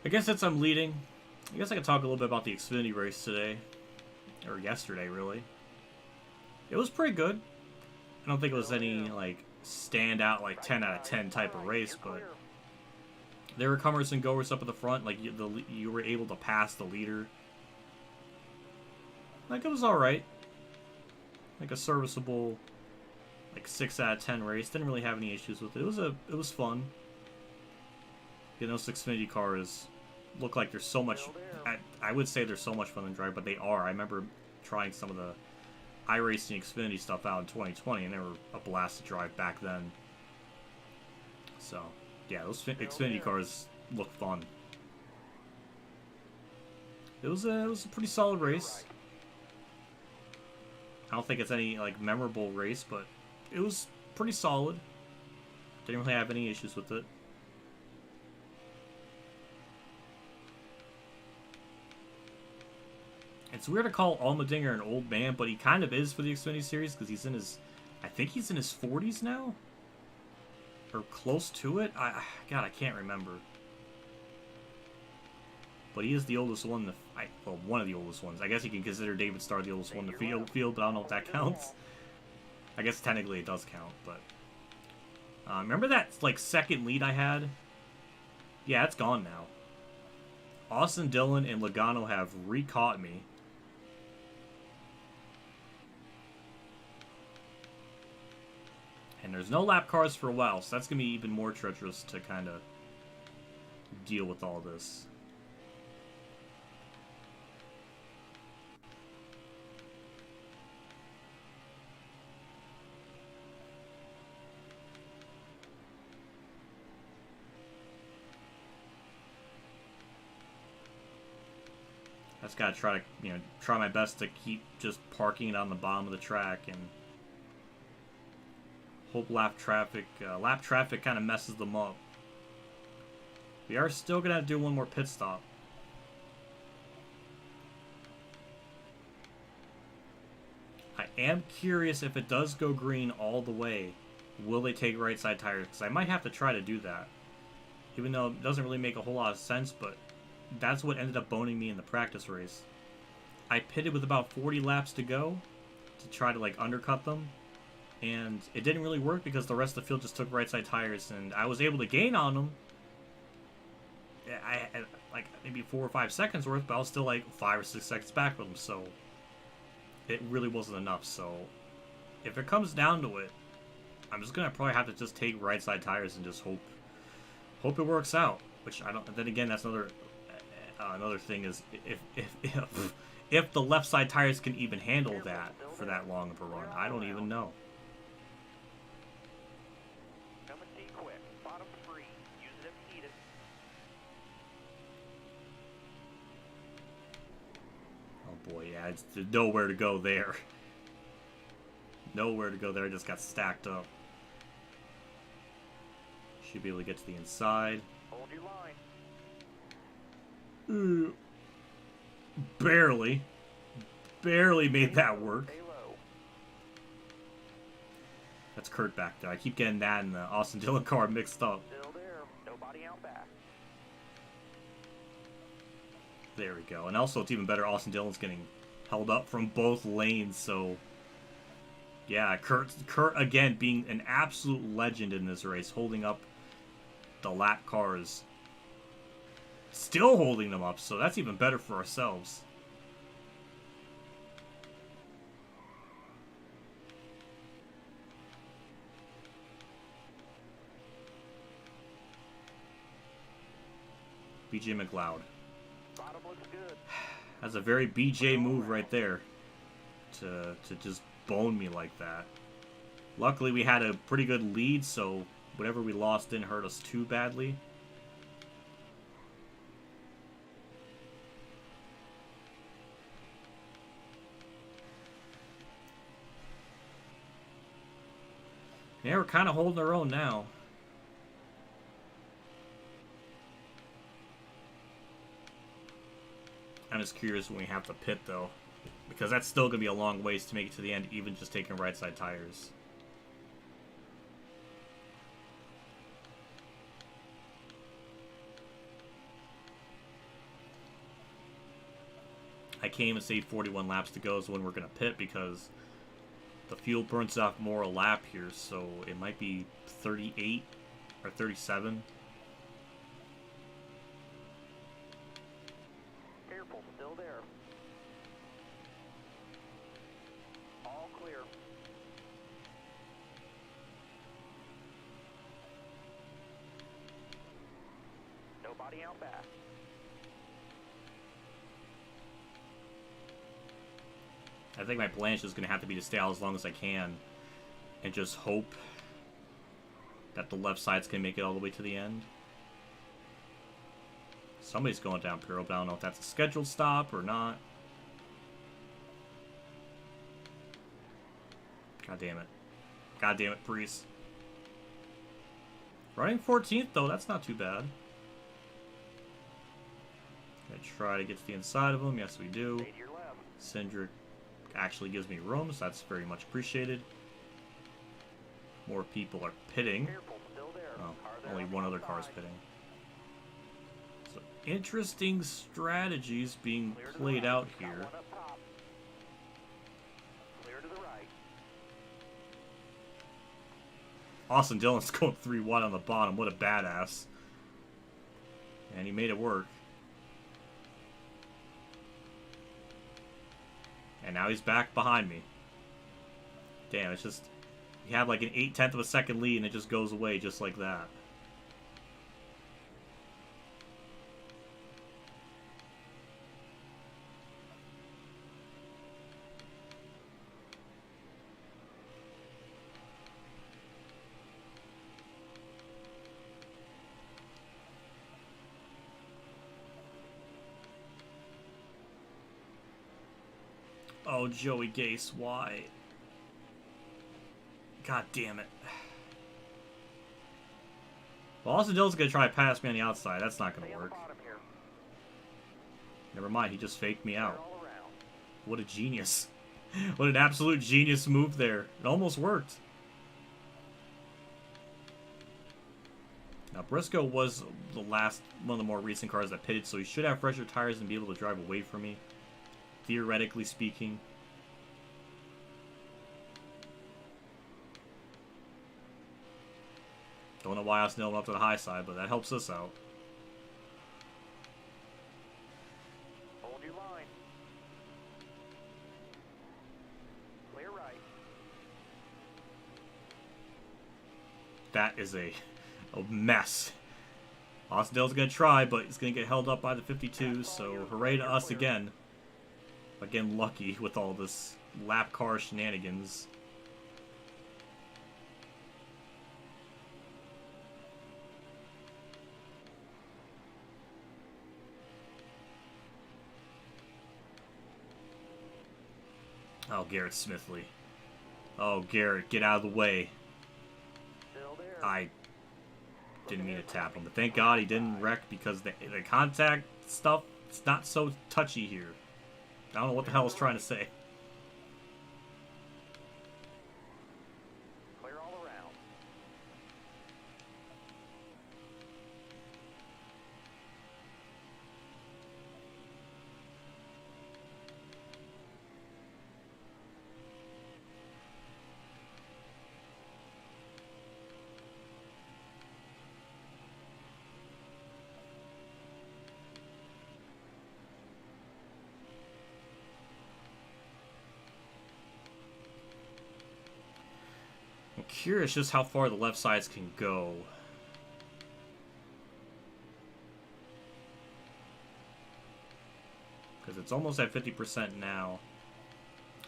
Speaker 1: I guess since I'm leading, I guess I could talk a little bit about the Xfinity race today. Or yesterday, really. It was pretty good. I don't think it was any, like, standout, like, 10 out of 10 type of race, but there were comers and goers up at the front. Like, you were able to pass the leader. Like, it was alright. Like, a serviceable, like, 6 out of 10 race. Didn't really have any issues with it. It was fun. You know, those Xfinity cars look like they're so much... I would say they're so much fun to drive, but they are. I remember trying some of the iRacing Xfinity stuff out in 2020, and they were a blast to drive back then. So, yeah, those Xfinity cars look fun. It was a pretty solid race. I don't think it's any, like, memorable race, but it was pretty solid. Didn't really have any issues with it. It's weird to call Allmendinger an old man, but he kind of is for the Xfinity Series because he's in his... I think he's in his 40s now? Or close to it? God, I can't remember. But he is the oldest one. Well, one of the oldest ones. I guess you can consider David Starr the oldest one in the field, but I don't know if that counts. I guess technically it does count, but... remember that, like, second lead I had? Yeah, it's gone now. Austin Dillon and Logano have re-caught me. And there's no lap cars for a while, so that's going to be even more treacherous to kind of deal with all this. I just gotta try to, try my best to keep just parking it on the bottom of the track and hope lap traffic kind of messes them up. We are still gonna do one more pit stop. I am curious if it does go green all the way, will they take right side tires? Because I might have to try to do that. Even though it doesn't really make a whole lot of sense, but that's what ended up boning me in the practice race. I pitted with about 40 laps to go to try to, like, undercut them. And it didn't really work because the rest of the field just took right side tires. And I was able to gain on them. I had, like, maybe 4 or 5 seconds worth, but I was still, like, 5 or 6 seconds back with them. So it really wasn't enough. So if it comes down to it, I'm just going to probably have to just take right side tires and just hope it works out. Which I don't... Then again, that's another thing is if the left side tires can even handle that for that long of a run. I don't even know.
Speaker 2: Coming to you quick. Bottom 3. Use it if you need it.
Speaker 1: Oh boy, yeah, there's nowhere to go there. Nowhere to go there, just got stacked up. Should be able to get to the inside.
Speaker 2: Hold your line.
Speaker 1: Barely made that work.
Speaker 2: Stay low.
Speaker 1: That's Kurt back there. I keep getting that and the Austin Dillon car mixed up.
Speaker 2: Still there. Nobody out back.
Speaker 1: There we go. And also, it's even better, Austin Dillon's getting held up from both lanes, so... Yeah, Kurt again, being an absolute legend in this race, holding up the lap cars. Still holding them up, so that's even better for ourselves. BJ McLeod.
Speaker 2: Bottom looks good.
Speaker 1: That's a very BJ move right there. To just bone me like that. Luckily, we had a pretty good lead, so whatever we lost didn't hurt us too badly. Yeah, we're kind of holding our own now. I'm just curious when we have to pit, though. Because that's still going to be a long ways to make it to the end, even just taking right side tires. I can't even say 41 laps to go is when we're going to pit because the fuel burns off more a lap here, so it might be 38 or 37.
Speaker 2: Careful, still there. All clear. Nobody out back.
Speaker 1: I think my plan is just going to have to be to stay out as long as I can and just hope that the left sides can make it all the way to the end. Somebody's going down Puro, but I don't know if that's a scheduled stop or not. God damn it. God damn it, Priest. Running 14th, though, that's not too bad. Gonna try to get to the inside of him. Yes, we do.
Speaker 2: Stay to your left.
Speaker 1: Cindric actually gives me room, so that's very much appreciated. More people are pitting.
Speaker 2: Careful, still there.
Speaker 1: Oh,
Speaker 2: Car there
Speaker 1: only
Speaker 2: on
Speaker 1: one
Speaker 2: the
Speaker 1: other car is
Speaker 2: outside.
Speaker 1: pitting. So, interesting strategies being
Speaker 2: Clear to the
Speaker 1: played
Speaker 2: right.
Speaker 1: out
Speaker 2: Got
Speaker 1: here.
Speaker 2: one up top. Clear to the right.
Speaker 1: Austin Dillon's going 3-1 on the bottom. What a badass. And he made it work. And now he's back behind me. Damn, it's just... You have like an 8/10 of a second lead and it just goes away just like that. Oh, Joey Gase, why? God damn it. Well, Austin Dillon's gonna try to pass me on the outside. That's not gonna
Speaker 2: Stay on the
Speaker 1: work.
Speaker 2: bottom here.
Speaker 1: Never mind, he just faked me
Speaker 2: Clear
Speaker 1: out.
Speaker 2: all around.
Speaker 1: What a genius. What an absolute genius move there. It almost worked. Now, Briscoe was the last, one of the more recent cars that pitted, so he should have fresher tires and be able to drive away from me. Theoretically speaking. Don't know why I was nailing up to the high side, but that helps us out.
Speaker 2: Hold your line. Clear right.
Speaker 1: That is a mess. Austin Dillon's going to try, but he's going to get held up by the 52, so hooray to us again. Again, lucky with all this lap car shenanigans. Oh, Garrett Smithley. Oh, Garrett, get out of the way.
Speaker 2: Still there.
Speaker 1: I didn't mean to tap him, but thank God he didn't wreck because the contact stuff, it's not so touchy here. I don't know what the hell I was trying to say.
Speaker 2: Clear all around.
Speaker 1: I'm curious just how far the left sides can go. it's almost at 50% now.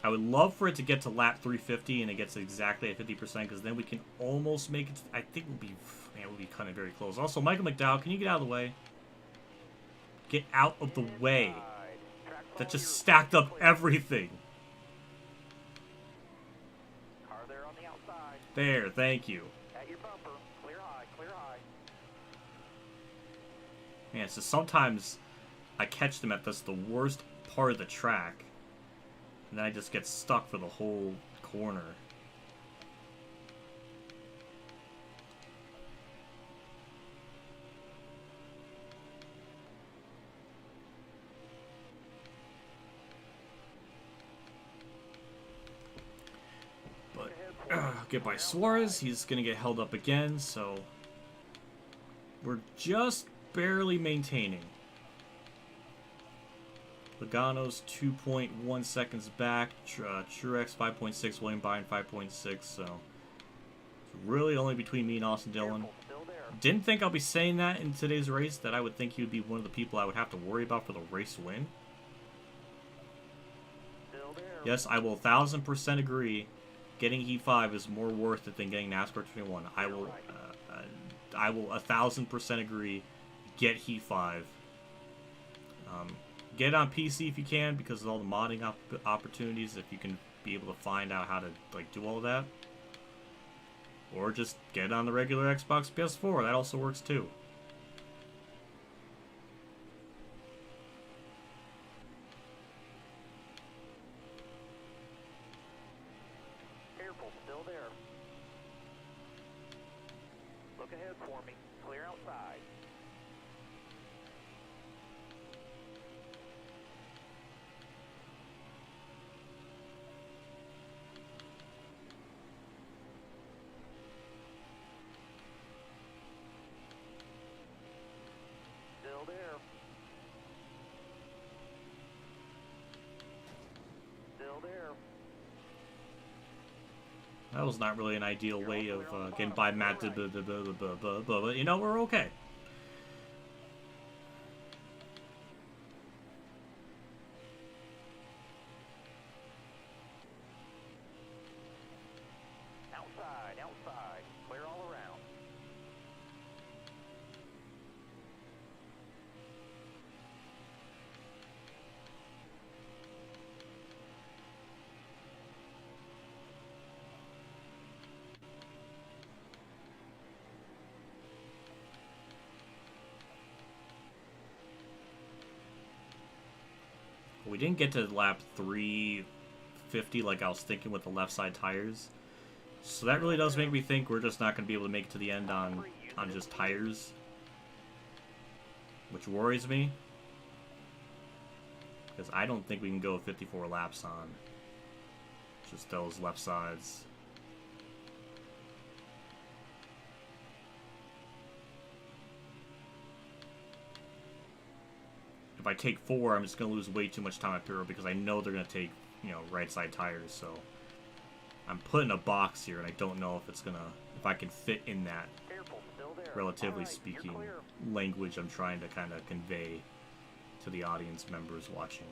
Speaker 1: I would love for it to get to lap 350 and it gets exactly at 50% because then we can almost make it. I think we'll be, man, we'll be kind of very close. Also, Michael McDowell, can you get out of the way? Get out of the way. That just stacked up everything.
Speaker 2: Car there on the outside.
Speaker 1: There, thank you.
Speaker 2: At your bumper. Clear high, clear high.
Speaker 1: Man, so sometimes I catch them at this the worst part of the track. And then I just get stuck for the whole corner. But get by Suarez. He's going to get held up again, so we're just barely maintaining. Logano's 2.1 seconds back. Truex 5.6. William Byron 5.6. So it's really only between me and Austin Dillon. Didn't think I'll be saying that in today's race, that I would think he would be one of the people I would have to worry about for the race win. Yes, I will 1000% agree. Getting Heat 5 is more worth it than getting NASCAR 21. I will 1000% agree. Get Heat 5. Get it on PC if you can, because of all the modding opportunities, if you can be able to find out how to like do all of that. Or just get it on the regular Xbox PS4, that also works too.
Speaker 2: Careful, still there. Look ahead for me. Clear outside. Still there. Still there.
Speaker 1: That was not really an ideal way of getting by Matt, but you know, we're okay.
Speaker 2: Outside, outside. Clear all around.
Speaker 1: We didn't get to lap 350 like I was thinking with the left side tires. So that really does make me think we're just not going to be able to make it to the end on just tires. Which worries me. Because I don't think we can go 54 laps on just those left sides. If I take 4, I'm just going to lose way too much time at Puro because I know they're going to take, you know, right side tires. So I'm put in a box here, and I don't know if it's going to, if I can fit in that,
Speaker 2: Careful, still there.
Speaker 1: relatively
Speaker 2: All right, you're
Speaker 1: speaking,
Speaker 2: clear.
Speaker 1: language I'm trying to kind of convey to the audience members watching.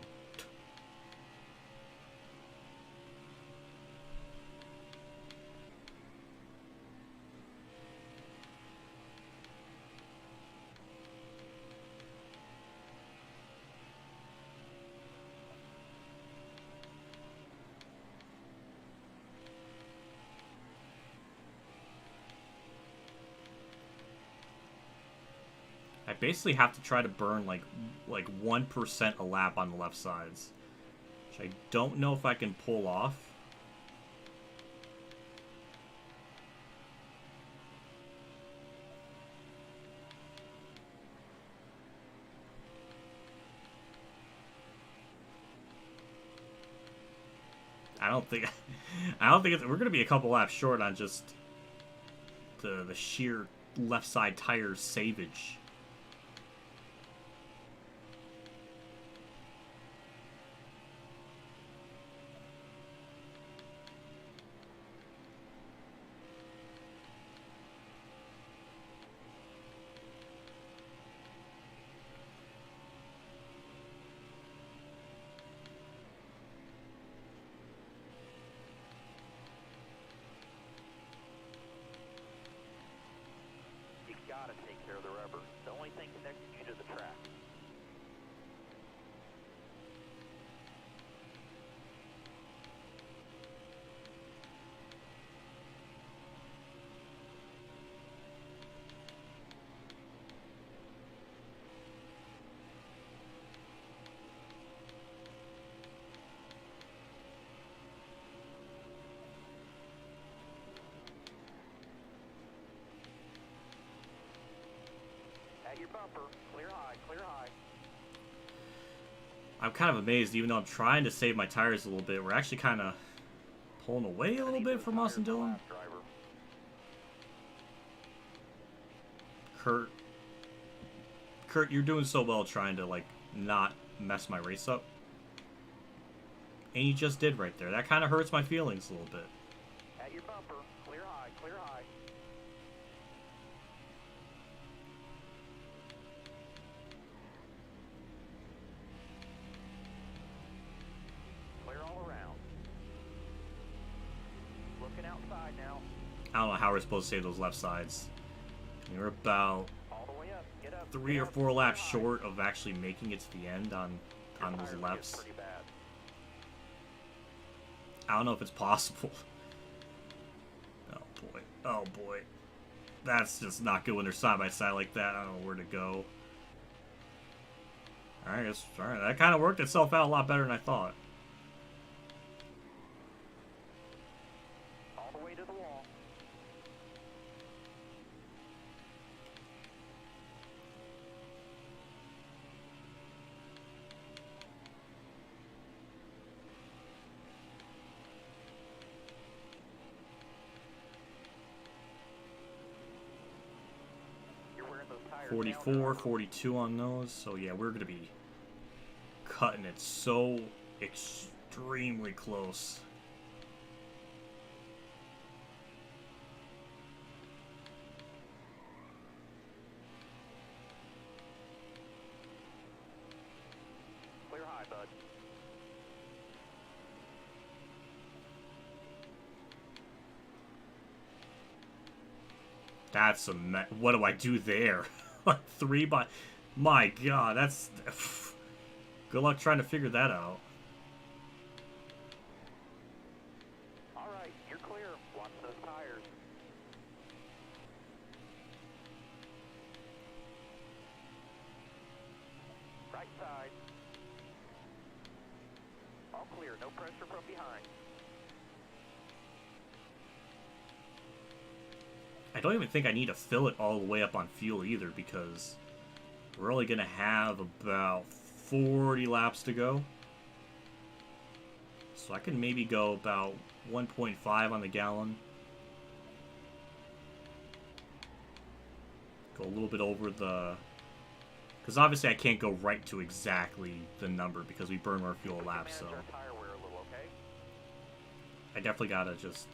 Speaker 1: I basically have to try to burn like 1% a lap on the left sides, which I don't know if I can pull off. I don't think we're gonna be a couple laps short on just the sheer left side tire savage.
Speaker 2: next to the track. At your bumper, clear high, clear high.
Speaker 1: I'm kind of amazed, even though I'm trying to save my tires a little bit, we're actually kind of pulling away a little bit from us and Dylan. Kurt, you're doing so well trying to, like, not mess my race up. And you just did right there. That kind of hurts my feelings a little bit.
Speaker 2: At your bumper, clear high, clear high. Clear all around. Looking outside now.
Speaker 1: I don't know how we're supposed to save those left sides. We're about
Speaker 2: All the way up. Get up.
Speaker 1: 3 or 4 laps short of actually making it to the end on those lefts.
Speaker 2: Pretty bad.
Speaker 1: I don't know if it's possible. Oh boy. Oh boy. That's just not good when they're side by side like that. I don't know where to go. Alright, that kind of worked itself out a lot better than I thought.
Speaker 2: All the way to the wall. You're wearing those tires
Speaker 1: 44, 42 on those. So yeah, we're going to be cutting it so extremely close.
Speaker 2: Clear high, bud.
Speaker 1: That's what do I do there? Like 3 by... My god, that's... Good luck trying to figure that out.
Speaker 2: All right, you're clear. Watch those tires. Right side. All clear. No pressure from behind.
Speaker 1: I don't even think I need to fill it all the way up on fuel either, because we're only going to have about 40 laps to go. So I can maybe go about 1.5 on the gallon. Go a little bit over the... Because obviously I can't go right to exactly the number because we burn more fuel a lap, so...
Speaker 2: Manage our tire wear a little, okay?
Speaker 1: I definitely got to just...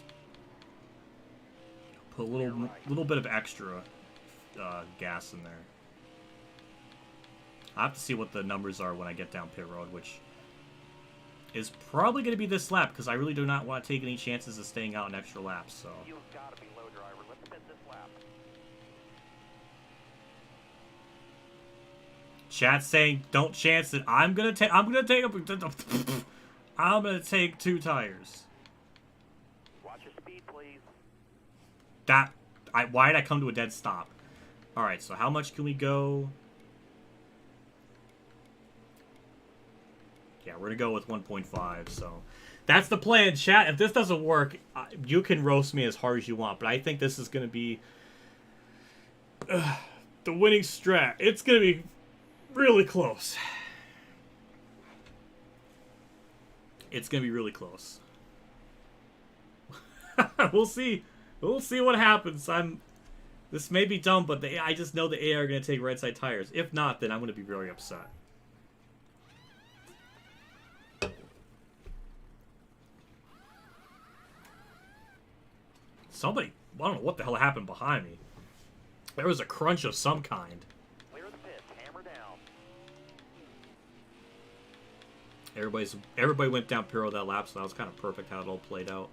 Speaker 1: put a little bit of extra gas in there. I have to see what the numbers are when I get down pit road, which is probably going to be this lap, because I really do not want to take any chances of staying out an extra lap, so...
Speaker 2: You've got to be low, driver. Let's spin this lap.
Speaker 1: Chat's saying, don't chance it. I'm going to take 2 tires.
Speaker 2: Watch your speed, please.
Speaker 1: Why did I come to a dead stop? Alright, so how much can we go? Yeah, we're going to go with 1.5, so... That's the plan, chat. If this doesn't work, you can roast me as hard as you want, but I think this is going to be... the winning strat. It's going to be really close. It's going to be really close. We'll see. We'll see what happens. This may be dumb, but I just know the AI are going to take red side tires. If not, then I'm going to be very upset. Somebody, I don't know what the hell happened behind me. There was a crunch of some kind.
Speaker 2: Clear the pits. Hammer down.
Speaker 1: Everybody went down Piro that lap, so that was kind of perfect how it all played out.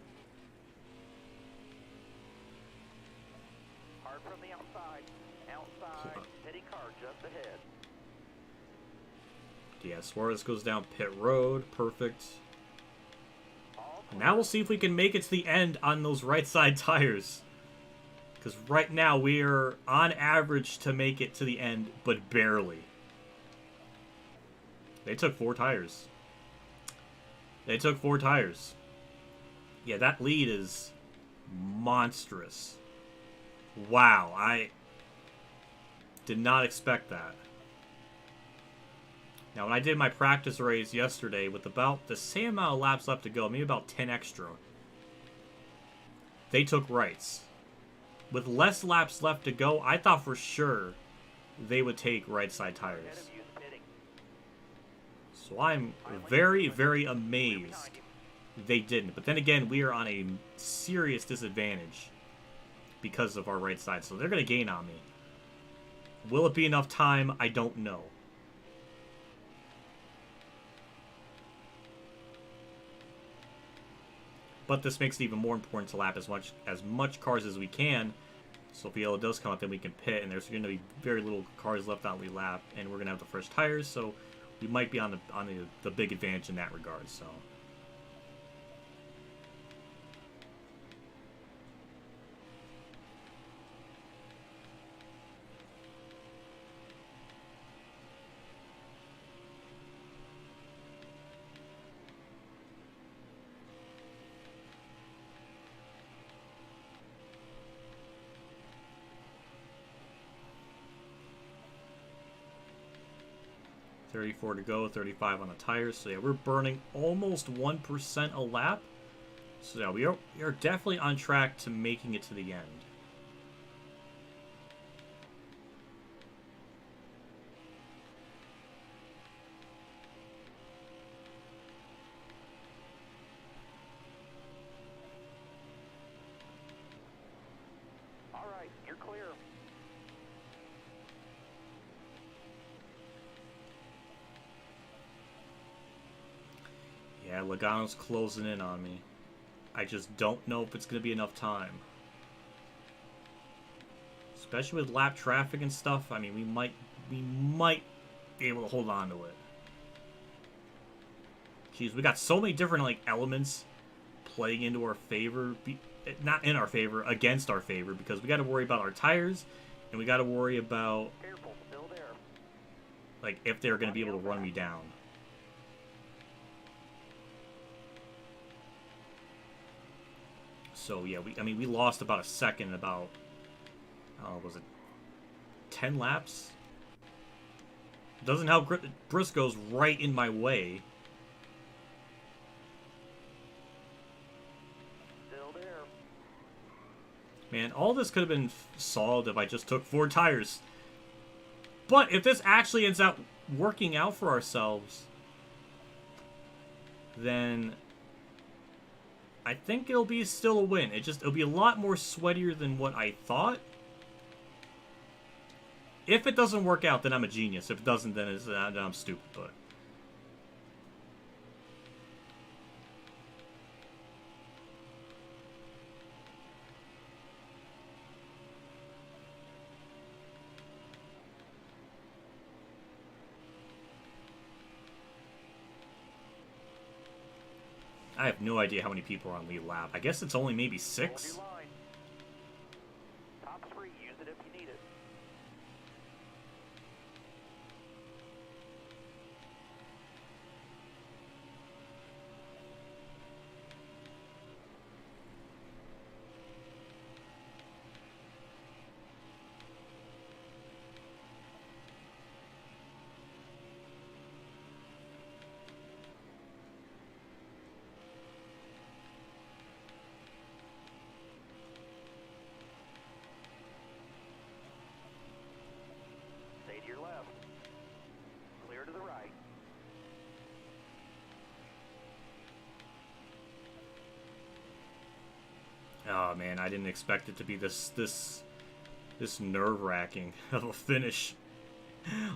Speaker 2: Hard from the outside. Outside, hitting car just ahead.
Speaker 1: Yeah, Suarez goes down pit road. Perfect. And now we'll see if we can make it to the end on those right side tires. Because right now we are on average to make it to the end, but barely. They took 4 tires. They took 4 tires. Yeah, that lead is monstrous. Wow, I did not expect that. Now, when I did my practice race yesterday with about the same amount of laps left to go, maybe about 10 extra, they took rights. With less laps left to go, I thought for sure they would take right side tires. So I'm very, very amazed they didn't. But then again, we are on a serious disadvantage because of our right side. So they're going to gain on me. Will it be enough time? I don't know. But this makes it even more important to lap as much cars as we can. So if the yellow does come out, then we can pit, and there's going to be very little cars left on the lap, and we're going to have the fresh tires, so we might be on the big advantage in that regard. So. $34 to go, 35 on the tires. So yeah, we're burning almost 1% a lap. So yeah, we are definitely on track to making it to the end.
Speaker 2: All right, you're clear.
Speaker 1: Yeah, Logano's closing in on me. I just don't know if it's going to be enough time. Especially with lap traffic and stuff. I mean, we might be able to hold on to it. Jeez, we got so many different like elements playing into our favor. Not in our favor, against our favor. Because we got to worry about our tires. And we got to worry about...
Speaker 2: Careful, still there.
Speaker 1: Like, if they're going to be able to run me down. So yeah, we lost about a second, about was it 10 laps? Doesn't help. Briscoe's right in my way.
Speaker 2: Still there.
Speaker 1: Man, all this could have been solved if I just took 4 tires. But if this actually ends up working out for ourselves, then I think it'll be still a win. It'll be a lot more sweatier than what I thought. If it doesn't work out, then I'm a genius. If it doesn't, then I'm stupid. But I have no idea how many people are on lead lap. I guess it's only maybe 6.
Speaker 2: Hold your line. Top 3, use it if you need it. Stay to your left. Clear to the right.
Speaker 1: Oh man, I didn't expect it to be this nerve-wracking of a finish.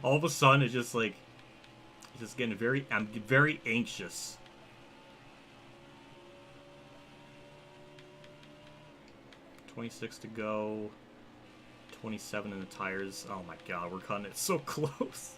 Speaker 1: All of a sudden, it's just like, I'm very anxious. $26 to go. 27 in the tires. Oh my god, we're cutting it so close.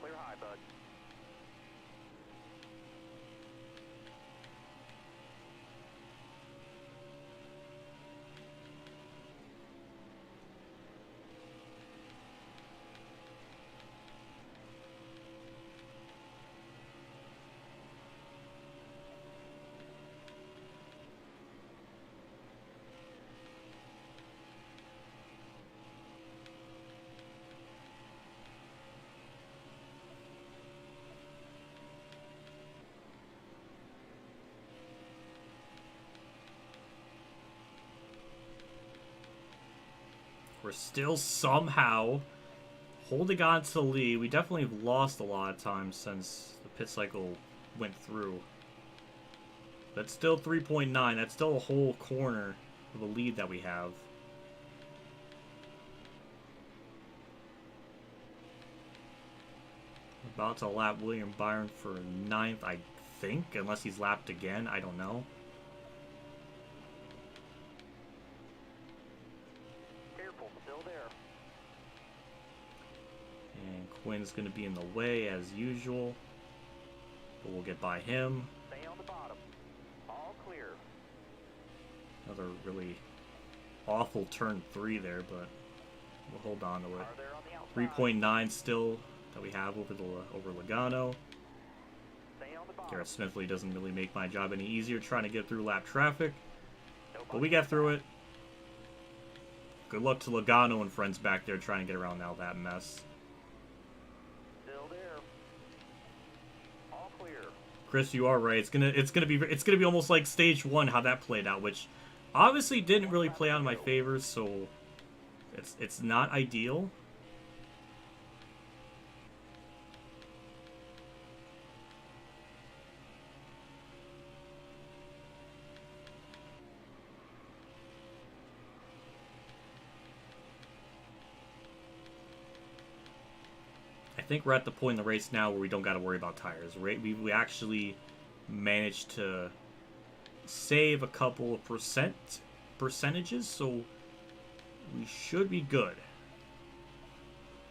Speaker 2: Clear high, bud.
Speaker 1: We're still somehow holding on to the lead. We definitely have lost a lot of time since the pit cycle went through. That's still 3.9. That's still a whole corner of a lead that we have. About to lap William Byron for 9th, I think. Unless he's lapped again. I don't know.
Speaker 2: Careful, still there.
Speaker 1: And Quinn's going to be in the way as usual. But we'll get by him.
Speaker 2: Stay on the bottom. All clear.
Speaker 1: Another really awful turn 3 there, but we'll hold on to it.
Speaker 2: Are there on the outside?
Speaker 1: 3.9 still that we have over Logano.
Speaker 2: Stay on the bottom.
Speaker 1: Garrett Smithley doesn't really make my job any easier trying to get through lap traffic.
Speaker 2: No
Speaker 1: But we got through it. Good luck to Logano and friends back there trying to get around all that mess.
Speaker 2: Still there. All clear.
Speaker 1: Chris, you are right. It's gonna be almost like stage 1 how that played out, which obviously didn't really play out in my favor, so it's not ideal. I think we're at the point in the race now where we don't got to worry about tires. We actually managed to save a couple of percentages, so we should be good.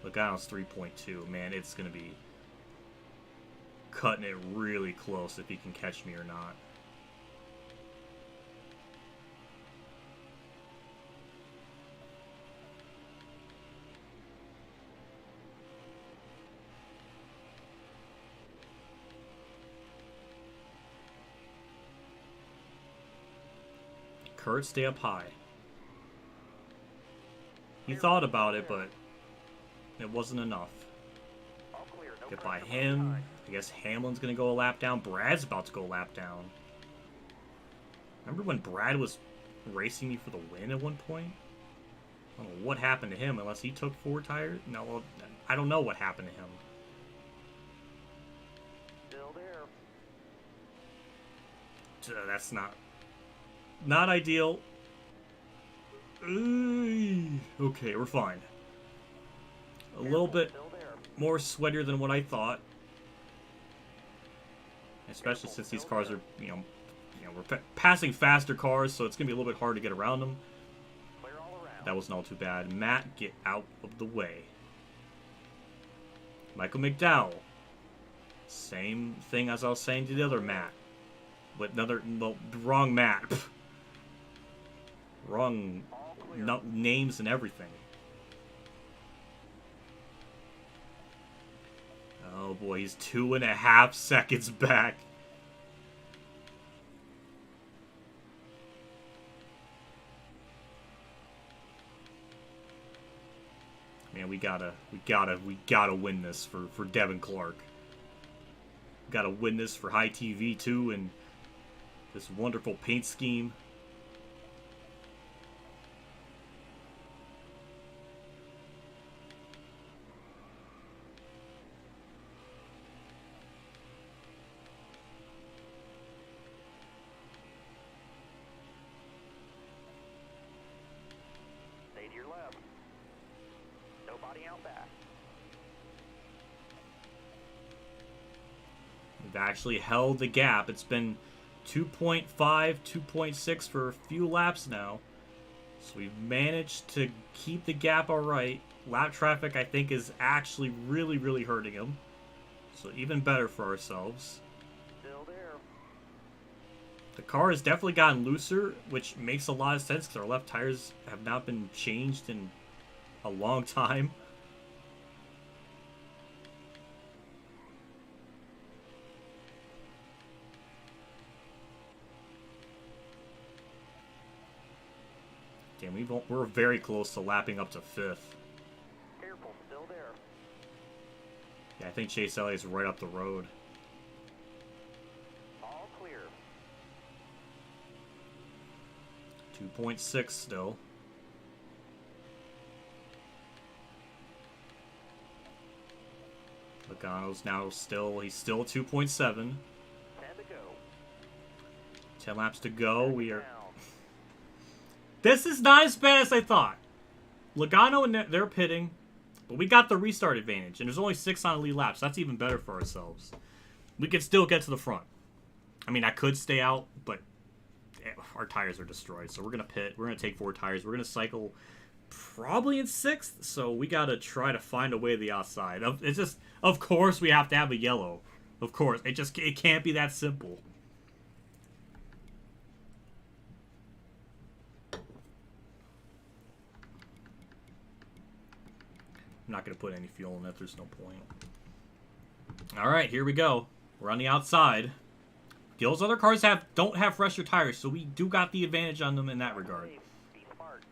Speaker 1: Logano's 3.2. Man, it's going to be cutting it really close if he can catch me or not. Kurt, stay up high. He thought about it, but it wasn't enough.
Speaker 2: All clear. No
Speaker 1: Get by
Speaker 2: pressure from
Speaker 1: him.
Speaker 2: behind.
Speaker 1: I guess Hamlin's going to go a lap down. Brad's about to go a lap down. Remember when Brad was racing me for the win at one point? I don't know what happened to him unless he took 4 tires. No, I don't know what happened to him.
Speaker 2: Still there.
Speaker 1: That's not ideal. Okay, we're fine. A little bit
Speaker 2: Still there.
Speaker 1: more sweatier than what I thought. Especially since these cars are, we're passing faster cars, so it's going to be a little bit hard to get around them.
Speaker 2: Clear all around.
Speaker 1: That wasn't all too bad. Matt, get out of the way. Michael McDowell. Same thing as I was saying to the other Matt. But wrong Matt. Wrong
Speaker 2: All clear.
Speaker 1: names and everything. Oh boy, he's 2.5 seconds back. Man, we gotta win this for Devin Clark. We gotta win this for High TV too, and this wonderful paint scheme.
Speaker 2: Nobody out back.
Speaker 1: We've actually held the gap. It's been 2.5, 2.6 for a few laps now. So we've managed to keep the gap all right. Lap traffic, I think, is actually really, really hurting him. So even better for ourselves.
Speaker 2: Still there.
Speaker 1: The car has definitely gotten looser, which makes a lot of sense because our left tires have not been changed in a long time. Damn, we're very close to lapping up to 5th.
Speaker 2: Careful, still there.
Speaker 1: Yeah, I think Chase Elliott's right up the road.
Speaker 2: All clear.
Speaker 1: 2.6 still. Logano's now he's still 2.7.
Speaker 2: 10 to go.
Speaker 1: 10 laps to go. We are.
Speaker 2: Down.
Speaker 1: This is not as bad as I thought. Logano and they're pitting, but we got the restart advantage, and there's only 6 on lead laps. That's even better for ourselves. We can still get to the front. I mean, I could stay out, but our tires are destroyed, so we're gonna pit. We're gonna take 4 tires. We're gonna cycle probably in 6th, so we gotta try to find a way to the outside. It's just, of course, we have to have a yellow. Of course, it can't be that simple. I'm not going to put any fuel in it. There's no point. All right, here we go. We're on the outside. Gil's other cars don't have fresher tires, so we do got the advantage on them in that regard.
Speaker 2: Be smart.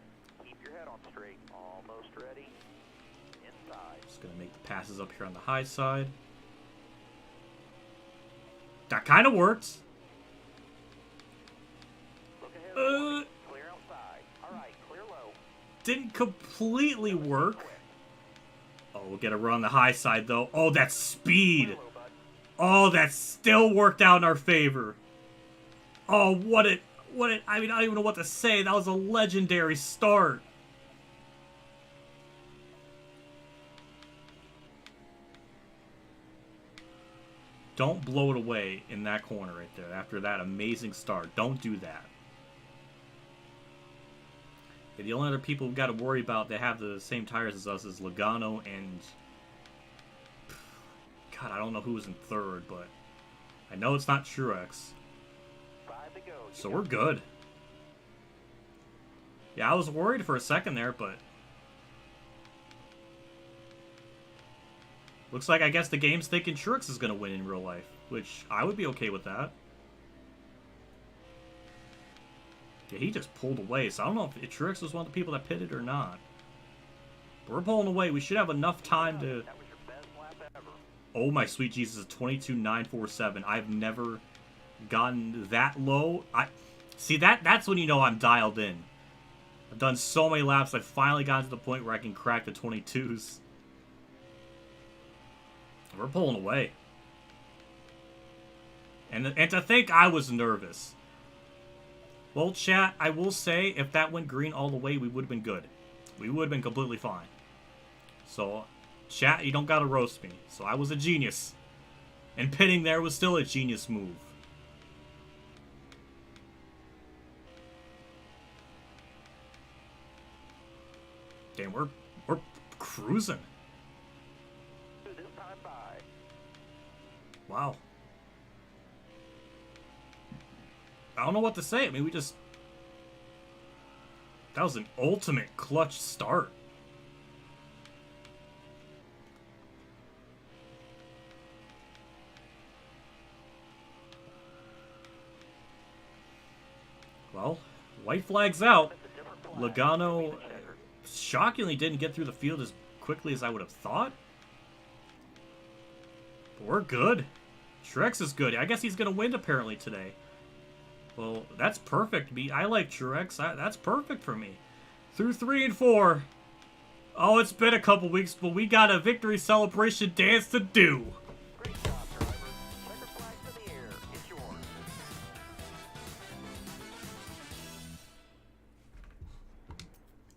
Speaker 2: Keep your head on straight. Almost ready. Inside.
Speaker 1: Just going to make the passes up here on the high side. That kind of worked.
Speaker 2: Look ahead. Clear outside. All right, clear low.
Speaker 1: Didn't completely work. Oh, we'll get a run on the high side, though. Oh, that's speed.
Speaker 2: Clear low, bud.
Speaker 1: Oh, that still worked out in our favor. Oh, what it, I mean, I don't even know what to say. That was a legendary start. Don't blow it away in that corner right there after that amazing start. Don't do that. Yeah, the only other people we've got to worry about that have the same tires as us is Logano and... God, I don't know who was in 3rd, but I know it's not Truex.
Speaker 2: 5 to go.
Speaker 1: So we're good. Yeah, I was worried for a second there, but... Looks like I guess the game's thinking Truex is going to win in real life, which I would be okay with that. Yeah, he just pulled away, so I don't know if Truex was one of the people that pitted or not. But we're pulling away. We should have enough time to...
Speaker 2: That was your best lap ever.
Speaker 1: Oh my sweet Jesus, 22.947. I've never gotten that low. See, that's when you know I'm dialed in. I've done so many laps, I've finally gotten to the point where I can crack the 22s. We're pulling away. And to think I was nervous. Well, chat, I will say, if that went green all the way, we would have been good. We would have been completely fine. So, chat, you don't gotta roast me. So I was a genius. And pitting there was still a genius move. Damn, we're cruising.
Speaker 2: This time by.
Speaker 1: Wow. I don't know what to say. I mean, that was an ultimate clutch start. Well, white flag's out. Logano shockingly didn't get through the field as quickly as I would have thought. But we're good. Truex is good. I guess he's going to win apparently today. Well, that's perfect. I like Truex. That's perfect for me. Through 3 and 4. Oh, it's been a couple weeks, but we got a victory celebration dance to do.
Speaker 2: Great job, driver. Checker flags in the air. It's yours.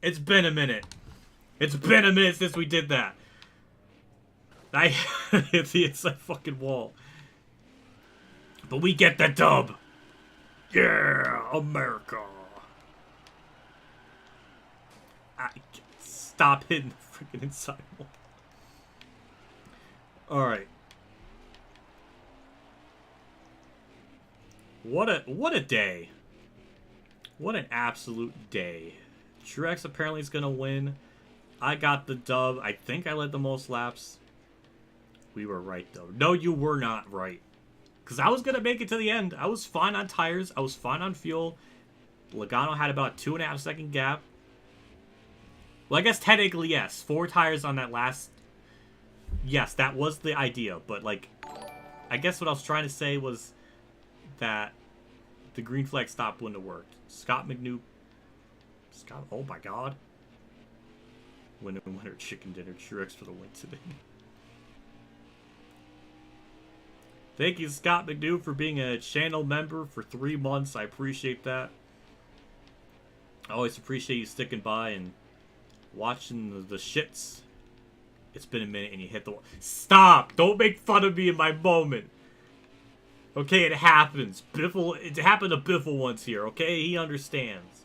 Speaker 1: It's been a minute. It's been a minute since we did that. I hit the inside fucking wall. But we get the dub. Yeah, America. Stop hitting the freaking inside wall. Alright. What a day. What an absolute day. Truex apparently is gonna win. I got the dub. I think I led the most laps. We were right though. No, you were not right. Because I was gonna make it to the end. I was fine on tires. I was fine on fuel. Logano had about a 2.5 second gap. Well, I guess technically yes. 4 tires on that last. Yes, that was the idea. But like, I guess what I was trying to say was that the green flag stop wouldn't have worked. Scott McNew. Scott. Oh my God. Winner chicken dinner. Truex for the win today. Thank you, Scott McNew, for being a channel member for 3 months. I appreciate that. I always appreciate you sticking by and watching the shits. It's been a minute and you hit the wall. Stop! Don't make fun of me in my moment. Okay, it happens. Biffle, it happened to Biffle once here, okay? He understands.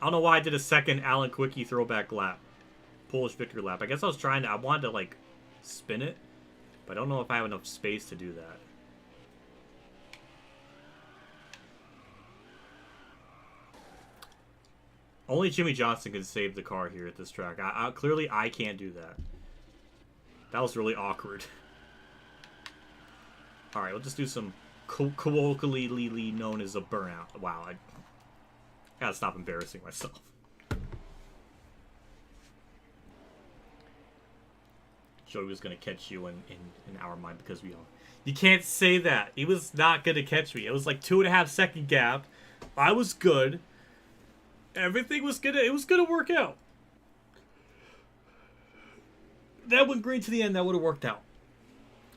Speaker 1: I don't know why I did a second Alan Quickie throwback lap. Polish victory lap. I guess I wanted to, like, spin it. But I don't know if I have enough space to do that. Only Jimmy Johnson can save the car here at this track. Clearly, I can't do that. That was really awkward. Alright, we'll just do some colloquially known as a burnout. Wow, I gotta stop embarrassing myself. Joey was gonna catch you in our mind because we all. You can't say that. He was not gonna catch me. It was like 2.5 second gap. I was good. Everything was gonna. It was gonna work out. That went green to the end. That would have worked out.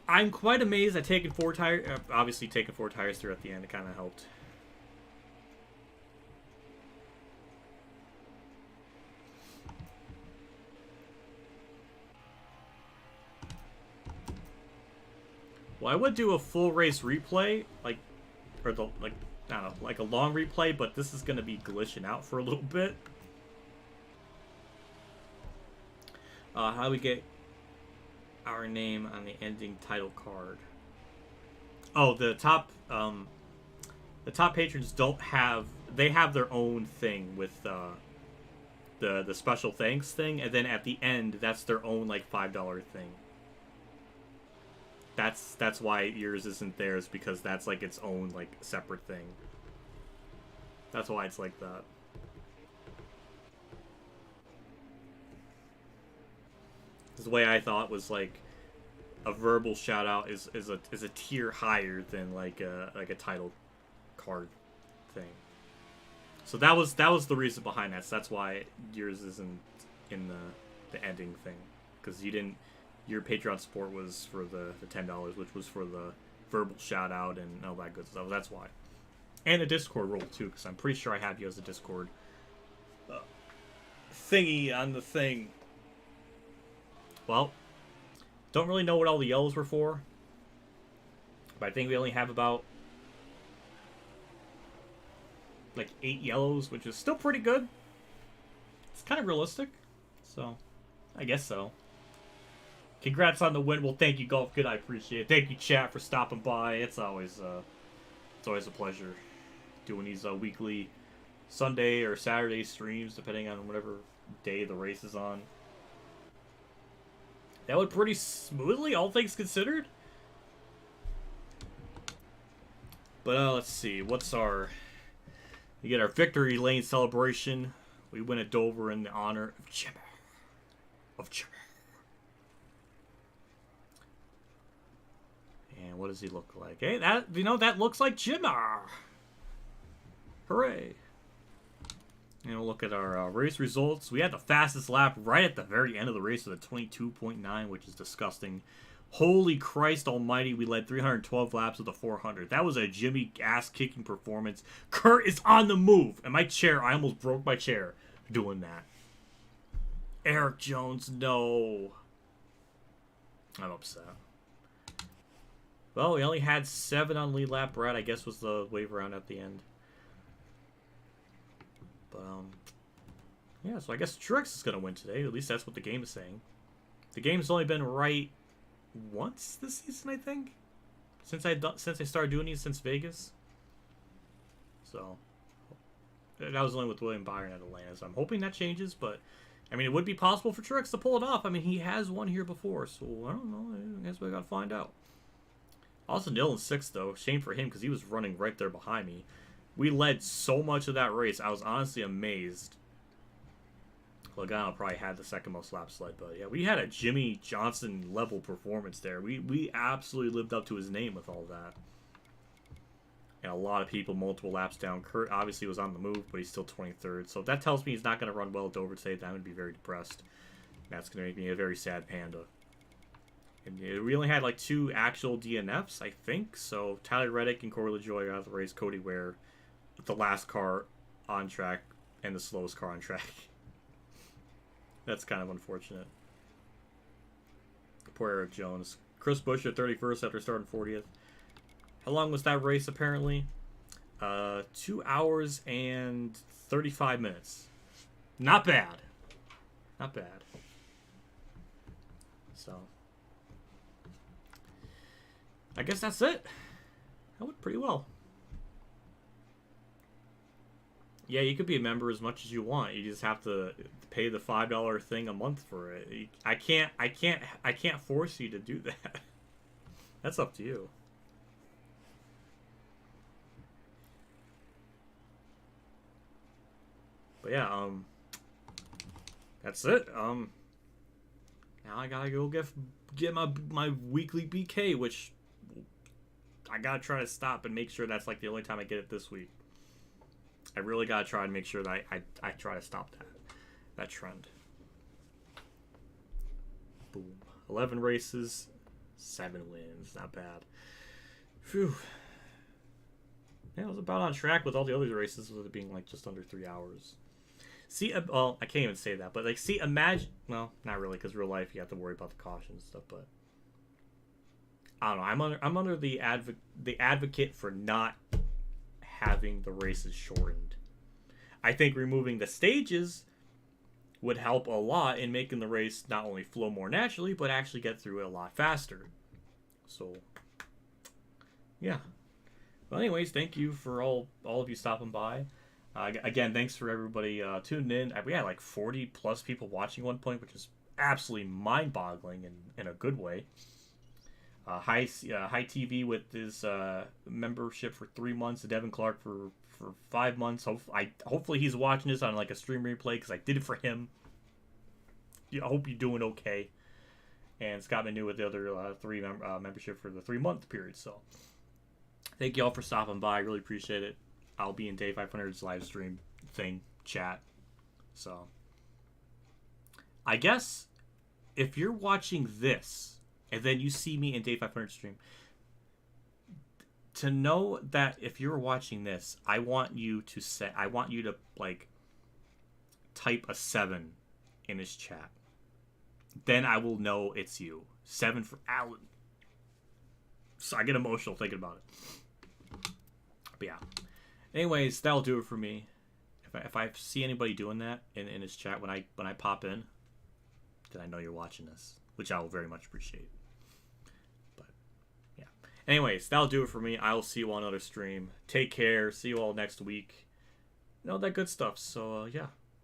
Speaker 1: I'm quite amazed at taking 4 tires. Obviously, taking 4 tires through at the end. It kind of helped. Well, I would do a full race replay, I don't know, like a long replay, but this is gonna be glitching out for a little bit. How do we get our name on the ending title card? Oh, the top patrons don't have. They have their own thing with the special thanks thing, and then at the end, that's their own like $5 thing. That's why yours isn't theirs, because that's like its own like separate thing. That's why it's like that. The way I thought was like a verbal shout out is a tier higher than like a title card thing. So that was the reason behind that. So that's why yours isn't in the ending thing, because you didn't. Your Patreon support was for the $10, which was for the verbal shout out and all that good stuff. That's why. And a Discord role too, because I'm pretty sure I have you as a Discord thingy on the thing. Well, don't really know what all the yellows were for, but I think we only have about like 8 yellows, which is still pretty good. It's kind of realistic, so I guess so. Congrats on the win. Well, thank you, Golf Good. I appreciate it. Thank you, chat, for stopping by. It's always a pleasure doing these weekly Sunday or Saturday streams, depending on whatever day the race is on. That went pretty smoothly, all things considered. But let's see. What's our... We get our victory lane celebration. We win at Dover in the honor of Jimmy. And what does he look like? Hey, that that looks like Jimmy. Hooray! And we'll look at our race results. We had the fastest lap right at the very end of the race with a 22.9, which is disgusting. Holy Christ almighty, we led 312 laps with a 400. That was a Jimmy ass-kicking performance. Kurt is on the move. And my chair, I almost broke my chair doing that. Eric Jones, no. I'm upset. Well, we only had 7 on lead lap. Brad, I guess, was the wave around at the end. But, yeah, so I guess Truex is going to win today. At least that's what the game is saying. The game's only been right once this season, I think. Since I started doing these since Vegas. So, that was only with William Byron at Atlanta. So I'm hoping that changes, but... I mean, it would be possible for Truex to pull it off. I mean, he has won here before, so I don't know. I guess we got to find out. Austin Dillon's 6th, though. Shame for him because he was running right there behind me. We led so much of that race. I was honestly amazed. Logano probably had the 2nd most laps led, but yeah, we had a Jimmy Johnson level performance there. We absolutely lived up to his name with all that. And a lot of people multiple laps down. Kurt obviously was on the move, but he's still 23rd. So if that tells me he's not going to run well at Dover today, then I'm going to be very depressed. That's going to make me a very sad panda. And we only had like 2 actual DNFs, I think. So Tyler Reddick and Corey LaJoy out of the race. Cody Ware, the last car on track and the slowest car on track. That's kind of unfortunate. Poor Eric Jones. Chris Buescher 31st after starting 40th. How long was that race, apparently? 2 hours and 35 minutes. Not bad. Not bad. So, I guess that's it. That went pretty well. Yeah, you could be a member as much as you want. You just have to pay the $5 thing a month for it. I can't force you to do that. That's up to you. But yeah, that's it. Now I gotta go get my weekly BK, which I gotta try to stop and make sure that's like the only time I get it this week. I really gotta try and make sure that I try to stop that trend. Boom. 11 races, 7 wins. Not bad. Phew. Yeah, I was about on track with all the other races with it being like just under 3 hours. See, well, I can't even say that, but like, see, imagine, well, not really, because real life you have to worry about the caution and stuff, but I don't know. I'm under the advocate for not having the races shortened. I think removing the stages would help a lot in making the race not only flow more naturally, but actually get through it a lot faster. So, yeah. Well, anyways, thank you for all of you stopping by. Again, thanks for everybody tuning in. We had like 40 plus people watching at one point, which is absolutely mind-boggling in a good way. High TV with his membership for 3 months, Devin Clark for 5 months. Hopefully he's watching this on like a stream replay because I did it for him. I hope you're doing okay. And Scott Manu with the other 3 membership for the 3-month period. So thank you all for stopping by. I really appreciate it. I'll be in Day 500's live stream thing, chat. So, I guess if you're watching this and then you see me in Day 500 stream, to know that if you're watching this, I want you to like type a 7 in this chat. Then I will know it's you. 7 for Alan. So I get emotional thinking about it. But yeah. Anyways, that'll do it for me. If I see anybody doing that in his chat when I pop in, then I know you're watching this, which I will very much appreciate. But yeah. Anyways, that'll do it for me. I will see you on another stream. Take care. See you all next week. You know, that good stuff. So yeah.